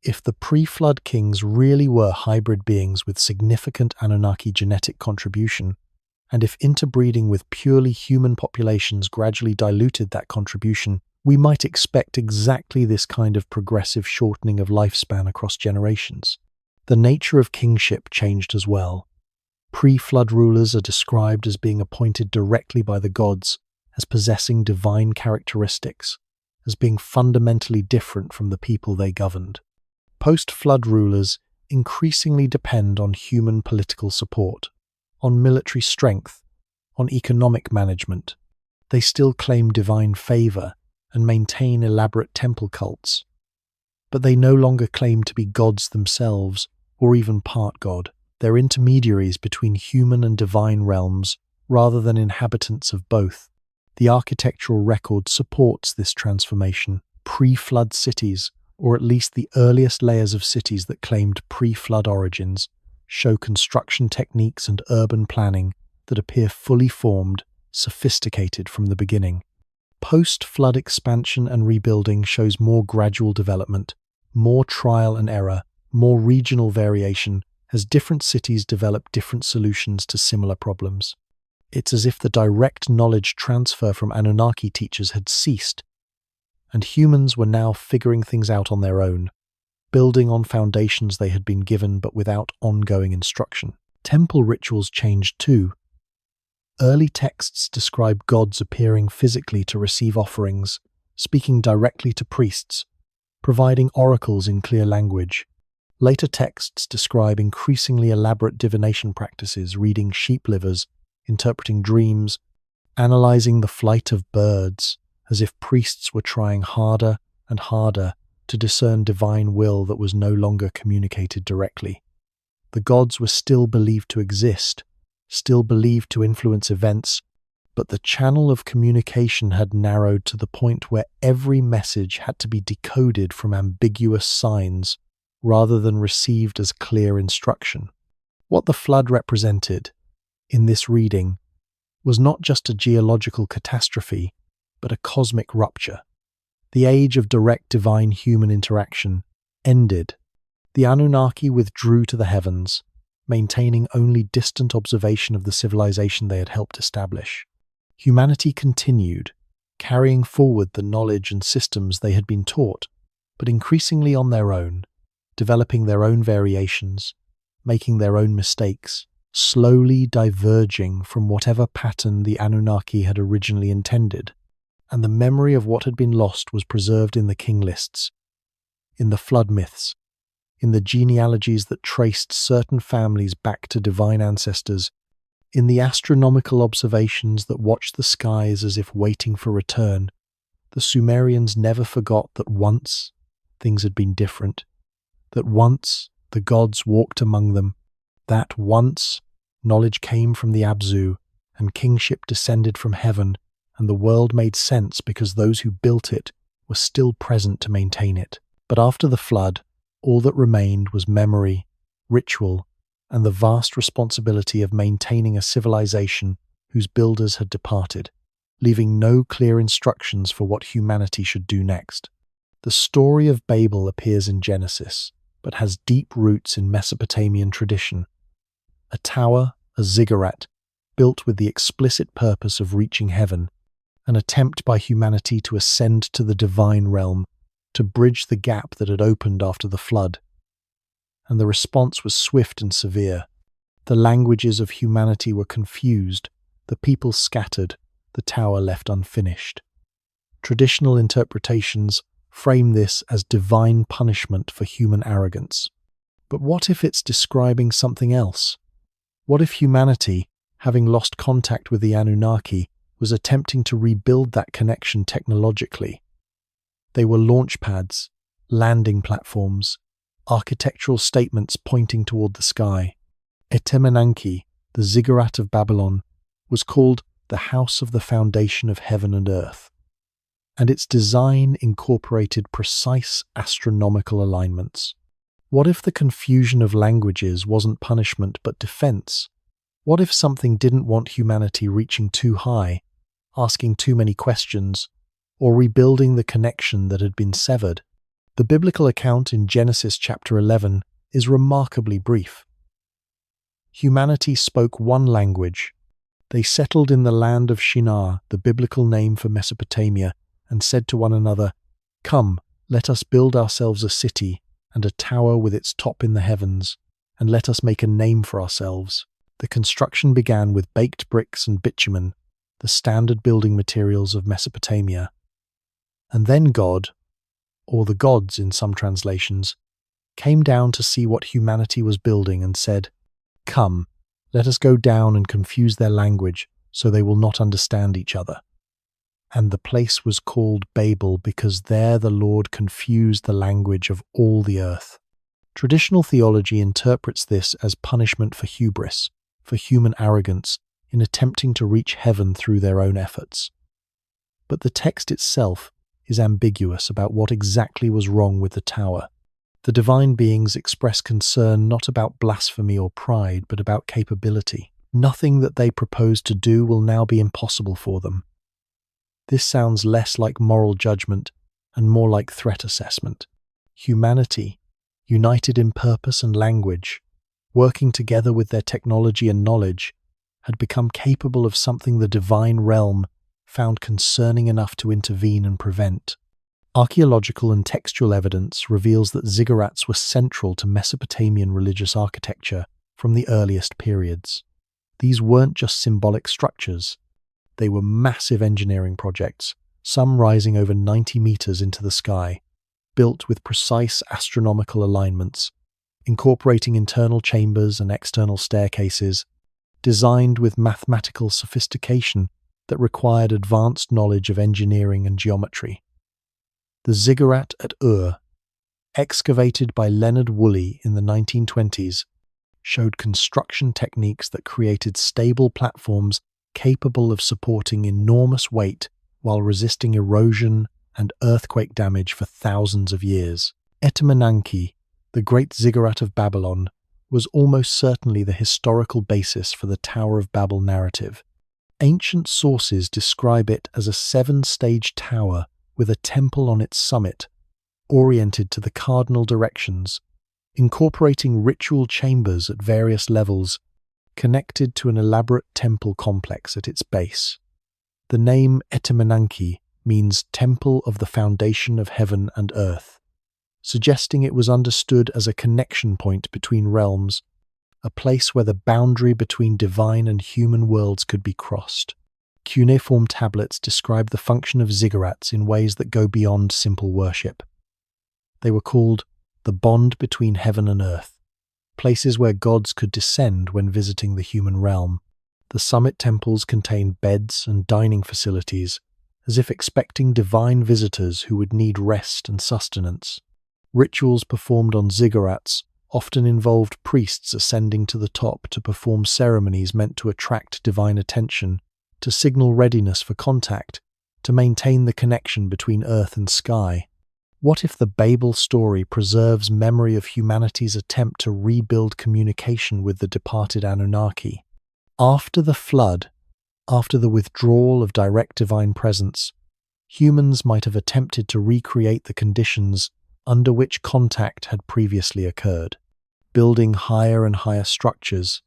If the pre-flood kings really were hybrid beings with significant Anunnaki genetic contribution, and if interbreeding with purely human populations gradually diluted that contribution, we might expect exactly this kind of progressive shortening of lifespan across generations. The nature of kingship changed as well. Pre-flood rulers are described as being appointed directly by the gods, as possessing divine characteristics, as being fundamentally different from the people they governed. Post-flood rulers increasingly depend on human political support, on military strength, on economic management. They still claim divine favor and maintain elaborate temple cults. But they no longer claim to be gods themselves, or even part god. They're intermediaries between human and divine realms, rather than inhabitants of both. The architectural record supports this transformation. Pre-flood cities, or at least the earliest layers of cities that claimed pre-flood origins, show construction techniques and urban planning that appear fully formed, sophisticated from the beginning. Post-flood expansion and rebuilding shows more gradual development, more trial and error, more regional variation, as different cities develop different solutions to similar problems. It's as if the direct knowledge transfer from Anunnaki teachers had ceased, and humans were now figuring things out on their own, building on foundations they had been given but without ongoing instruction. Temple rituals changed too. Early texts describe gods appearing physically to receive offerings, speaking directly to priests, providing oracles in clear language. Later texts describe increasingly elaborate divination practices, reading sheep livers, interpreting dreams, analyzing the flight of birds, as if priests were trying harder and harder to discern divine will that was no longer communicated directly. The gods were still believed to exist, still believed to influence events, but the channel of communication had narrowed to the point where every message had to be decoded from ambiguous signs rather than received as clear instruction. What the flood represented, in this reading, was not just a geological catastrophe, but a cosmic rupture. The age of direct divine-human interaction ended. The Anunnaki withdrew to the heavens, maintaining only distant observation of the civilization they had helped establish. Humanity continued, carrying forward the knowledge and systems they had been taught, but increasingly on their own, developing their own variations, making their own mistakes, slowly diverging from whatever pattern the Anunnaki had originally intended. And the memory of what had been lost was preserved in the king lists, in the flood myths, in the genealogies that traced certain families back to divine ancestors, in the astronomical observations that watched the skies as if waiting for return. The Sumerians never forgot that once things had been different, that once the gods walked among them, that once knowledge came from the Abzu and kingship descended from heaven, and the world made sense because those who built it were still present to maintain it. But after the flood, all that remained was memory, ritual, and the vast responsibility of maintaining a civilization whose builders had departed, leaving no clear instructions for what humanity should do next. The story of Babel appears in Genesis, but has deep roots in Mesopotamian tradition. A tower, a ziggurat, built with the explicit purpose of reaching heaven, an attempt by humanity to ascend to the divine realm, to bridge the gap that had opened after the flood. And the response was swift and severe. The languages of humanity were confused, the people scattered, the tower left unfinished. Traditional interpretations frame this as divine punishment for human arrogance. But what if it's describing something else? What if humanity, having lost contact with the Anunnaki, was attempting to rebuild that connection technologically? They were launch pads, landing platforms, architectural statements pointing toward the sky. Etemenanki, the ziggurat of Babylon, was called the house of the foundation of heaven and earth, and its design incorporated precise astronomical alignments. What if the confusion of languages wasn't punishment but defense? What if something didn't want humanity reaching too high, asking too many questions, or rebuilding the connection that had been severed? The biblical account in Genesis chapter 11 is remarkably brief. Humanity spoke one language. They settled in the land of Shinar, the biblical name for Mesopotamia, and said to one another, "Come, let us build ourselves a city and a tower with its top in the heavens, and let us make a name for ourselves." The construction began with baked bricks and bitumen, the standard building materials of Mesopotamia. And then God, or the gods in some translations, came down to see what humanity was building and said, "Come, let us go down and confuse their language so they will not understand each other." And the place was called Babel because there the Lord confused the language of all the earth. Traditional theology interprets this as punishment for hubris, for human arrogance in attempting to reach heaven through their own efforts. But the text itself is ambiguous about what exactly was wrong with the tower. The divine beings express concern not about blasphemy or pride, but about capability. Nothing that they propose to do will now be impossible for them. This sounds less like moral judgment and more like threat assessment. Humanity, united in purpose and language, working together with their technology and knowledge, had become capable of something the divine realm found concerning enough to intervene and prevent. Archaeological and textual evidence reveals that ziggurats were central to Mesopotamian religious architecture from the earliest periods. These weren't just symbolic structures. They were massive engineering projects, some rising over 90 meters into the sky, built with precise astronomical alignments, incorporating internal chambers and external staircases, designed with mathematical sophistication that required advanced knowledge of engineering and geometry. The ziggurat at Ur, excavated by Leonard Woolley in the 1920s, showed construction techniques that created stable platforms capable of supporting enormous weight while resisting erosion and earthquake damage for thousands of years. Etemenanki, the great ziggurat of Babylon, was almost certainly the historical basis for the Tower of Babel narrative. Ancient sources describe it as a 7-stage tower with a temple on its summit, oriented to the cardinal directions, incorporating ritual chambers at various levels, connected to an elaborate temple complex at its base. The name Etemenanki means Temple of the Foundation of Heaven and Earth, suggesting it was understood as a connection point between realms, a place where the boundary between divine and human worlds could be crossed. Cuneiform tablets describe the function of ziggurats in ways that go beyond simple worship. They were called the bond between heaven and earth, places where gods could descend when visiting the human realm. The summit temples contained beds and dining facilities, as if expecting divine visitors who would need rest and sustenance. Rituals performed on ziggurats often involved priests ascending to the top to perform ceremonies meant to attract divine attention, to signal readiness for contact, to maintain the connection between earth and sky. What if the Babel story preserves memory of humanity's attempt to rebuild communication with the departed Anunnaki? After the flood, after the withdrawal of direct divine presence, humans might have attempted to recreate the conditions under which contact had previously occurred, building higher and higher structures,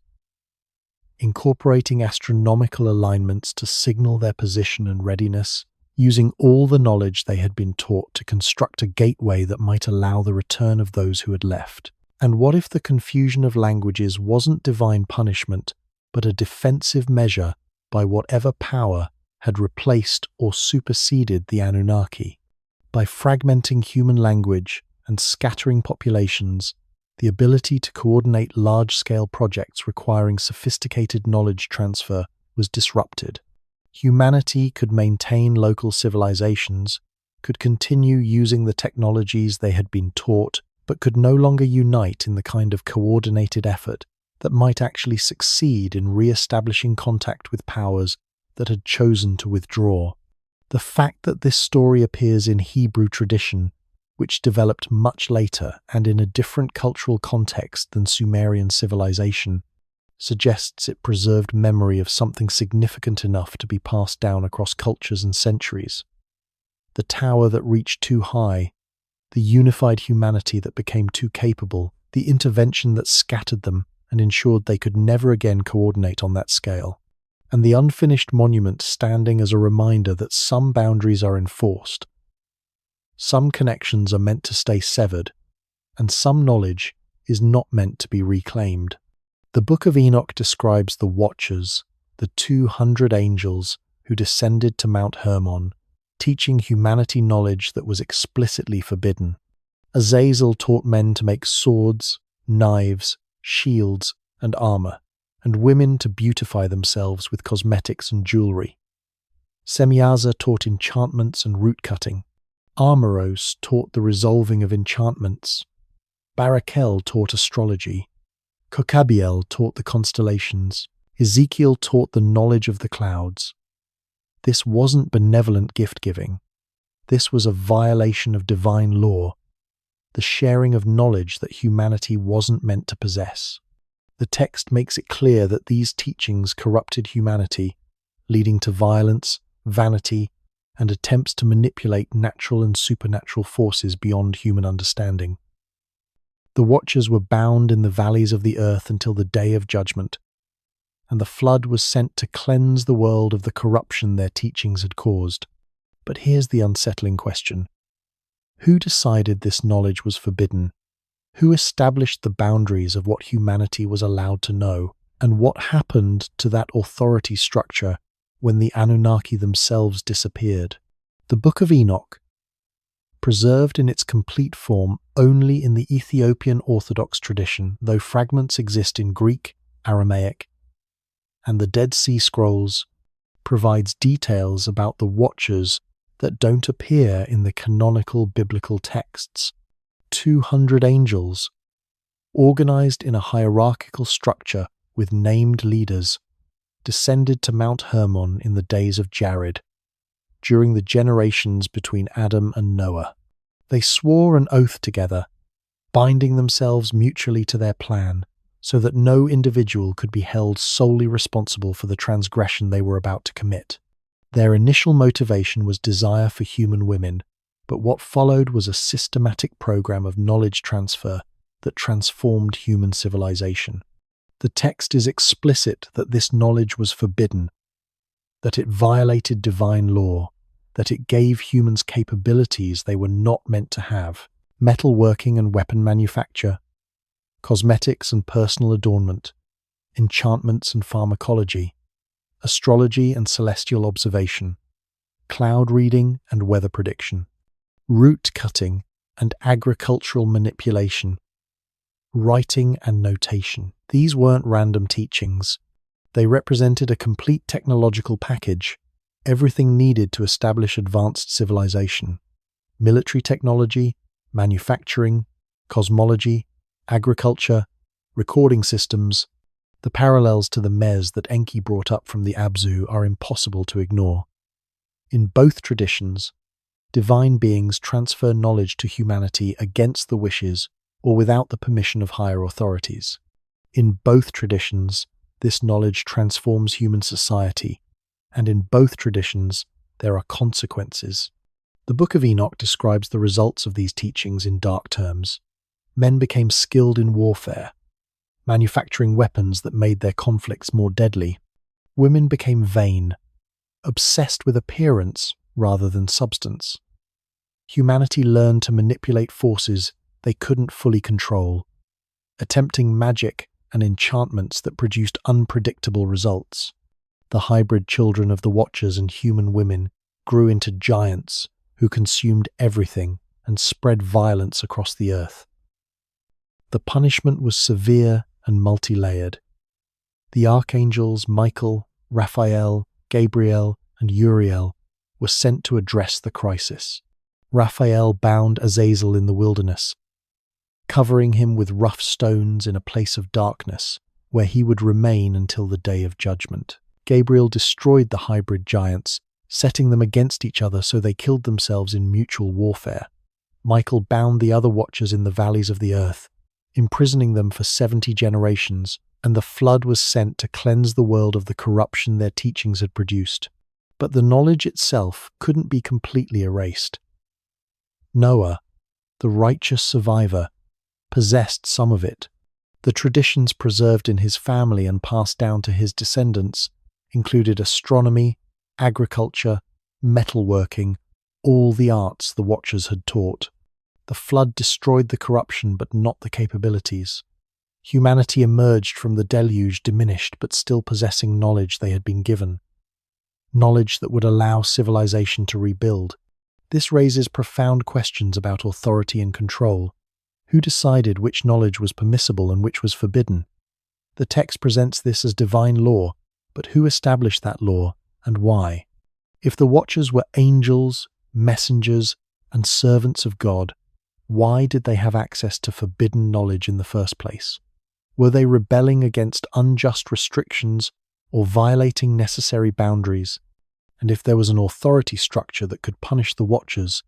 incorporating astronomical alignments to signal their position and readiness, using all the knowledge they had been taught to construct a gateway that might allow the return of those who had left. And what if the confusion of languages wasn't divine punishment, but a defensive measure by whatever power had replaced or superseded the Anunnaki? By fragmenting human language and scattering populations, the ability to coordinate large-scale projects requiring sophisticated knowledge transfer was disrupted. Humanity could maintain local civilizations, could continue using the technologies they had been taught, but could no longer unite in the kind of coordinated effort that might actually succeed in re-establishing contact with powers that had chosen to withdraw. The fact that this story appears in Hebrew tradition, which developed much later and in a different cultural context than Sumerian civilization, suggests it preserved memory of something significant enough to be passed down across cultures and centuries. The tower that reached too high, the unified humanity that became too capable, the intervention that scattered them and ensured they could never again coordinate on that scale, and the unfinished monument standing as a reminder that some boundaries are enforced, some connections are meant to stay severed, and some knowledge is not meant to be reclaimed. The Book of Enoch describes the Watchers, the 200 angels who descended to Mount Hermon, teaching humanity knowledge that was explicitly forbidden. Azazel taught men to make swords, knives, shields, and armor, and women to beautify themselves with cosmetics and jewelry. Semyaza taught enchantments and root cutting. Armoros taught the resolving of enchantments. Barakel taught astrology. Kokabiel taught the constellations. Ezekiel taught the knowledge of the clouds. This wasn't benevolent gift-giving. This was a violation of divine law, the sharing of knowledge that humanity wasn't meant to possess. The text makes it clear that these teachings corrupted humanity, leading to violence, vanity, and attempts to manipulate natural and supernatural forces beyond human understanding. The Watchers were bound in the valleys of the earth until the day of judgment, and the flood was sent to cleanse the world of the corruption their teachings had caused. But here's the unsettling question. Who decided this knowledge was forbidden? Who established the boundaries of what humanity was allowed to know? And what happened to that authority structure when the Anunnaki themselves disappeared? The Book of Enoch, preserved in its complete form only in the Ethiopian Orthodox tradition, though fragments exist in Greek, Aramaic, and the Dead Sea Scrolls, provides details about the Watchers that don't appear in the canonical biblical texts. 200 angels, organized in a hierarchical structure with named leaders, descended to Mount Hermon in the days of Jared, during the generations between Adam and Noah. They swore an oath together, binding themselves mutually to their plan, so that no individual could be held solely responsible for the transgression they were about to commit. Their initial motivation was desire for human women, but what followed was a systematic program of knowledge transfer that transformed human civilization. The text is explicit that this knowledge was forbidden, that it violated divine law, that it gave humans capabilities they were not meant to have: metalworking and weapon manufacture, cosmetics and personal adornment, enchantments and pharmacology, astrology and celestial observation, cloud reading and weather prediction, root cutting and agricultural manipulation, writing and notation. These weren't random teachings. They represented a complete technological package, everything needed to establish advanced civilization: military technology, manufacturing, cosmology, agriculture, recording systems. The parallels to the mez that Enki brought up from the Abzu are impossible to ignore. In both traditions, divine beings transfer knowledge to humanity against the wishes or without the permission of higher authorities. In both traditions, this knowledge transforms human society, and in both traditions, there are consequences. The Book of Enoch describes the results of these teachings in dark terms. Men became skilled in warfare, manufacturing weapons that made their conflicts more deadly. Women became vain, obsessed with appearance rather than substance. Humanity learned to manipulate forces they couldn't fully control, attempting magic and enchantments that produced unpredictable results. The hybrid children of the Watchers and human women grew into giants who consumed everything and spread violence across the earth. The punishment was severe and multi-layered. The archangels Michael, Raphael, Gabriel, and Uriel were sent to address the crisis. Raphael bound Azazel in the wilderness, covering him with rough stones in a place of darkness, where he would remain until the day of judgment. Gabriel destroyed the hybrid giants, setting them against each other so they killed themselves in mutual warfare. Michael bound the other Watchers in the valleys of the earth, imprisoning them for 70 generations, and the flood was sent to cleanse the world of the corruption their teachings had produced. But the knowledge itself couldn't be completely erased. Noah, the righteous survivor, possessed some of it. The traditions preserved in his family and passed down to his descendants included astronomy, agriculture, metalworking, all the arts the Watchers had taught. The flood destroyed the corruption but not the capabilities. Humanity emerged from the deluge diminished but still possessing knowledge they had been given. Knowledge that would allow civilization to rebuild. This raises profound questions about authority and control. Who decided which knowledge was permissible and which was forbidden? The text presents this as divine law, but who established that law and why? If the Watchers were angels, messengers, and servants of God, why did they have access to forbidden knowledge in the first place? Were they rebelling against unjust restrictions or violating necessary boundaries? And if there was an authority structure that could punish the Watchers,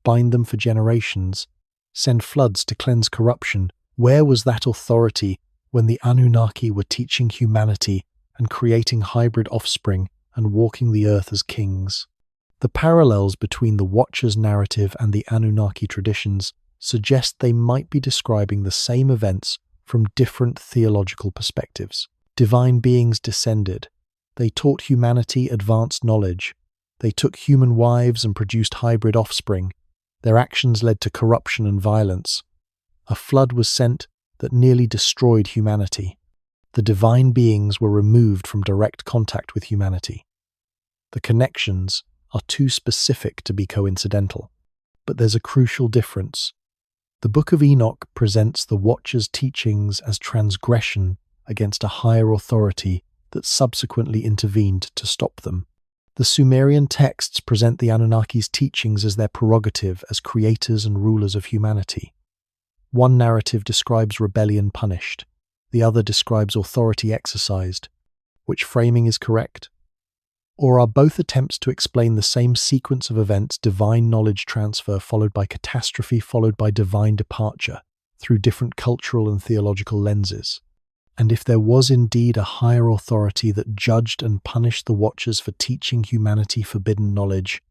bind them for generations, send floods to cleanse corruption, where was that authority when the Anunnaki were teaching humanity and creating hybrid offspring and walking the earth as kings? The parallels between the Watchers' narrative and the Anunnaki traditions suggest they might be describing the same events from different theological perspectives. Divine beings descended. They taught humanity advanced knowledge. They took human wives and produced hybrid offspring. Their actions led to corruption and violence. A flood was sent that nearly destroyed humanity. The divine beings were removed from direct contact with humanity. The connections are too specific to be coincidental. But there's a crucial difference. The Book of Enoch presents the Watchers' teachings as transgression against a higher authority that subsequently intervened to stop them. The Sumerian texts present the Anunnaki's teachings as their prerogative as creators and rulers of humanity. One narrative describes rebellion punished, the other describes authority exercised. Which framing is correct? Or are both attempts to explain the same sequence of events, divine knowledge transfer followed by catastrophe followed by divine departure, through different cultural and theological lenses? And if there was indeed a higher authority that judged and punished the Watchers for teaching humanity forbidden knowledge,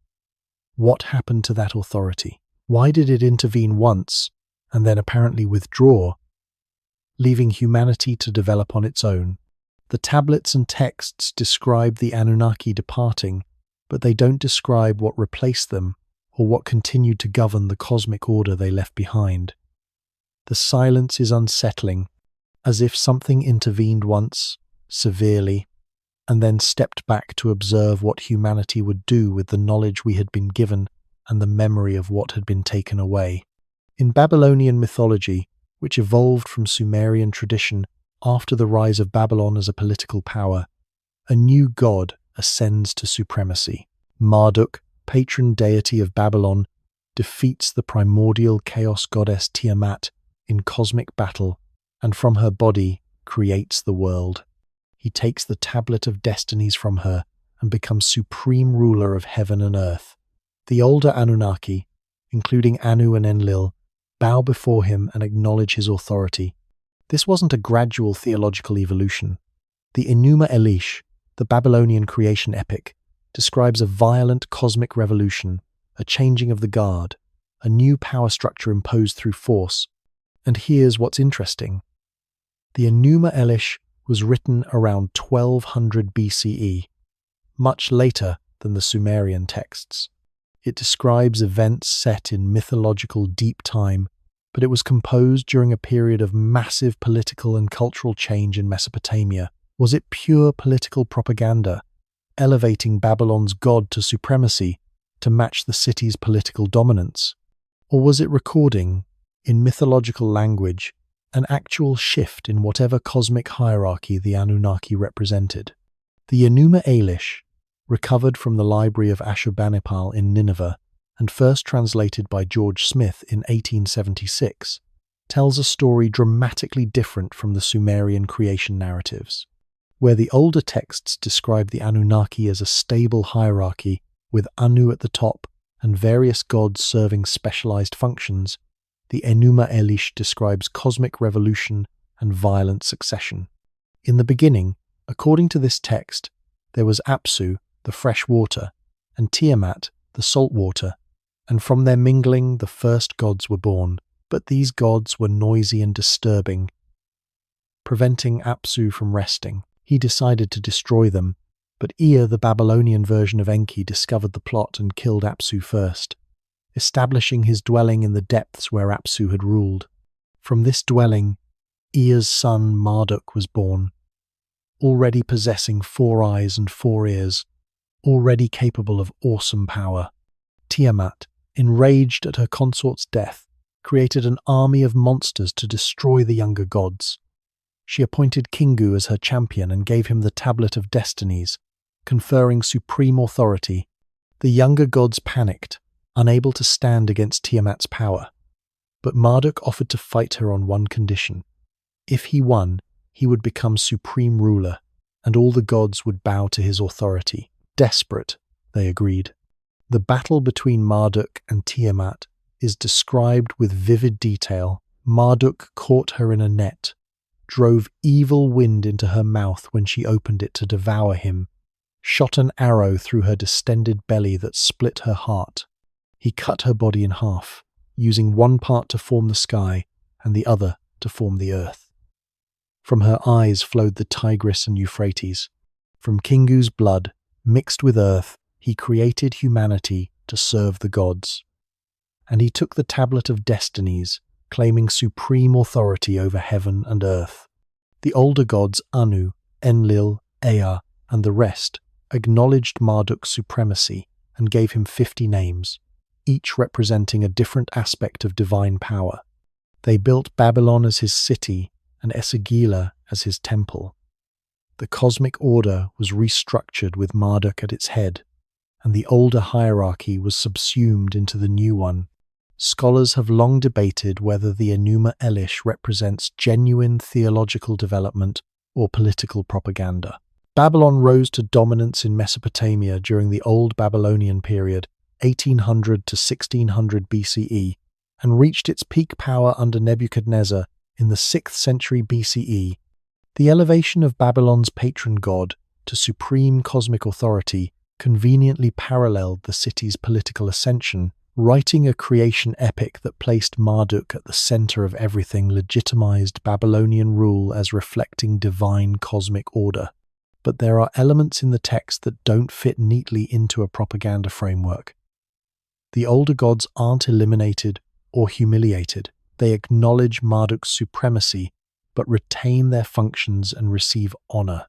what happened to that authority? Why did it intervene once and then apparently withdraw, leaving humanity to develop on its own? The tablets and texts describe the Anunnaki departing, but they don't describe what replaced them or what continued to govern the cosmic order they left behind. The silence is unsettling, as if something intervened once, severely, and then stepped back to observe what humanity would do with the knowledge we had been given and the memory of what had been taken away. In Babylonian mythology, which evolved from Sumerian tradition after the rise of Babylon as a political power, a new god ascends to supremacy. Marduk, patron deity of Babylon, defeats the primordial chaos goddess Tiamat in cosmic battle, and from her body creates the world. He takes the tablet of destinies from her and becomes supreme ruler of heaven and earth. The older Anunnaki, including Anu and Enlil, bow before him and acknowledge his authority. This wasn't a gradual theological evolution. The Enuma Elish, the Babylonian creation epic, describes a violent cosmic revolution, a changing of the guard, a new power structure imposed through force. And here's what's interesting. The Enuma Elish was written around 1200 BCE, much later than the Sumerian texts. It describes events set in mythological deep time, but it was composed during a period of massive political and cultural change in Mesopotamia. Was it pure political propaganda, elevating Babylon's god to supremacy to match the city's political dominance? Or was it recording, in mythological language, an actual shift in whatever cosmic hierarchy the Anunnaki represented? The Enuma Elish, recovered from the library of Ashurbanipal in Nineveh, and first translated by George Smith in 1876, tells a story dramatically different from the Sumerian creation narratives. Where the older texts describe the Anunnaki as a stable hierarchy with Anu at the top and various gods serving specialized functions, the Enuma Elish describes cosmic revolution and violent succession. In the beginning, according to this text, there was Apsu, the fresh water, and Tiamat, the salt water, and from their mingling the first gods were born. But these gods were noisy and disturbing, preventing Apsu from resting. He decided to destroy them, but Ea, the Babylonian version of Enki, discovered the plot and killed Apsu first, establishing his dwelling in the depths where Apsu had ruled. From this dwelling, Ea's son Marduk was born, already possessing 4 eyes and 4 ears, already capable of awesome power. Tiamat, enraged at her consort's death, created an army of monsters to destroy the younger gods. She appointed Kingu as her champion and gave him the Tablet of Destinies, conferring supreme authority. The younger gods panicked, unable to stand against Tiamat's power. But Marduk offered to fight her on one condition. If he won, he would become supreme ruler, and all the gods would bow to his authority. Desperate, they agreed. The battle between Marduk and Tiamat is described with vivid detail. Marduk caught her in a net, drove evil wind into her mouth when she opened it to devour him, shot an arrow through her distended belly that split her heart. He cut her body in half, using one part to form the sky and the other to form the earth. From her eyes flowed the Tigris and Euphrates. From Kingu's blood, mixed with earth, he created humanity to serve the gods. And he took the Tablet of Destinies, claiming supreme authority over heaven and earth. The older gods Anu, Enlil, Ea, and the rest acknowledged Marduk's supremacy and gave him 50 names, each representing a different aspect of divine power. They built Babylon as his city and Esagila as his temple. The cosmic order was restructured with Marduk at its head, and the older hierarchy was subsumed into the new one. Scholars have long debated whether the Enuma Elish represents genuine theological development or political propaganda. Babylon rose to dominance in Mesopotamia during the Old Babylonian period, 1800 to 1600 BCE, and reached its peak power under Nebuchadnezzar in the 6th century BCE. The elevation of Babylon's patron god to supreme cosmic authority conveniently paralleled the city's political ascension. Writing a creation epic that placed Marduk at the center of everything legitimized Babylonian rule as reflecting divine cosmic order. But there are elements in the text that don't fit neatly into a propaganda framework. The older gods aren't eliminated or humiliated. They acknowledge Marduk's supremacy, but retain their functions and receive honor.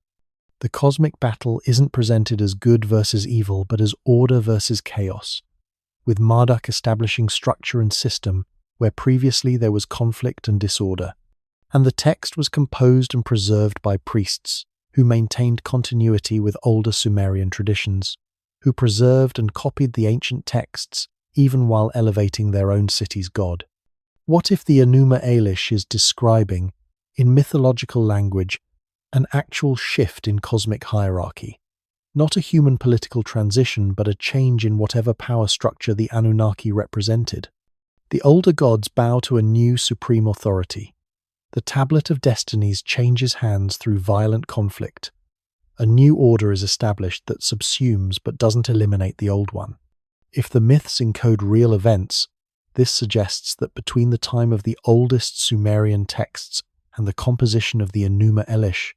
The cosmic battle isn't presented as good versus evil, but as order versus chaos, with Marduk establishing structure and system where previously there was conflict and disorder. And the text was composed and preserved by priests who maintained continuity with older Sumerian traditions, who preserved and copied the ancient texts even while elevating their own city's god. What if the Enuma Elish is describing, in mythological language, an actual shift in cosmic hierarchy? Not a human political transition, but a change in whatever power structure the Anunnaki represented. The older gods bow to a new supreme authority. The Tablet of Destinies changes hands through violent conflict. A new order is established that subsumes but doesn't eliminate the old one. If the myths encode real events, this suggests that between the time of the oldest Sumerian texts and the composition of the Enuma Elish,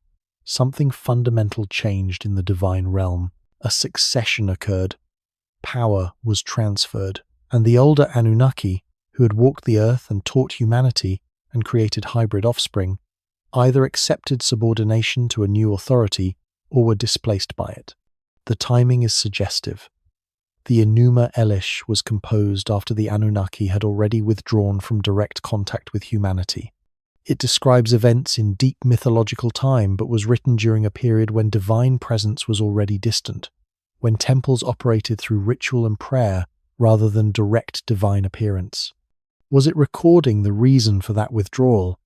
something fundamental changed in the divine realm. A succession occurred. Power was transferred, and the older Anunnaki, who had walked the earth and taught humanity and created hybrid offspring, either accepted subordination to a new authority or were displaced by it. The timing is suggestive. The Enuma Elish was composed after the Anunnaki had already withdrawn from direct contact with humanity. It describes events in deep mythological time, but was written during a period when divine presence was already distant, when temples operated through ritual and prayer rather than direct divine appearance. Was it recording the reason for that withdrawal?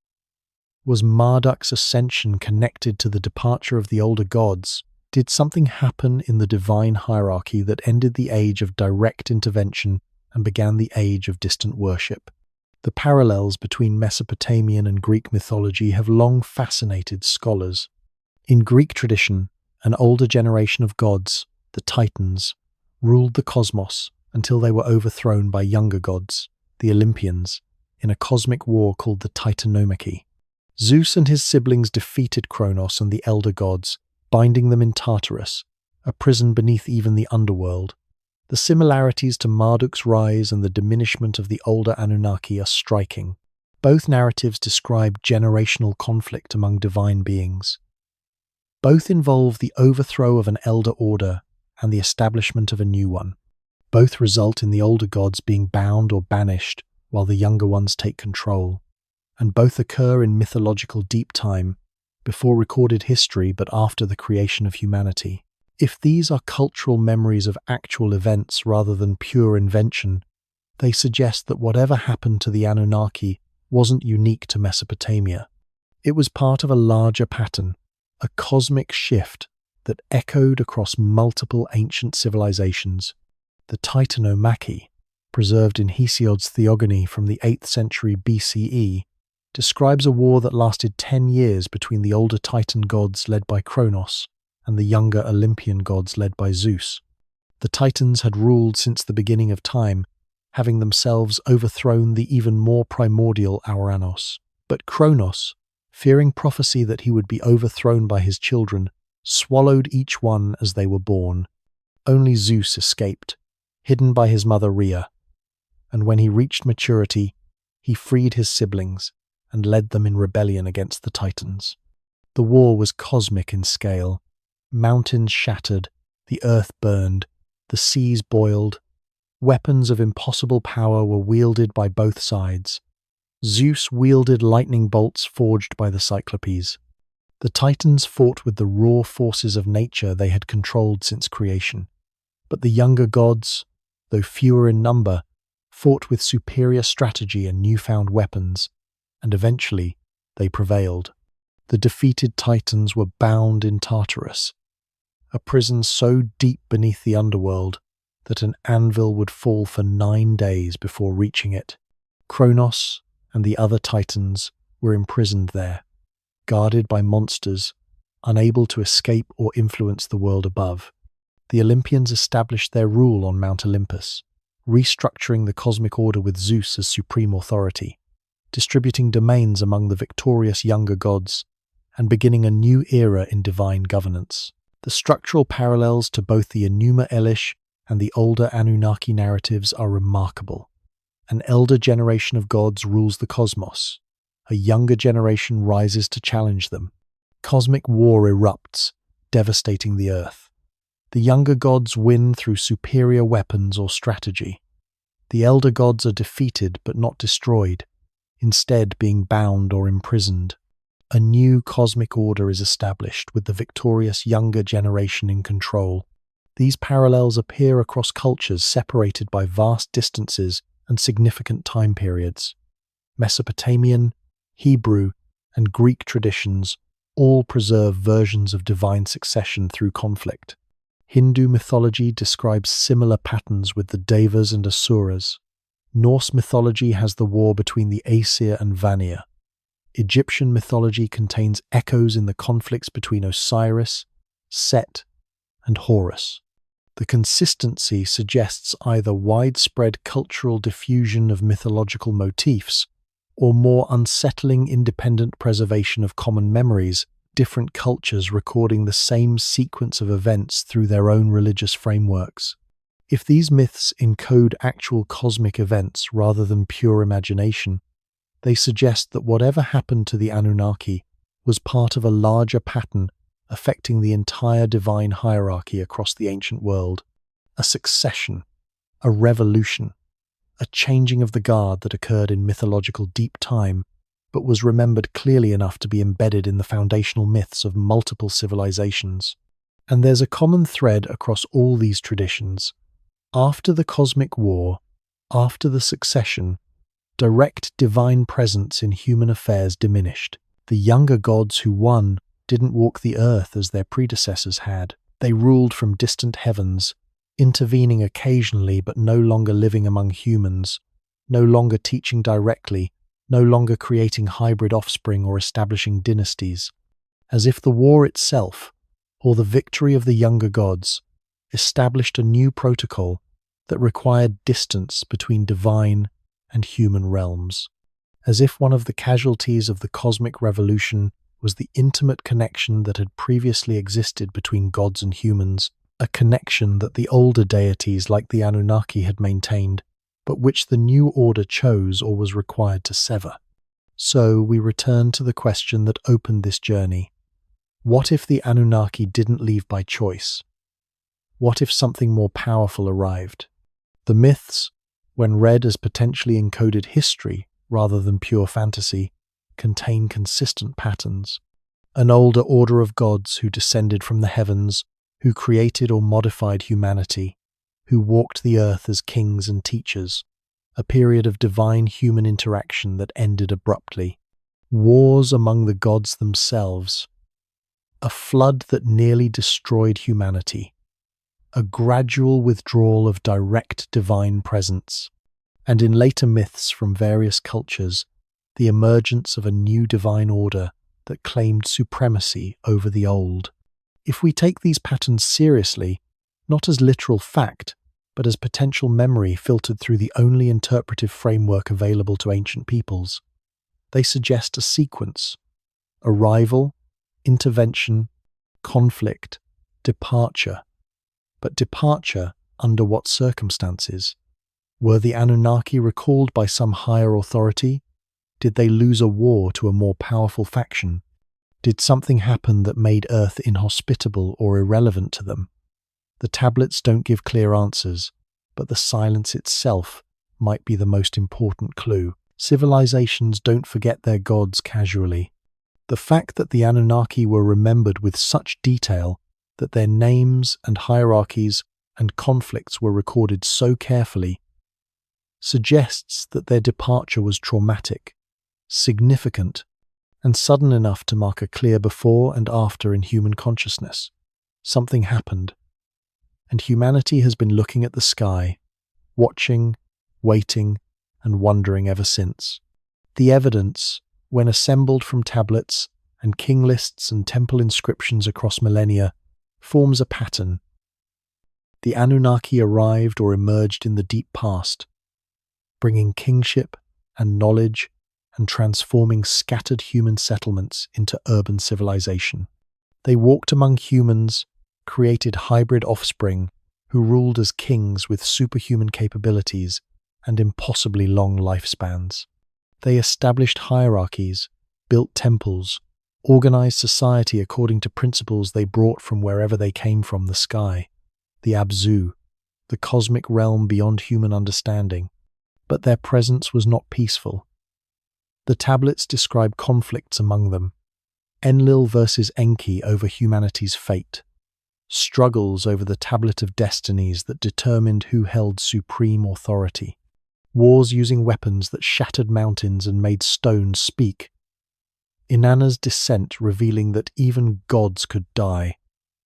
Was Marduk's ascension connected to the departure of the older gods? Did something happen in the divine hierarchy that ended the age of direct intervention and began the age of distant worship? The parallels between Mesopotamian and Greek mythology have long fascinated scholars. In Greek tradition, an older generation of gods, the Titans, ruled the cosmos until they were overthrown by younger gods, the Olympians, in a cosmic war called the Titanomachy. Zeus and his siblings defeated Kronos and the elder gods, binding them in Tartarus, a prison beneath even the underworld. The similarities to Marduk's rise and the diminishment of the older Anunnaki are striking. Both narratives describe generational conflict among divine beings. Both involve the overthrow of an elder order and the establishment of a new one. Both result in the older gods being bound or banished while the younger ones take control. And both occur in mythological deep time, before recorded history but after the creation of humanity. If these are cultural memories of actual events rather than pure invention, they suggest that whatever happened to the Anunnaki wasn't unique to Mesopotamia. It was part of a larger pattern, a cosmic shift that echoed across multiple ancient civilizations. The Titanomachy, preserved in Hesiod's Theogony from the 8th century BCE, describes a war that lasted 10 years between the older Titan gods led by Kronos and the younger Olympian gods led by Zeus. The Titans had ruled since the beginning of time, having themselves overthrown the even more primordial Ouranos. But Kronos, fearing prophecy that he would be overthrown by his children, swallowed each one as they were born. Only Zeus escaped, hidden by his mother Rhea, and when he reached maturity, he freed his siblings and led them in rebellion against the Titans. The war was cosmic in scale. Mountains shattered, the earth burned, the seas boiled. Weapons of impossible power were wielded by both sides. Zeus wielded lightning bolts forged by the Cyclopes. The Titans fought with the raw forces of nature they had controlled since creation. But the younger gods, though fewer in number, fought with superior strategy and newfound weapons, and eventually they prevailed. The defeated Titans were bound in Tartarus, a prison so deep beneath the underworld that an anvil would fall for 9 days before reaching it. Kronos and the other Titans were imprisoned there, guarded by monsters, unable to escape or influence the world above. The Olympians established their rule on Mount Olympus, restructuring the cosmic order with Zeus as supreme authority, distributing domains among the victorious younger gods, and beginning a new era in divine governance. The structural parallels to both the Enuma Elish and the older Anunnaki narratives are remarkable. An elder generation of gods rules the cosmos. A younger generation rises to challenge them. Cosmic war erupts, devastating the earth. The younger gods win through superior weapons or strategy. The elder gods are defeated but not destroyed, instead being bound or imprisoned. A new cosmic order is established with the victorious younger generation in control. These parallels appear across cultures separated by vast distances and significant time periods. Mesopotamian, Hebrew, and Greek traditions all preserve versions of divine succession through conflict. Hindu mythology describes similar patterns with the Devas and Asuras. Norse mythology has the war between the Aesir and Vanir. Egyptian mythology contains echoes in the conflicts between Osiris, Set, and Horus. The consistency suggests either widespread cultural diffusion of mythological motifs or more unsettling independent preservation of common memories, different cultures recording the same sequence of events through their own religious frameworks. If these myths encode actual cosmic events rather than pure imagination, they suggest that whatever happened to the Anunnaki was part of a larger pattern affecting the entire divine hierarchy across the ancient world. A succession, a revolution, a changing of the guard that occurred in mythological deep time, but was remembered clearly enough to be embedded in the foundational myths of multiple civilizations. And there's a common thread across all these traditions. After the cosmic war, after the succession, direct divine presence in human affairs diminished. The younger gods who won didn't walk the earth as their predecessors had. They ruled from distant heavens, intervening occasionally but no longer living among humans, no longer teaching directly, no longer creating hybrid offspring or establishing dynasties. As if the war itself, or the victory of the younger gods, established a new protocol that required distance between divine and human realms. As if one of the casualties of the cosmic revolution was the intimate connection that had previously existed between gods and humans, a connection that the older deities like the Anunnaki had maintained, but which the new order chose or was required to sever. So we return to the question that opened this journey. What if the Anunnaki didn't leave by choice? What if something more powerful arrived? The myths, when read as potentially encoded history rather than pure fantasy, contain consistent patterns. An older order of gods who descended from the heavens, who created or modified humanity, who walked the earth as kings and teachers, a period of divine human interaction that ended abruptly, wars among the gods themselves, a flood that nearly destroyed humanity, a gradual withdrawal of direct divine presence, and in later myths from various cultures, the emergence of a new divine order that claimed supremacy over the old. If we take these patterns seriously, not as literal fact, but as potential memory filtered through the only interpretive framework available to ancient peoples, they suggest a sequence: arrival, intervention, conflict, departure. But departure under what circumstances? Were the Anunnaki recalled by some higher authority? Did they lose a war to a more powerful faction? Did something happen that made Earth inhospitable or irrelevant to them? The tablets don't give clear answers, but the silence itself might be the most important clue. Civilizations don't forget their gods casually. The fact that the Anunnaki were remembered with such detail, that their names and hierarchies and conflicts were recorded so carefully, suggests that their departure was traumatic, significant, and sudden enough to mark a clear before and after in human consciousness. something happened, and humanity has been looking at the sky, watching, waiting, and wondering ever since. The evidence, when assembled from tablets and king lists and temple inscriptions across millennia, forms a pattern. The Anunnaki arrived or emerged in the deep past, bringing kingship and knowledge and transforming scattered human settlements into urban civilization. They walked among humans, created hybrid offspring who ruled as kings with superhuman capabilities and impossibly long lifespans. They established hierarchies, built temples, organized society according to principles they brought from wherever they came from, the sky, the Abzu, the cosmic realm beyond human understanding. But their presence was not peaceful. The tablets describe conflicts among them, Enlil versus Enki over humanity's fate, struggles over the tablet of destinies that determined who held supreme authority, wars using weapons that shattered mountains and made stones speak, Inanna's descent revealing that even gods could die,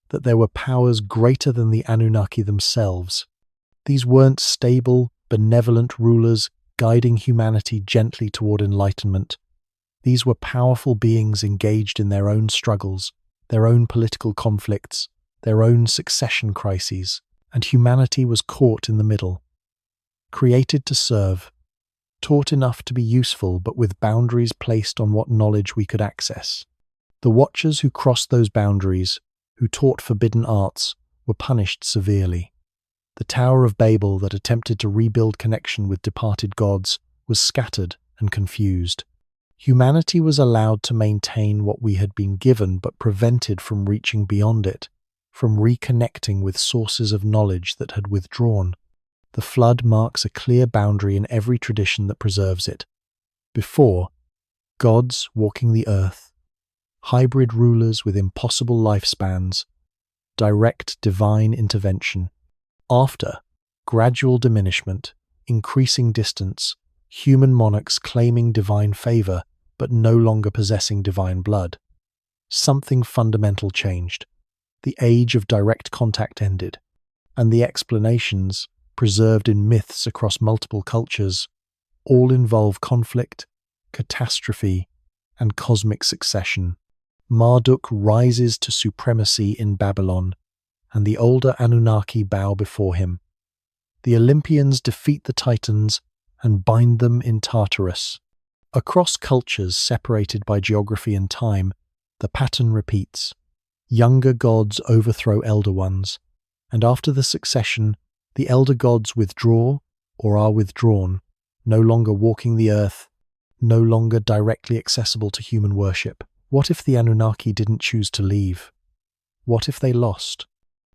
that there were powers greater than the Anunnaki themselves. These weren't stable, benevolent rulers guiding humanity gently toward enlightenment. These were powerful beings engaged in their own struggles, their own political conflicts, their own succession crises, and humanity was caught in the middle. Created to serve, taught enough to be useful but with boundaries placed on what knowledge we could access. The Watchers who crossed those boundaries, who taught forbidden arts, were punished severely. The Tower of Babel that attempted to rebuild connection with departed gods was scattered and confused. Humanity was allowed to maintain what we had been given but prevented from reaching beyond it, from reconnecting with sources of knowledge that had withdrawn. The flood marks a clear boundary in every tradition that preserves it. Before, gods walking the earth, hybrid rulers with impossible lifespans, direct divine intervention. After, gradual diminishment, increasing distance, human monarchs claiming divine favor but no longer possessing divine blood. Something fundamental changed. The age of direct contact ended, and the explanations, preserved in myths across multiple cultures, all involve conflict, catastrophe, and cosmic succession. Marduk rises to supremacy in Babylon, and the older Anunnaki bow before him. The Olympians defeat the Titans and bind them in Tartarus. Across cultures separated by geography and time, the pattern repeats. Younger gods overthrow elder ones, and after the succession, the elder gods withdraw or are withdrawn, no longer walking the earth, no longer directly accessible to human worship. What if the Anunnaki didn't choose to leave? What if they lost?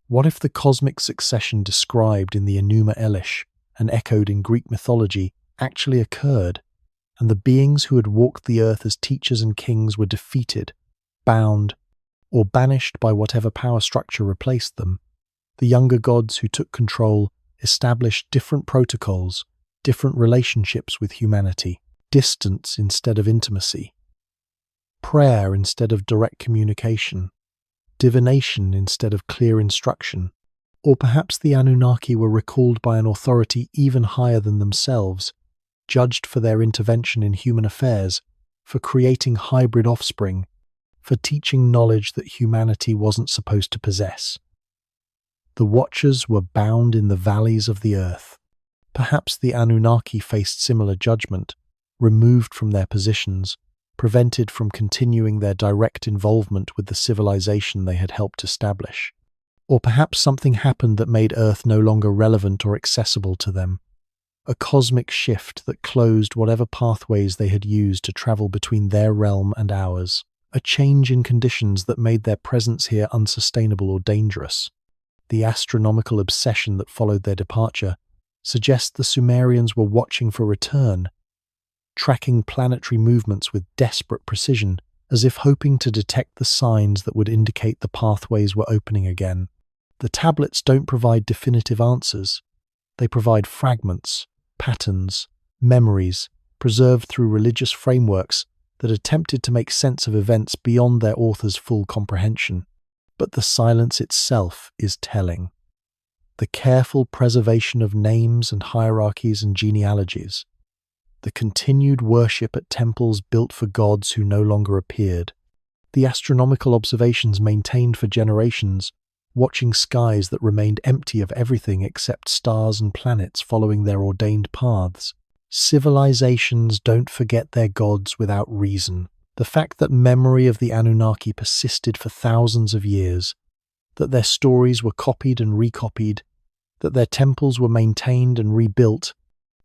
What if the cosmic succession described in the Enuma Elish and echoed in Greek mythology actually occurred, and the beings who had walked the earth as teachers and kings were defeated, bound, or banished by whatever power structure replaced them? The younger gods who took control established different protocols, different relationships with humanity, distance instead of intimacy, prayer instead of direct communication, divination instead of clear instruction. Or perhaps the Anunnaki were recalled by an authority even higher than themselves, judged for their intervention in human affairs, for creating hybrid offspring, for teaching knowledge that humanity wasn't supposed to possess. The Watchers were bound in the valleys of the earth. Perhaps the Anunnaki faced similar judgment, removed from their positions, prevented from continuing their direct involvement with the civilization they had helped establish. Or perhaps something happened that made Earth no longer relevant or accessible to them. A cosmic shift that closed whatever pathways they had used to travel between their realm and ours. A change in conditions that made their presence here unsustainable or dangerous. The astronomical obsession that followed their departure suggests the Sumerians were watching for return, tracking planetary movements with desperate precision, as if hoping to detect the signs that would indicate the pathways were opening again. The tablets don't provide definitive answers. They provide fragments, patterns, memories, preserved through religious frameworks that attempted to make sense of events beyond their author's full comprehension. But the silence itself is telling. The careful preservation of names and hierarchies and genealogies, the continued worship at temples built for gods who no longer appeared, the astronomical observations maintained for generations, watching skies that remained empty of everything except stars and planets following their ordained paths. Civilizations don't forget their gods without reason. The fact that memory of the Anunnaki persisted for thousands of years, that their stories were copied and recopied, that their temples were maintained and rebuilt,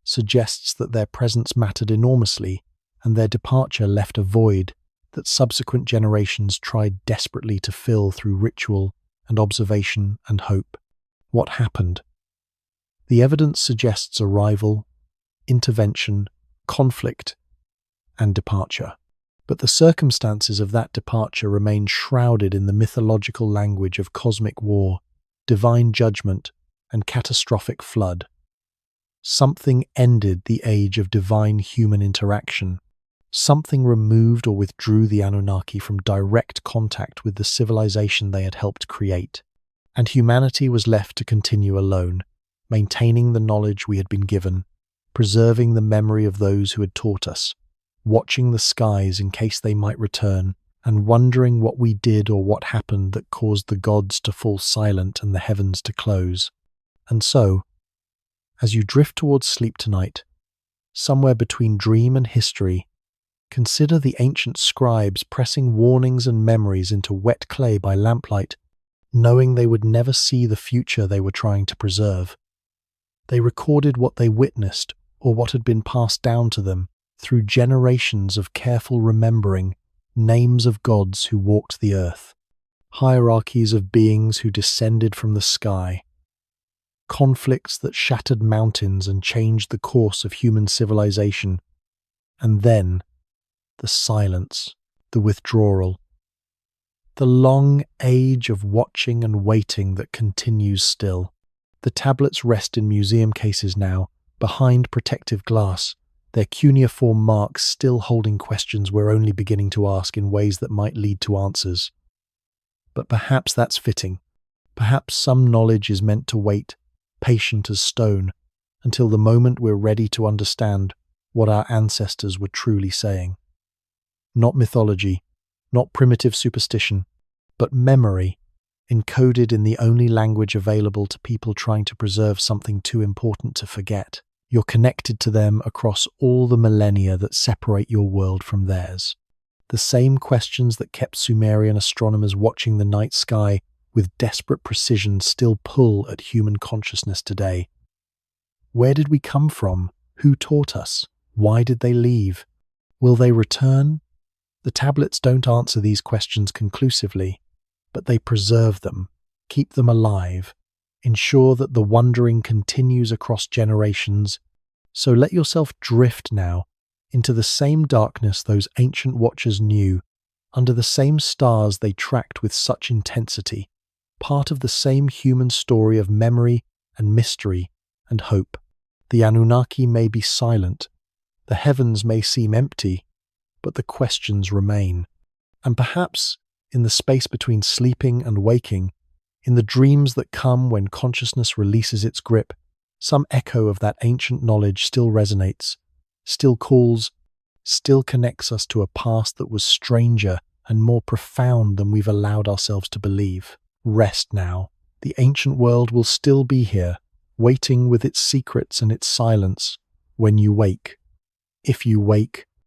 suggests that their presence mattered enormously and their departure left a void that subsequent generations tried desperately to fill through ritual and observation and hope. What happened? The evidence suggests arrival, intervention, conflict, and departure. But the circumstances of that departure remain shrouded in the mythological language of cosmic war, divine judgment, and catastrophic flood. Something ended the age of divine human interaction. Something removed or withdrew the Anunnaki from direct contact with the civilization they had helped create, and humanity was left to continue alone, maintaining the knowledge we had been given, preserving the memory of those who had taught us, watching the skies in case they might return, and wondering what we did or what happened that caused the gods to fall silent and the heavens to close. And so, as you drift towards sleep tonight, somewhere between dream and history, consider the ancient scribes pressing warnings and memories into wet clay by lamplight, knowing they would never see the future they were trying to preserve. They recorded what they witnessed or what had been passed down to them through generations of careful remembering, names of gods who walked the earth, hierarchies of beings who descended from the sky, conflicts that shattered mountains and changed the course of human civilization, and then the silence, the withdrawal, the long age of watching and waiting that continues still. The tablets rest in museum cases now, behind protective glass, their cuneiform marks still holding questions we're only beginning to ask in ways that might lead to answers. But perhaps that's fitting. Perhaps some knowledge is meant to wait, patient as stone, until the moment we're ready to understand what our ancestors were truly saying. Not mythology, not primitive superstition, but memory, encoded in the only language available to people trying to preserve something too important to forget. You're connected to them across all the millennia that separate your world from theirs. The same questions that kept Sumerian astronomers watching the night sky with desperate precision still pull at human consciousness today. Where did we come from? Who taught us? Why did they leave? Will they return? The tablets don't answer these questions conclusively, but they preserve them, keep them alive, ensure that the wondering continues across generations. So let yourself drift now into the same darkness those ancient watchers knew, under the same stars they tracked with such intensity, part of the same human story of memory and mystery and hope. The Anunnaki may be silent, the heavens may seem empty, but the questions remain. And perhaps, in the space between sleeping and waking, in the dreams that come when consciousness releases its grip, some echo of that ancient knowledge still resonates, still calls, still connects us to a past that was stranger and more profound than we've allowed ourselves to believe. Rest now. The ancient world will still be here, waiting with its secrets and its silence when you wake. If you wake,